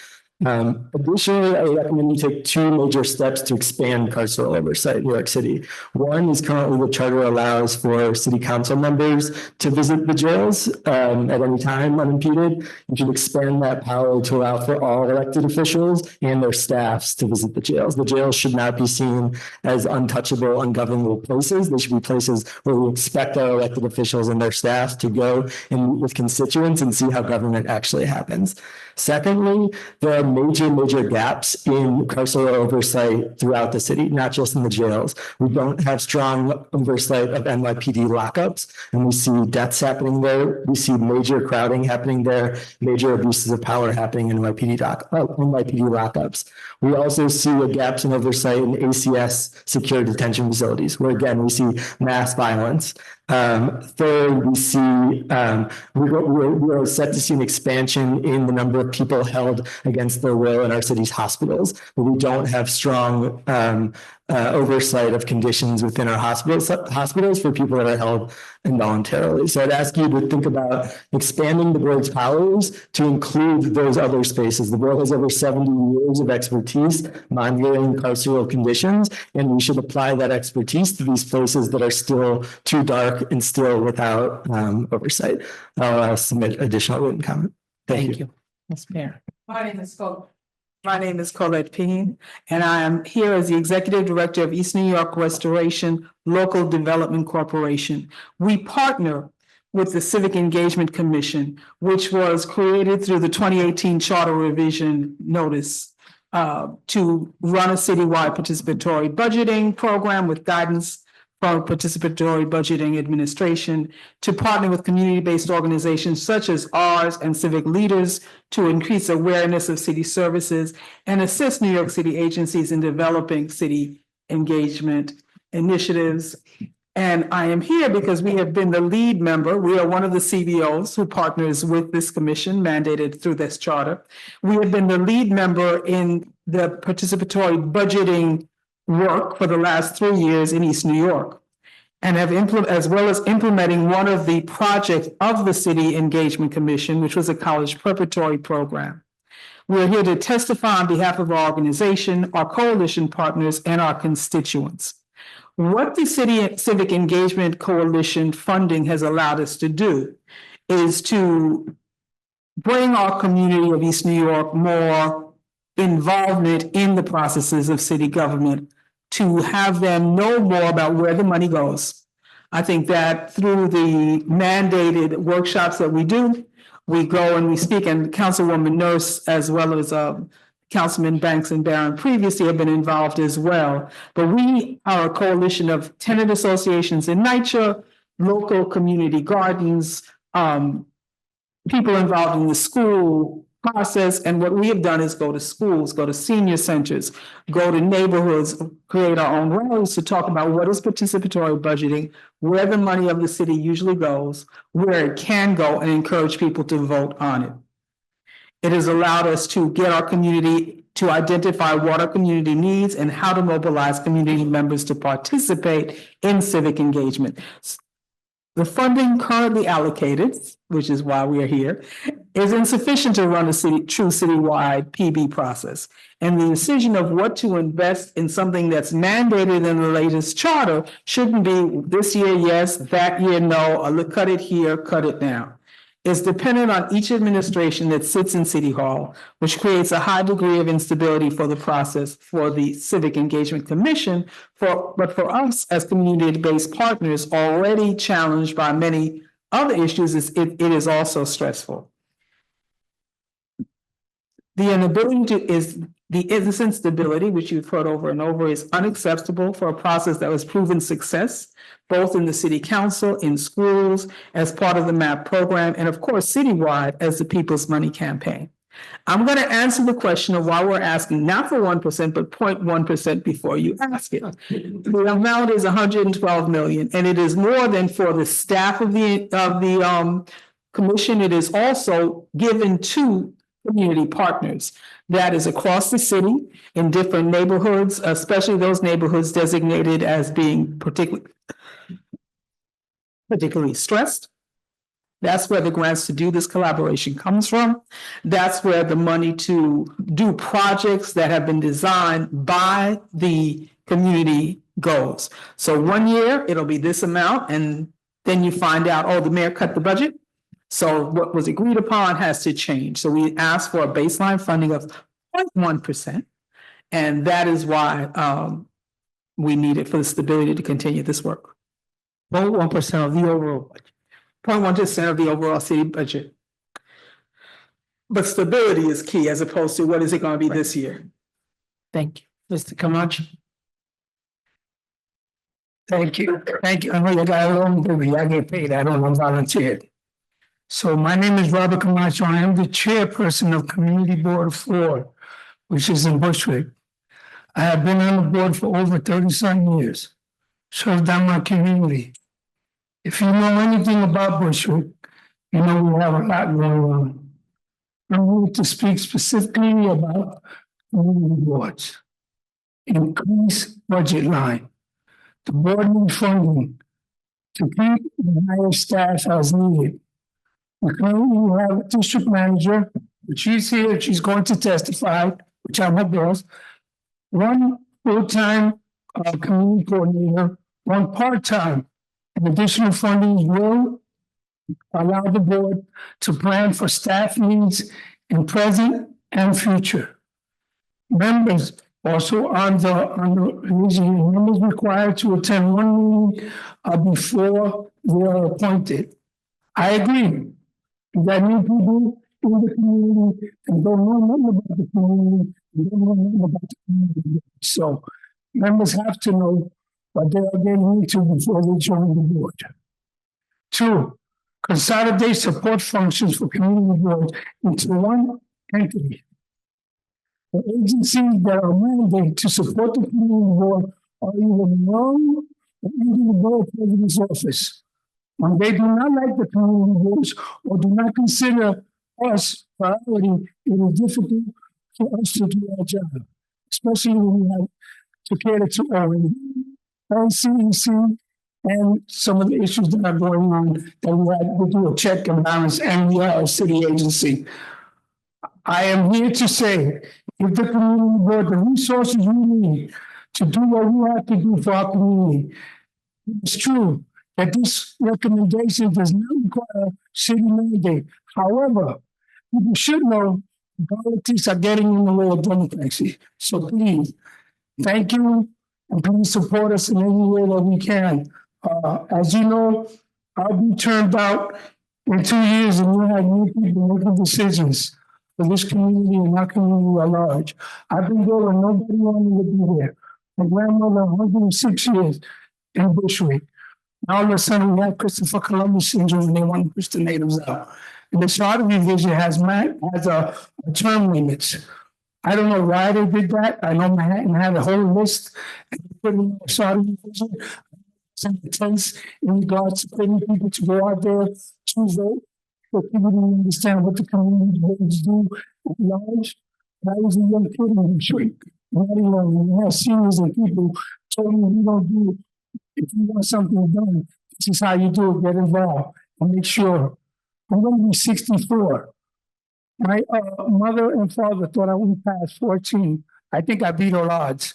Additionally, I recommend you take 2 major steps to expand carceral oversight in New York City. One is currently the charter allows for city council members to visit the jails at any time unimpeded. You should expand that power to allow for all elected officials and their staffs to visit the jails. The jails should not be seen as untouchable, ungovernable places. They should be places where we expect our elected officials and their staff to go and meet with constituents and see how government actually happens. Secondly, there are major gaps in carceral oversight throughout the city, not just in the jails. We don't have strong oversight of NYPD lockups, and we see deaths happening there. We see major crowding happening there, major abuses of power happening in NYPD lockups. We also see gaps in oversight in ACS secure detention facilities, where again, we see mass violence. Third, we see we are set to see an expansion in the number of people held against their will in our city's hospitals, but we don't have strong oversight of conditions within our hospitals for people that are held involuntarily. So I'd ask you to think about expanding the board's powers to include those other spaces. The board has over 70 years of expertise monitoring carceral conditions, and we should apply that expertise to these places that are still too dark and still without oversight. I'll submit additional written comment. Thank you. Ms. Mayor. My name is Colette Payne, and I am here as the Executive Director of East New York Restoration Local Development Corporation. We partner with the Civic Engagement Commission, which was created through the 2018 Charter Revision Notice to run a citywide participatory budgeting program with guidance from participatory budgeting administration, to partner with community-based organizations such as ours and civic leaders to increase awareness of city services and assist New York City agencies in developing city engagement initiatives. And I am here because we have been the lead member. We are one of the CBOs who partners with this commission mandated through this charter. We have been the lead member in the participatory budgeting work for the last 3 years in East New York, and have as well as implementing one of the projects of the City Engagement Commission, which was a college preparatory program. We're here to testify on behalf of our organization, our coalition partners, and our constituents. What the Civic Engagement Coalition funding has allowed us to do is to bring our community of East New York more involvement in the processes of city government, to have them know more about where the money goes. I think that through the mandated workshops that we do, we go and we speak, and Councilwoman Nurse, as well as Councilman Banks and Barron previously have been involved as well. But we are a coalition of tenant associations in NYCHA, local community gardens, people involved in the school process. And what we have done is go to schools, go to senior centers, go to neighborhoods, create our own rallies to talk about what is participatory budgeting, where the money of the city usually goes, where it can go, and encourage people to vote on it. It has allowed us to get our community to identify what our community needs and how to mobilize community members to participate in civic engagement. The funding currently allocated, which is why we are here, is insufficient to run a true citywide PB process. And the decision of what to invest in something that's mandated in the latest charter shouldn't be this year, yes, that year, no, or cut it here, cut it now. It's dependent on each administration that sits in City Hall, which creates a high degree of instability for the process for the Civic Engagement Commission, but for us as community-based partners already challenged by many other issues, it is also stressful. The instability, which you've heard over and over, is unacceptable for a process that was proven success, both in the city council, in schools, as part of the MAP program, and of course, citywide as the People's Money Campaign. I'm going to answer the question of why we're asking not for 1%, but 0.1% before you ask it. The amount is 112 million, and it is more than for the staff of the commission. It is also given to community partners. That is across the city in different neighborhoods, especially those neighborhoods designated as being particularly stressed. That's where the grants to do this collaboration comes from. That's where the money to do projects that have been designed by the community goes. So 1 year, it'll be this amount, and then you find out, oh, the mayor cut the budget. So what was agreed upon has to change. So we asked for a baseline funding of 0.1%. And that is why we need it for the stability to continue this work. 0.1% of the overall budget. 0.1% of the overall city budget. but stability is key as opposed to what is it gonna be this year? Thank you. Mr. Camacho? Thank you. Thank you. I know you got a long day. I get paid. I don't, I'm volunteered. So my name is Robert Camacho. I am the chairperson of Community Board 4, which is in Bushwick. I have been on the board for over 30-some years, served on my community. If you know anything about Bushwick, you know we have a lot going on. I'm here to speak specifically about community boards. Increase budget line. The board needs funding to keep and hire staff as needed. We currently have a district manager, which she's here, she's going to testify, which I'm her boss. One full-time community coordinator, one part-time. And additional funding will allow the board to plan for staff needs in present and future. Members also members required to attend one meeting before they are appointed. I agree that new people in the community and don't know nothing about the community, and don't know nothing about the community. So members have to know what they are getting into before they join the board. 2, consolidate support functions for community boards into one entity. The agencies that are mandated to support the community board are either one or either the board president's office. When they do not like the community boards or do not consider us priority, it is difficult for us to do our job, especially when we have to cater to OND, LCEC, and some of the issues that are going on that we have to do a check and balance, and we are a city agency. I am here to say, give the community board the resources we need to do what we have to do for our community. It's true that this recommendation does not require city mandate. However, people should know politics are getting in the way of democracy. So please, thank you, and please support us in any way that we can. As you know, I'll be turned out in 2 years, and we'll have new people making decisions for this community and our community at large. I've been there when nobody wanted to be there. My grandmother, 106 years in Bushwick. All of a sudden, we have Christopher Columbus syndrome, and they want to push the natives out. And the charter revision has a term limits. I don't know why they did that. I know Manhattan had a whole list and put in the charter revision. Intense in regards to putting people to go out there to vote, but people don't understand what the community boards do at large. I was a young kid in Detroit. We have seniors and people told me we don't do it. If you want something done, this is how you do it. Get involved and make sure. I'm going to be 64. My mother and father thought I wouldn't pass 14. I think I beat all odds.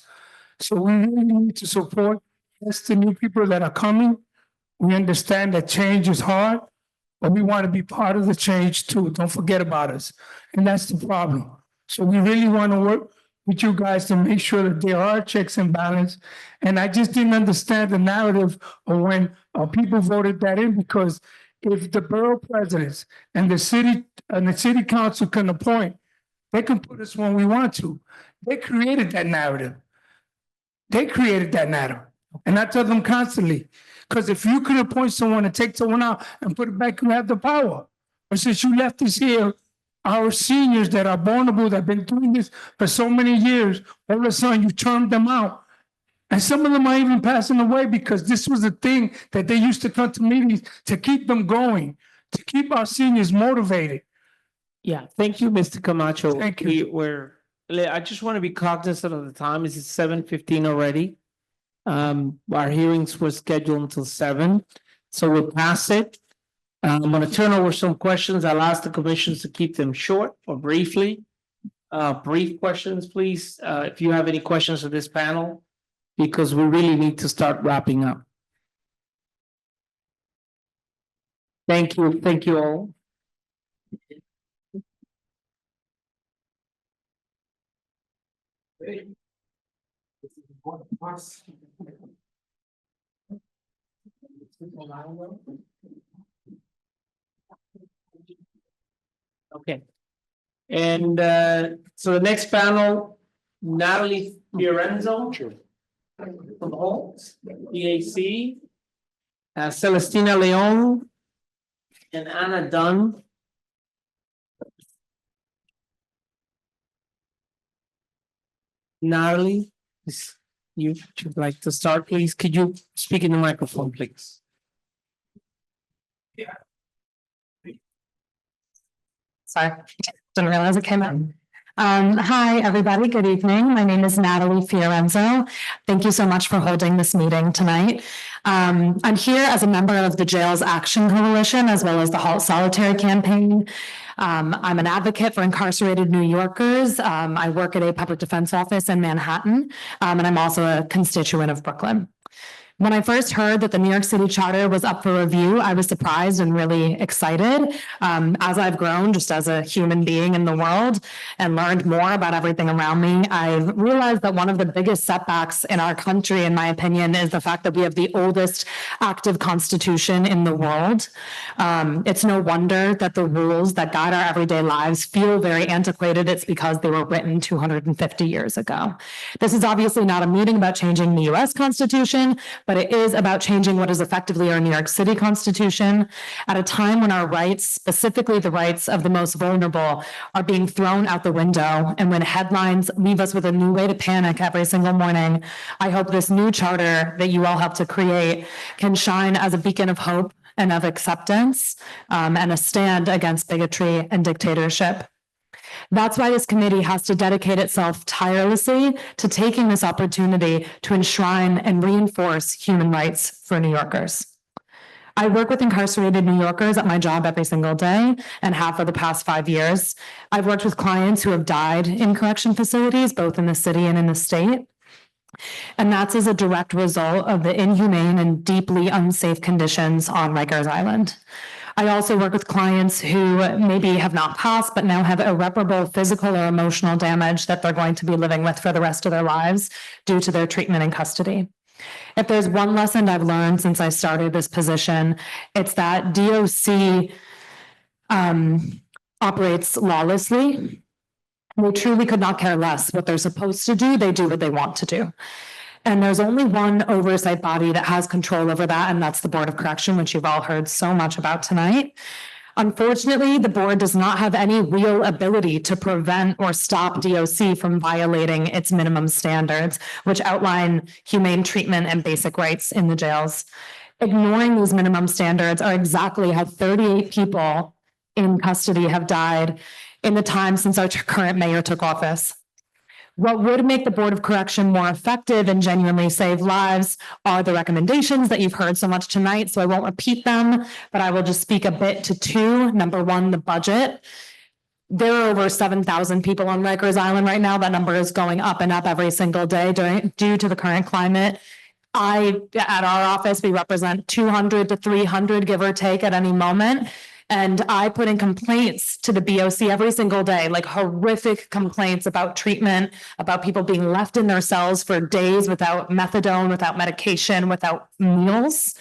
So we really need to support the new people that are coming. We understand that change is hard, but we want to be part of the change too. Don't forget about us. And that's the problem. So we really want to work with you guys to make sure that there are checks and balance. And I just didn't understand the narrative of when people voted that in, because if the borough presidents and the city council can appoint, they can put us when we want to. They created that narrative. And I tell them constantly, because if you could appoint someone and take someone out and put it back, you have the power. But since you left us here, our seniors that are vulnerable, that have been doing this for so many years, all of a sudden you turned them out. And some of them are even passing away because this was the thing that they used to come to meetings to keep them going, to keep our seniors motivated. Yeah, thank you, Mr. Camacho. Thank you. I just want to be cognizant of the time. It's 7:15 already. Our hearings were scheduled until 7, so we'll pass it. I'm going to turn over some questions. I'll ask the commissions to keep them short or briefly. Brief questions, please, if you have any questions of this panel, because we really need to start wrapping up. Thank you all. Okay. And so the next panel, Natalie Fiorenzo. From Holt, EAC. Celestina Leon. And Anna Dunn. Natalie, you would like to start, please? Could you speak in the microphone, please? Yeah. Sorry, didn't realize it came up. Hi, everybody. Good evening. My name is Natalie Fiorenzo. Thank you so much for holding this meeting tonight. I'm here as a member of the Jails Action Coalition, as well as the Halt Solitary campaign. I'm an advocate for incarcerated New Yorkers. I work at a public defense office in Manhattan, and I'm also a constituent of Brookyln. When I first heard that the New York City Charter was up for review, I was surprised and really excited. As I've grown just as a human being in the world and learned more about everything around me, I've realized that one of the biggest setbacks in our country, in my opinion, is the fact that we have the oldest active constitution in the world. It's no wonder that the rules that guide our everyday lives feel very antiquated. It's because they were written 250 years ago. This is obviously not a meeting about changing the US Constitution, but it is about changing what is effectively our New York City Constitution at a time when our rights, specifically the rights of the most vulnerable, are being thrown out the window. And when headlines leave us with a new way to panic every single morning, I hope this new charter that you all helped to create can shine as a beacon of hope and of acceptance, and a stand against bigotry and dictatorship. That's why this committee has to dedicate itself tirelessly to taking this opportunity to enshrine and reinforce human rights for New Yorkers. I work with incarcerated New Yorkers at my job every single day and have for the past 5 years. I've worked with clients who have died in correction facilities, both in the city and in the state. And that's as a direct result of the inhumane and deeply unsafe conditions on Rikers Island. I also work with clients who maybe have not passed, but now have irreparable physical or emotional damage that they're going to be living with for the rest of their lives due to their treatment in custody. If there's one lesson I've learned since I started this position, it's that DOC operates lawlessly. They truly could not care less what they're supposed to do. They do what they want to do. And there's only one oversight body that has control over that, and that's the Board of Correction, which you've all heard so much about tonight. Unfortunately, the board does not have any real ability to prevent or stop DOC from violating its minimum standards, which outline humane treatment and basic rights in the jails. Ignoring these minimum standards are exactly how 38 people in custody have died in the time since our current mayor took office. What would make the Board of Correction more effective and genuinely save lives are the recommendations that you've heard so much tonight, so I won't repeat them, but I will just speak a bit to two. Number one, the budget. There are over 7,000 people on Rikers Island right now. That number is going up and up every single day due to the current climate. At our office, we represent 200 to 300, give or take, at any moment. And I put in complaints to the BOC every single day, like horrific complaints about treatment, about people being left in their cells for days without methadone, without medication, without meals.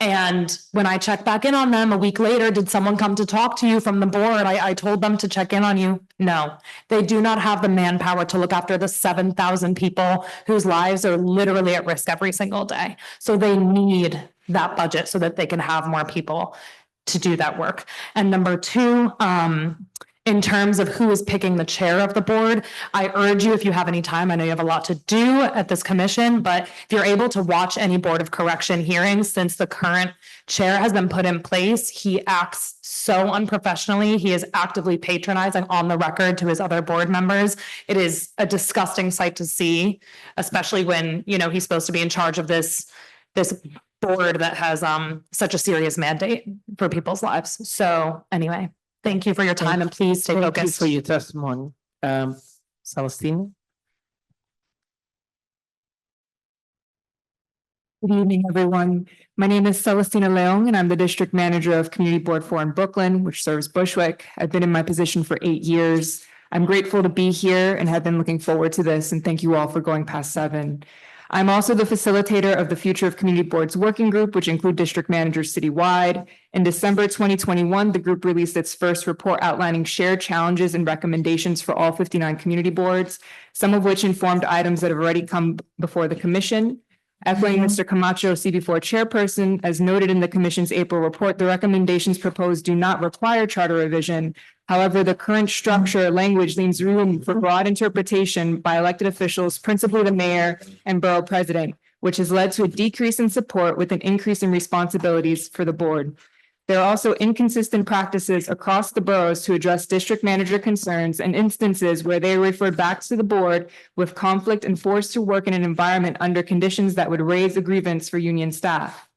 And when I checked back in on them a week later, did someone come to talk to you from the board? I told them to check in on you. No, they do not have the manpower to look after the 7,000 people whose lives are literally at risk every single day. So they need that budget so that they can have more people to do that work. And number two, in terms of who is picking the chair of the board, I urge you, if you have any time, I know you have a lot to do at this commission, but if you're able to watch any Board of Correction hearings since the current chair has been put in place, he acts so unprofessionally. He is actively patronizing on the record to his other board members. It is a disgusting sight to see, especially when, you know, he's supposed to be in charge of this board that has such a serious mandate for people's lives. So anyway, thank you for your time and please stay focused. Thank you for your testimony. Celestina? Good evening, everyone. My name is Celestina Leong, and I'm the District Manager of Community Board 4 in Brookyln, which serves Bushwick. I've been in my position for 8 years. I'm grateful to be here and have been looking forward to this, and thank you all for going past 7. I'm also the facilitator of the Future of Community Boards Working Group, which include district managers citywide. In December 2021, the group released its first report outlining shared challenges and recommendations for all 59 community boards, some of which informed items that have already come before the commission. Echoing Mr. Camacho, CB4 chairperson, as noted in the commission's April report, the recommendations proposed do not require charter revision. However, the current structure language leaves room for broad interpretation by elected officials, principally the mayor and borough president, which has led to a decrease in support with an increase in responsibilities for the board. There are also inconsistent practices across the boroughs to address district manager concerns and instances where they are referred back to the board with conflict and forced to work in an environment under conditions that would raise a grievance for union staff.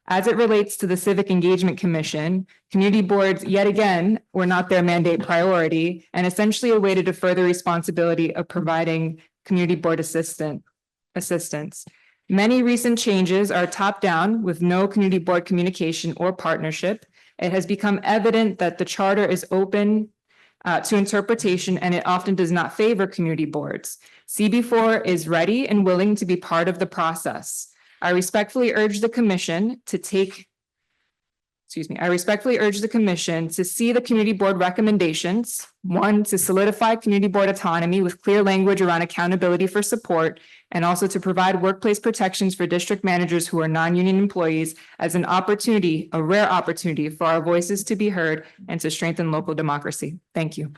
As it relates to the Civic Engagement Commission, community boards yet again were not their mandate priority and essentially awaited a further responsibility of providing community board assistance. Many recent changes are top-down with no community board communication or partnership. It has become evident that the charter is open to interpretation, and it often does not favor community boards. CB4 is ready and willing to be part of the process. I respectfully urge the commission to see the community board recommendations. One, to solidify community board autonomy with clear language around accountability for support, and also to provide workplace protections for district managers who are non-union employees as an opportunity, a rare opportunity for our voices to be heard and to strengthen local democracy. Thank you.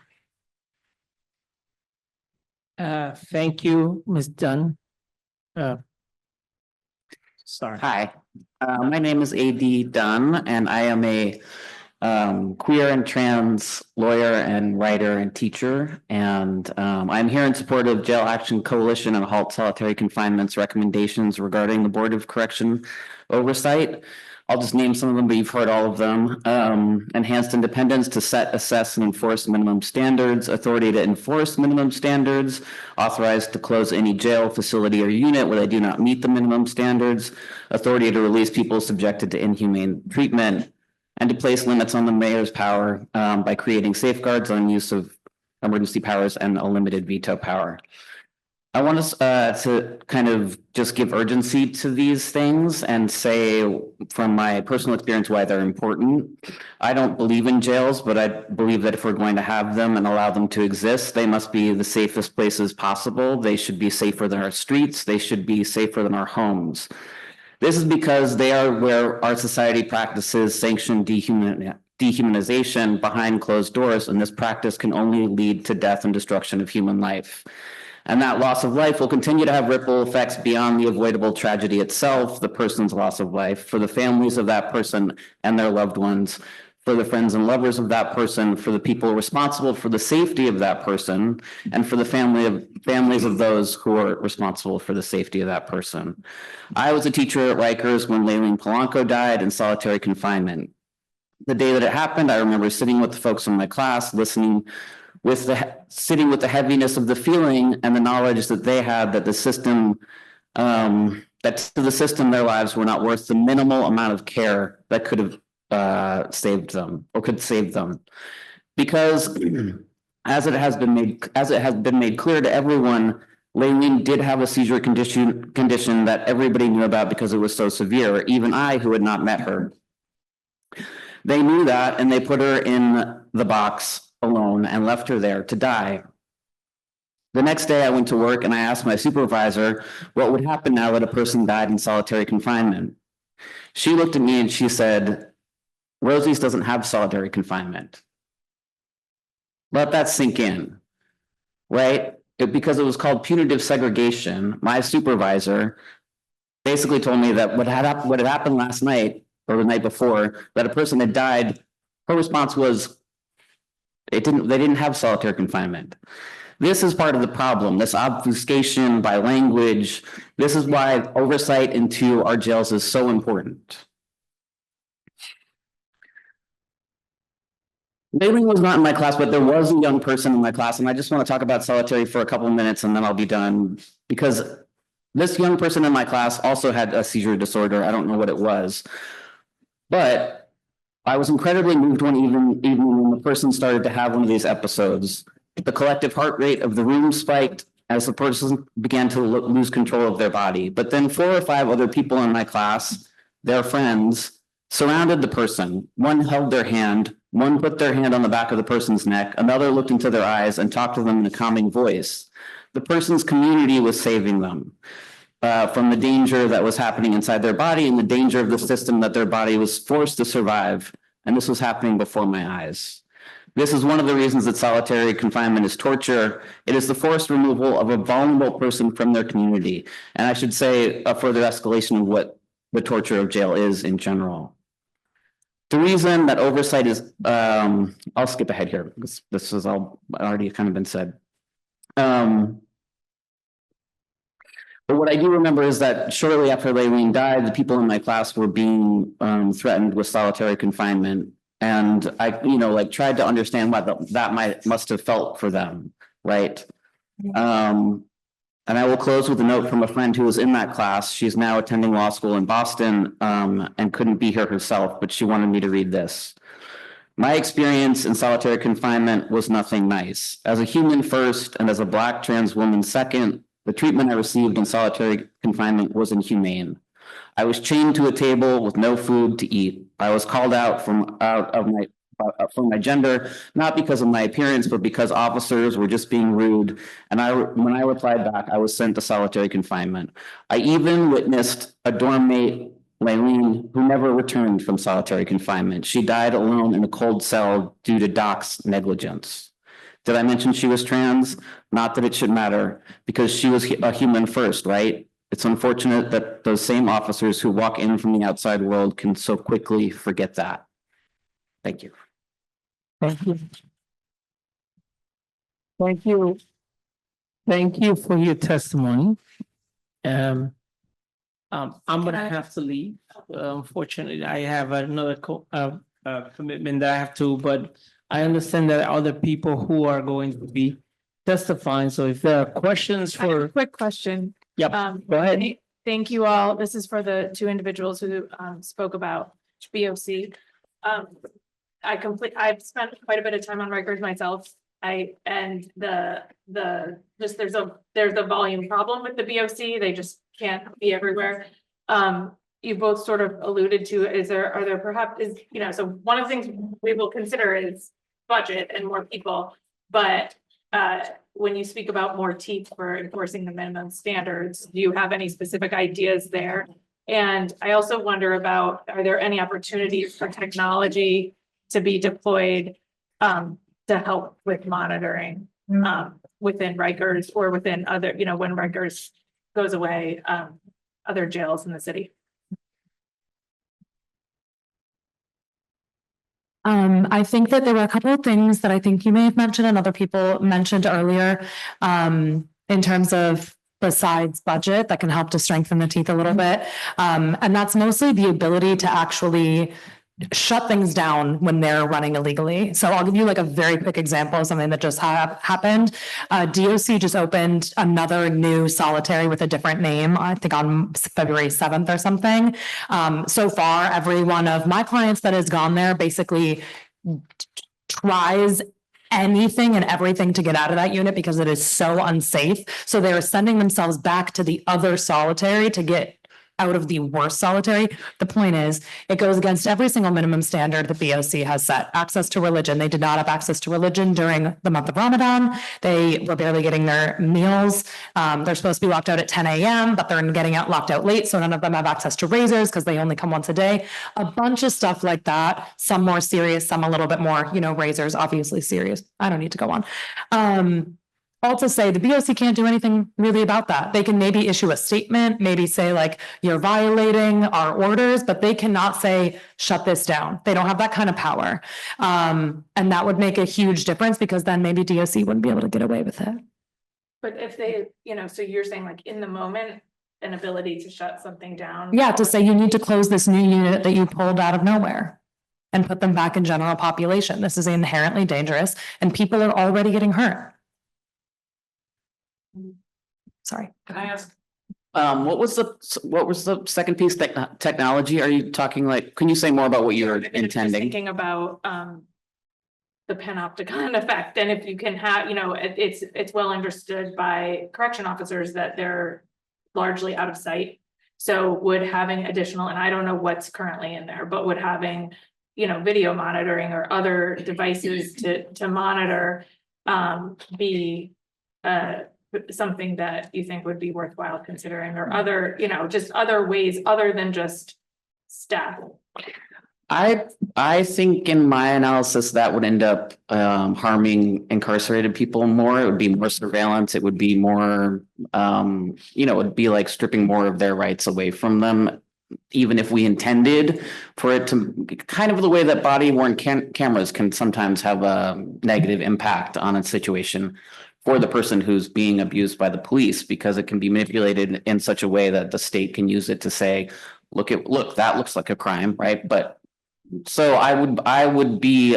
Thank you, Ms. Dunn. Sorry. Hi, my name is A.D. Dunn, and I am a queer and trans lawyer and writer and teacher. And I'm here in support of Jail Action Coalition and Halt Solitary Confinement's recommendations regarding the Board of Correction oversight. I'll just name some of them, but you've heard all of them. Enhanced independence to set, assess, and enforce minimum standards, authority to enforce minimum standards, authorized to close any jail, facility, or unit where they do not meet the minimum standards, authority to release people subjected to inhumane treatment, and to place limits on the mayor's power by creating safeguards on use of emergency powers and a limited veto power. I want us to kind of just give urgency to these things and say from my personal experience why they're important. I don't believe in jails, but I believe that if we're going to have them and allow them to exist, they must be the safest places possible. They should be safer than our streets. They should be safer than our homes. This is because they are where our society practices sanctioned dehumanization behind closed doors, and this practice can only lead to death and destruction of human life. And that loss of life will continue to have ripple effects beyond the avoidable tragedy itself, the person's loss of life, for the families of that person and their loved ones, for the friends and lovers of that person, for the people responsible for the safety of that person, and for the families of those who are responsible for the safety of that person. I was a teacher at Rikers when Layleen Polanco died in solitary confinement. The day that it happened, I remember sitting with the folks in my class, sitting with the heaviness of the feeling and the knowledge that they had that the system, that to the system, their lives were not worth the minimal amount of care that could have saved them or could save them. Because as it has been made clear to everyone, Layleen did have a seizure condition that everybody knew about because it was so severe, even I who had not met her. They knew that, and they put her in the box alone and left her there to die. The next day I went to work and I asked my supervisor what would happen now that a person died in solitary confinement. She looked at me and she said, "Rosie's doesn't have solitary confinement." Let that sink in, right? Because it was called punitive segregation, my supervisor basically told me that what had happened last night or the night before, that a person had died, her response was, they didn't have solitary confinement. This is part of the problem, this obfuscation by language. This is why oversight into our jails is so important. Layleen was not in my class, but there was a young person in my class, and I just want to talk about solitary for a couple of minutes and then I'll be done. Because this young person in my class also had a seizure disorder. I don't know what it was, but I was incredibly moved when even when the person started to have one of these episodes. The collective heart rate of the room spiked. as the person began to lose control of their body. But then 4 or 5 other people in my class, their friends, surrounded the person. One held their hand, one put their hand on the back of the person's neck, another looked into their eyes and talked to them in a calming voice. The person's community was saving them from the danger that was happening inside their body and the danger of the system that their body was forced to survive. And this was happening before my eyes. This is one of the reasons that solitary confinement is torture. It is the forced removal of a vulnerable person from their community. And I should say a further escalation of what the torture of jail is in general. The reason that oversight is, I'll skip ahead here because this has all already kind of been said. But what I do remember is that shortly after Laylene died, the people in my class were being threatened with solitary confinement. And I, tried to understand what that must have felt for them, right? And I will close with a note from a friend who was in that class. She's now attending law school in Boston and couldn't be here herself, but she wanted me to read this. My experience in solitary confinement was nothing nice. As a human first and as a Black trans woman second, the treatment I received in solitary confinement was inhumane. I was chained to a table with no food to eat. I was called out from my gender, not because of my appearance, but because officers were just being rude. And when I replied back, I was sent to solitary confinement. I even witnessed a dorm mate, Laylene, who never returned from solitary confinement. She died alone in a cold cell due to Doc's negligence. Did I mention she was trans? Not that it should matter, because she was a human first, right? It's unfortunate that those same officers who walk in from the outside world can so quickly forget that. Thank you. Thank you. Thank you. Thank you for your testimony. I'm gonna have to leave. Unfortunately, I have another commitment that I have to, but I understand that other people who are going to be testifying. So if there are questions for. Quick question. Yep, go ahead. Thank you all. This is for the 2 individuals who spoke about BOC. I've spent quite a bit of time on records myself. There's a volume problem with the BOC. They just can't be everywhere. You both sort of alluded to, so one of the things we will consider is budget and more people, but when you speak about more teeth for enforcing the minimum standards, do you have any specific ideas there? And I also wonder about, are there any opportunities for technology to be deployed to help with monitoring within Rikers or within other, when Rikers goes away, other jails in the city? I think that there were a couple of things that I think you may have mentioned and other people mentioned earlier, in terms of besides budget that can help to strengthen the teeth a little bit. And that's mostly the ability to actually shut things down when they're running illegally. So I'll give you like a very quick example of something that just happened. DOC just opened another new solitary with a different name, I think on February 7th or something. So far, every one of my clients that has gone there basically tries anything and everything to get out of that unit because it is so unsafe. So they're sending themselves back to the other solitary to get out of the worst solitary. The point is, it goes against every single minimum standard the BOC has set. Access to religion. They did not have access to religion during the month of Ramadan. They were barely getting their meals. They're supposed to be locked out at 10 a.m., but they're getting locked out late. So none of them have access to razors because they only come once a day. A bunch of stuff like that. Some more serious, some a little bit more, razors, obviously serious. I don't need to go on. All to say, the BOC can't do anything really about that. They can maybe issue a statement, maybe say like, you're violating our orders, but they cannot say, shut this down. They don't have that kind of power. And that would make a huge difference because then maybe DOC wouldn't be able to get away with it. But if they, so you're saying like in the moment, an ability to shut something down? Yeah, to say you need to close this new unit that you pulled out of nowhere and put them back in general population. This is inherently dangerous and people are already getting hurt. Sorry. Can I ask? What was the second piece? Technology? Are you talking like? Can you say more about what you're intending? Thinking about the panopticon effect. And if you can have, it's well understood by correction officers that they're largely out of sight. So would having additional, and I don't know what's currently in there, but would having, video monitoring or other devices to monitor be something that you think would be worthwhile considering, or other, just other ways other than just staff? I think in my analysis, that would end up harming incarcerated people more. It would be more surveillance. It would be more, it would be like stripping more of their rights away from them. Even if we intended for it to, kind of the way that body worn cameras can sometimes have a negative impact on a situation for the person who's being abused by the police, because it can be manipulated in such a way that the state can use it to say, look, that looks like a crime, right? But so I would be.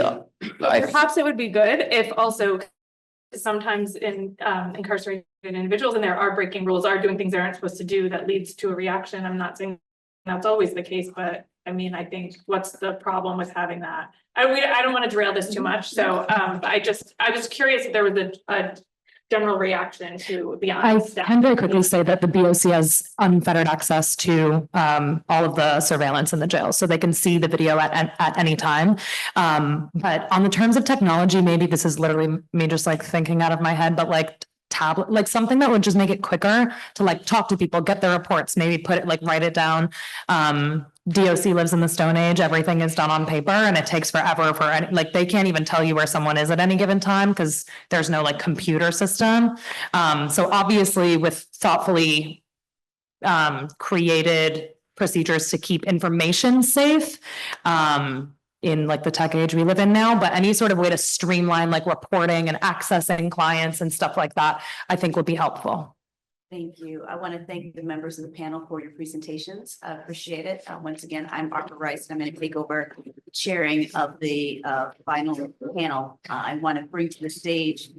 Perhaps it would be good if also sometimes in incarcerated individuals, and there are breaking rules, are doing things they aren't supposed to do, that leads to a reaction. I'm not saying that's always the case, but I mean, I think what's the problem with having that? I don't want to derail this too much. So I was curious if there was a general reaction to beyond I staff. can very quickly say that the BOC has unfettered access to all of the surveillance in the jail, so they can see the video at any time. But on the terms of technology, maybe this is literally me just like thinking out of my head, but like tablet, like something that would just make it quicker to like talk to people, get their reports, maybe put it, like write it down. DOC lives in the Stone Age. Everything is done on paper and it takes forever for any, like they can't even tell you where someone is at any given time because there's no like computer system. So obviously with thoughtfully created procedures to keep information safe, in like the tech age we live in now, but any sort of way to streamline like reporting and accessing clients and stuff like that, I think would be helpful. Thank you. I want to thank the members of the panel for your presentations. I appreciate it. Once again, I'm Arthur Rice, and I'm going to take over chairing of the final panel. I want to bring to the stage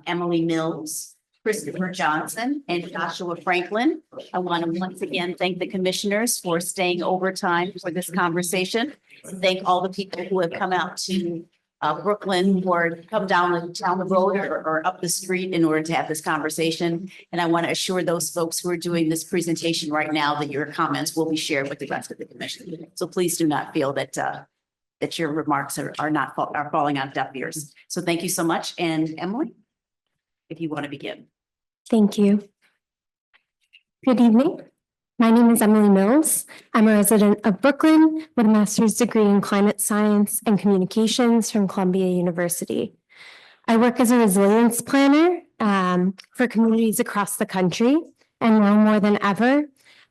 Emily Mills, Christopher Johnson, and Joshua Franklin. I want to once again thank the commissioners for staying overtime for this conversation. Thank all the people who have come out to Brookyln or come down the road or up the street in order to have this conversation. And I want to assure those folks who are doing this presentation right now that your comments will be shared with the rest of the commission. So please do not feel that that your remarks are falling on deaf ears. So thank you so much. And Emily, if you want to begin. Thank you. Good evening. My name is Emily Mills. I'm a resident of Brookyln with a master's degree in climate science and communications from Columbia University. I work as a resilience planner for communities across the country, and now more than ever,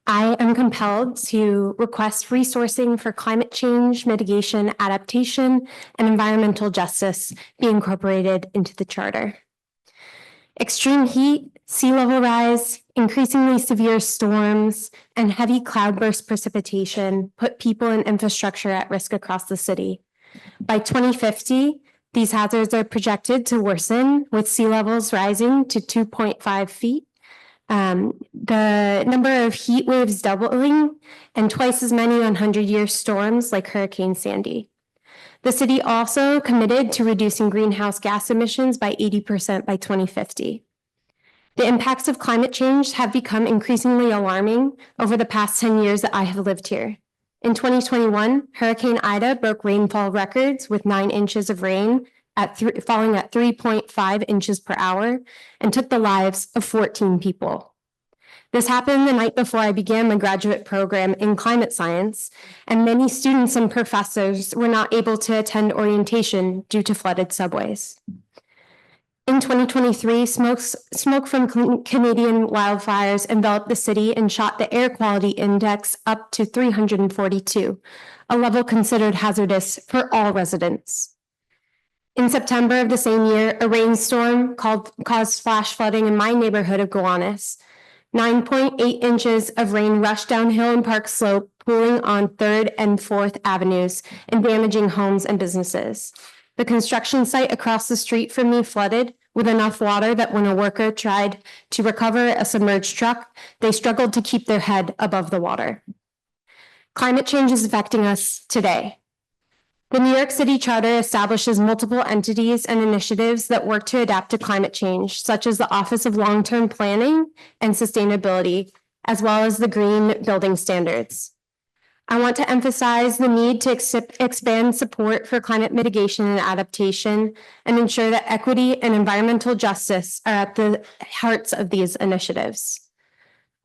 I am compelled to request resourcing for climate change, mitigation, adaptation, and environmental justice be incorporated into the charter. Extreme heat, sea level rise, increasingly severe storms, and heavy cloudburst precipitation put people and infrastructure at risk across the city. By 2050, these hazards are projected to worsen, with sea levels rising to 2.5 feet. The number of heat waves doubling, and twice as many 100-year storms like Hurricane Sandy. The city also committed to reducing greenhouse gas emissions by 80% by 2050. The impacts of climate change have become increasingly alarming over the past 10 years that I have lived here. In 2021, Hurricane Ida broke rainfall records with 9 inches of rain falling at 3.5 inches per hour and took the lives of 14 people. This happened the night before I began my graduate program in climate science, and many students and professors were not able to attend orientation due to flooded subways. In 2023, smoke from Canadian wildfires enveloped the city and shot the air quality index up to 342, a level considered hazardous for all residents. In September of the same year, a rainstorm caused flash flooding in my neighborhood of Gowanus. 9.8 inches of rain rushed downhill in Park Slope, pooling on 3rd and 4th Avenues and damaging homes and businesses. The construction site across the street from me flooded with enough water that when a worker tried to recover a submerged truck, they struggled to keep their head above the water. Climate change is affecting us today. The New York City Charter establishes multiple entities and initiatives that work to adapt to climate change, such as the Office of Long-Term Planning and Sustainability, as well as the Green Building Standards. I want to emphasize the need to expand support for climate mitigation and adaptation and ensure that equity and environmental justice are at the hearts of these initiatives.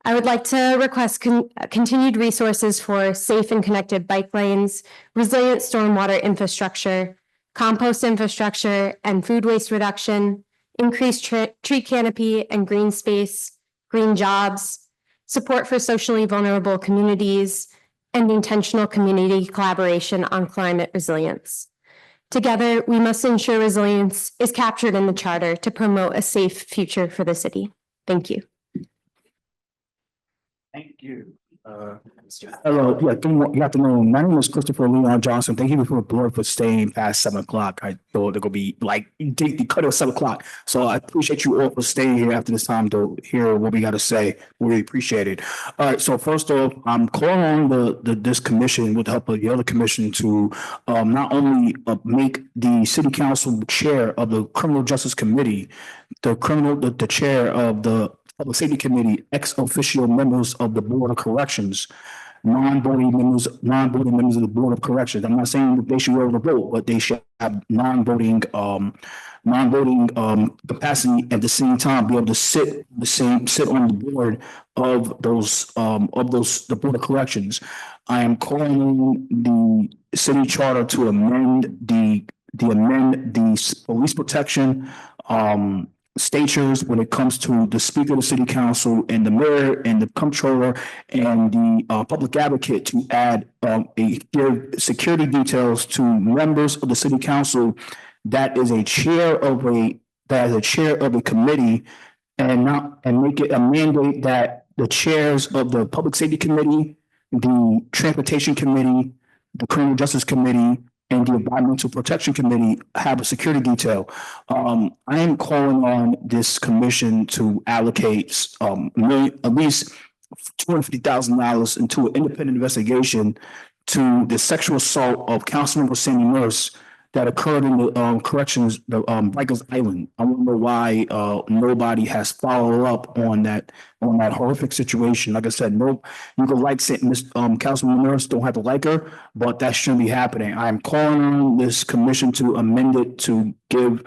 I would like to request continued resources for safe and connected bike lanes, resilient stormwater infrastructure, compost infrastructure, and food waste reduction, increased tree canopy and green space, green jobs, support for socially vulnerable communities, and intentional community collaboration on climate resilience. Together, we must ensure resilience is captured in the Charter to promote a safe future for the city. Thank you. Thank you. Hello, yeah, good afternoon. My name is Christopher Leon Johnson. Thank you for the board for staying past 7 o'clock. I thought they're gonna be like, they cut it at 7 o'clock. So I appreciate you all for staying here after this time to hear what we got to say. We really appreciate it. All right, so first off, I'm calling on this commission with the help of the other commission to not only make the city council chair of the criminal justice committee, the chair of the Public Safety Committee, ex officio members of the Board of Corrections, non-voting members of the Board of Corrections. I'm not saying that they should be able to vote, but they should have non-voting capacity at the same time, be able to sit on the board of the Board of Corrections. I am calling on the city charter to amend the police protection statures when it comes to the Speaker of the City Council and the mayor and the comptroller and the public advocate to add give security details to members of the City Council that is a chair of a committee, and make it a mandate that the chairs of the Public Safety Committee, the Transportation Committee, the Criminal Justice Committee, and the Environmental Protection Committee have a security detail. I am calling on this commission to allocate at least $250,000 into an independent investigation to the sexual assault of Councilmember Sandy Nurse that occurred in the corrections, the Rikers Island. I want to know why nobody has followed up on that horrific situation. Like I said, no, you can like Councilman Nurse, don't have to like her, but that shouldn't be happening. I am calling on this commission to amend it to give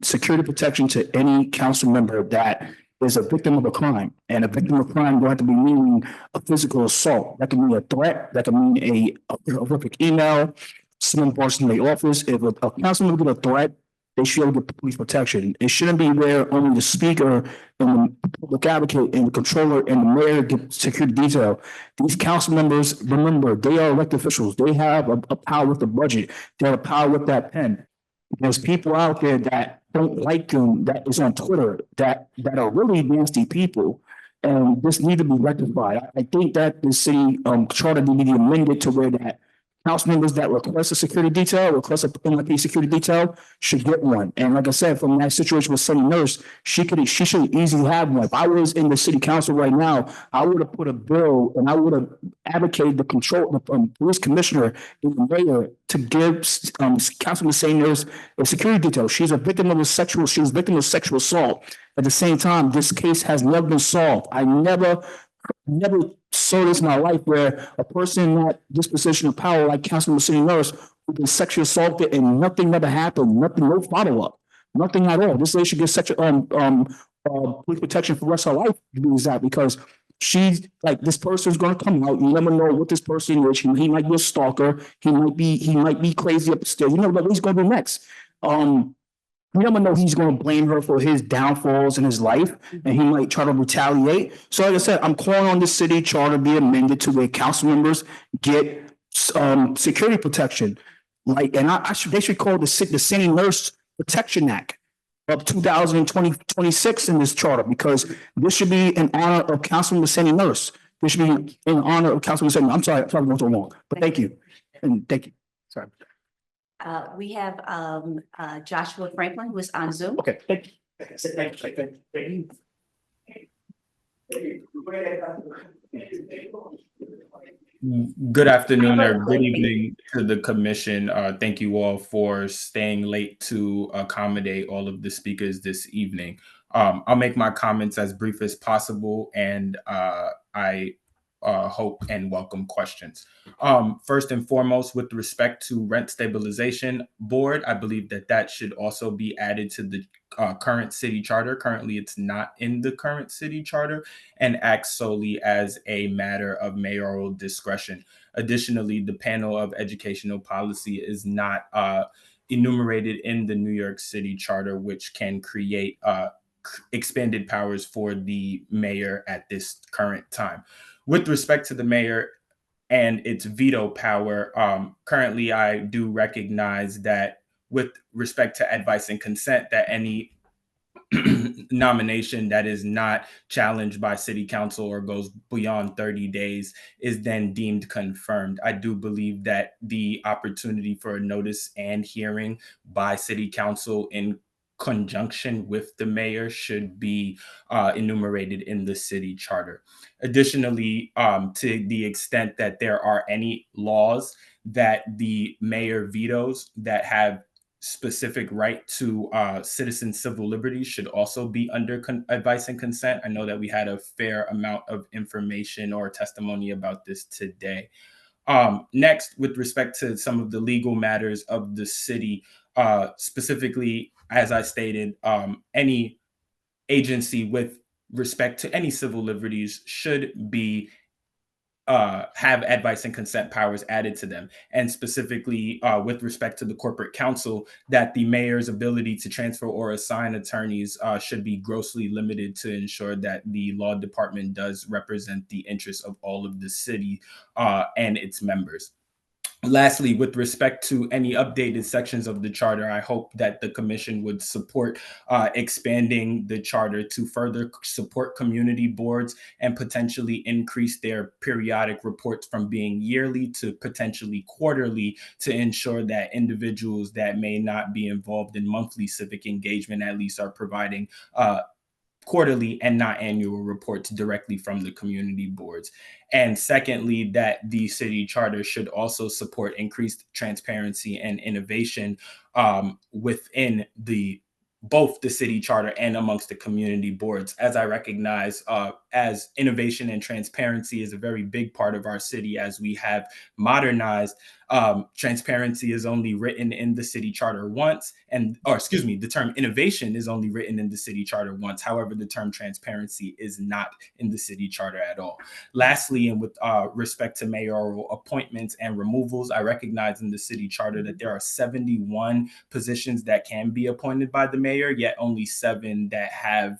security protection to any council member that is a victim of a crime. And a victim of a crime don't have to be meaning a physical assault. That can mean a threat. That can mean a horrific email. Someone barges in the office. If a council member get a threat, they should get police protection. It shouldn't be where only the speaker and the public advocate and the controller and the mayor get security detail. These council members, remember, they are elected officials. They have a power with the budget. They have a power with that pen. There's people out there that don't like them, that is on Twitter, that are really nasty people. And this needs to be rectified. I think that the city charter needs to be amended to where that council members that request a security detail, request a NYP security detail, should get one. And like I said, from that situation with Sunny Nurse, she should easily have one. If I was in the city council right now, I would have put a bill and I would have advocated the police commissioner and the mayor to give Councilman St. Nurse a security detail. She's a victim of sexual assault. At the same time, this case has never been solved. I never saw this in my life where a person in that disposition of power, like Councilman City Nurse, who been sexually assaulted and nothing never happened, no follow-up, nothing at all. This lady should get police protection for the rest of her life to be exact, because she's like, this person's gonna come out. You never know what this person is. He might be a stalker, he might be crazy upstairs. You never know what he's gonna do next. You never know he's going to blame her for his downfalls in his life, and he might try to retaliate. So like I said, I'm calling on the city charter to be amended to where council members get security protection. They should call the Sandy Nurse Protection Act of 2026 in this charter, because this should be in honor of Councilman Sandy Nurse. This should be in honor of Councilman Sandy. I'm sorry I'm going so long, but thank you. And thank you. Sorry. We have Joshua Franklin, who is on Zoom. Okay, thank you. Good afternoon or good evening to the commission. Thank you all for staying late to accommodate all of the speakers this evening. I'll make my comments as brief as possible, and I hope and welcome questions. First and foremost, with respect to rent stabilization board, I believe that that should also be added to the current city charter. Currently, it's not in the current city charter and acts solely as a matter of mayoral discretion. Additionally, the panel of educational policy is not enumerated in the New York City charter, which can create expanded powers for the mayor at this current time. With respect to the mayor and its veto power, currently I do recognize that with respect to advice and consent, that any nomination that is not challenged by city council or goes beyond 30 days is then deemed confirmed. I do believe that the opportunity for a notice and hearing by city council in conjunction with the mayor should be enumerated in the city charter. Additionally, to the extent that there are any laws that the mayor vetoes that have specific right to citizen civil liberties should also be under advice and consent. I know that we had a fair amount of information or testimony about this today. Next, with respect to some of the legal matters of the city, specifically, as I stated, any agency with respect to any civil liberties should be have advice and consent powers added to them. And specifically with respect to the corporate counsel, that the mayor's ability to transfer or assign attorneys should be grossly limited to ensure that the law department does represent the interests of all of the city and its members. Lastly, with respect to any updated sections of the charter, I hope that the commission would support expanding the charter to further support community boards and potentially increase their periodic reports from being yearly to potentially quarterly to ensure that individuals that may not be involved in monthly civic engagement at least are providing quarterly and not annual reports directly from the community boards. And secondly, that the city charter should also support increased transparency and innovation within both the city charter and amongst the community boards. As I recognize, as innovation and transparency is a very big part of our city as we have modernized, transparency is only written in the city charter once, the term innovation is only written in the city charter once. However, the term transparency is not in the city charter at all. Lastly, and with respect to mayoral appointments and removals, I recognize in the city charter that there are 71 positions that can be appointed by the mayor, yet only 7 that have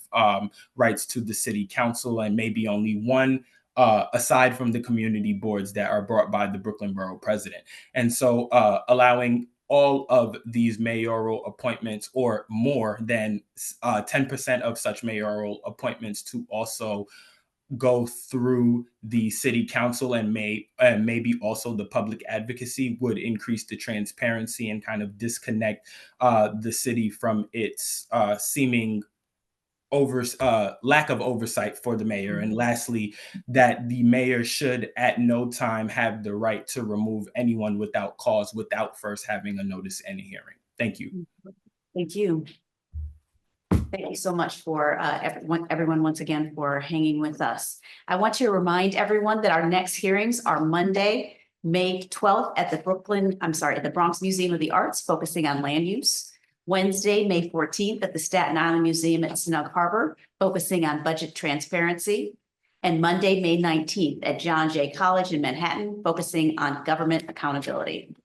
rights to the city council, and maybe only 1 aside from the community boards that are brought by the Brooklyn Borough President. And so allowing all of these mayoral appointments or more than 10% of such mayoral appointments to also go through the city council and maybe also the public advocacy would increase the transparency and kind of disconnect the city from its seeming lack of oversight for the mayor. And lastly, that the mayor should at no time have the right to remove anyone without cause, without first having a notice and a hearing. Thank you. Thank you. Thank you so much for everyone once again for hanging with us. I want to remind everyone that our next hearings are Monday, May 12th at the Bronx Museum of the Arts, focusing on land use. Wednesday, May 14th at the Staten Island Museum at Snug Harbor, focusing on budget transparency. And Monday, May 19th at John Jay College in Manhattan, focusing on government accountability.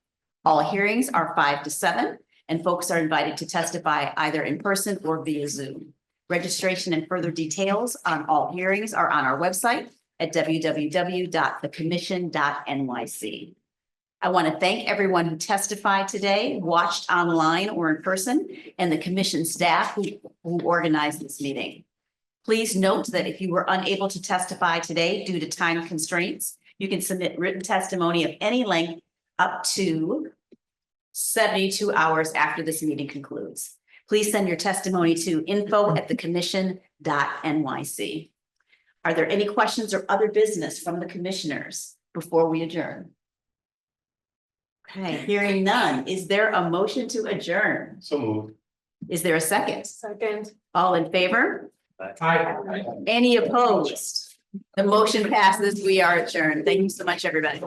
All hearings are 5 to 7, and folks are invited to testify either in person or via Zoom. Registration and further details on all hearings are on our website at www.thecommission.nyc. I want to thank everyone who testified today, watched online or in person, and the commission staff who organized this meeting. Please note that if you were unable to testify today due to time constraints, you can submit written testimony of any length up to 72 hours after this meeting concludes. Please send your testimony to info@thecommission.nyc. Are there any questions or other business from the commissioners before we adjourn? Okay, hearing none. Is there a motion to adjourn? So moved. Is there a second? Second. All in favor? Aye. Any opposed? The motion passes. We are adjourned. Thank you so much, everybody.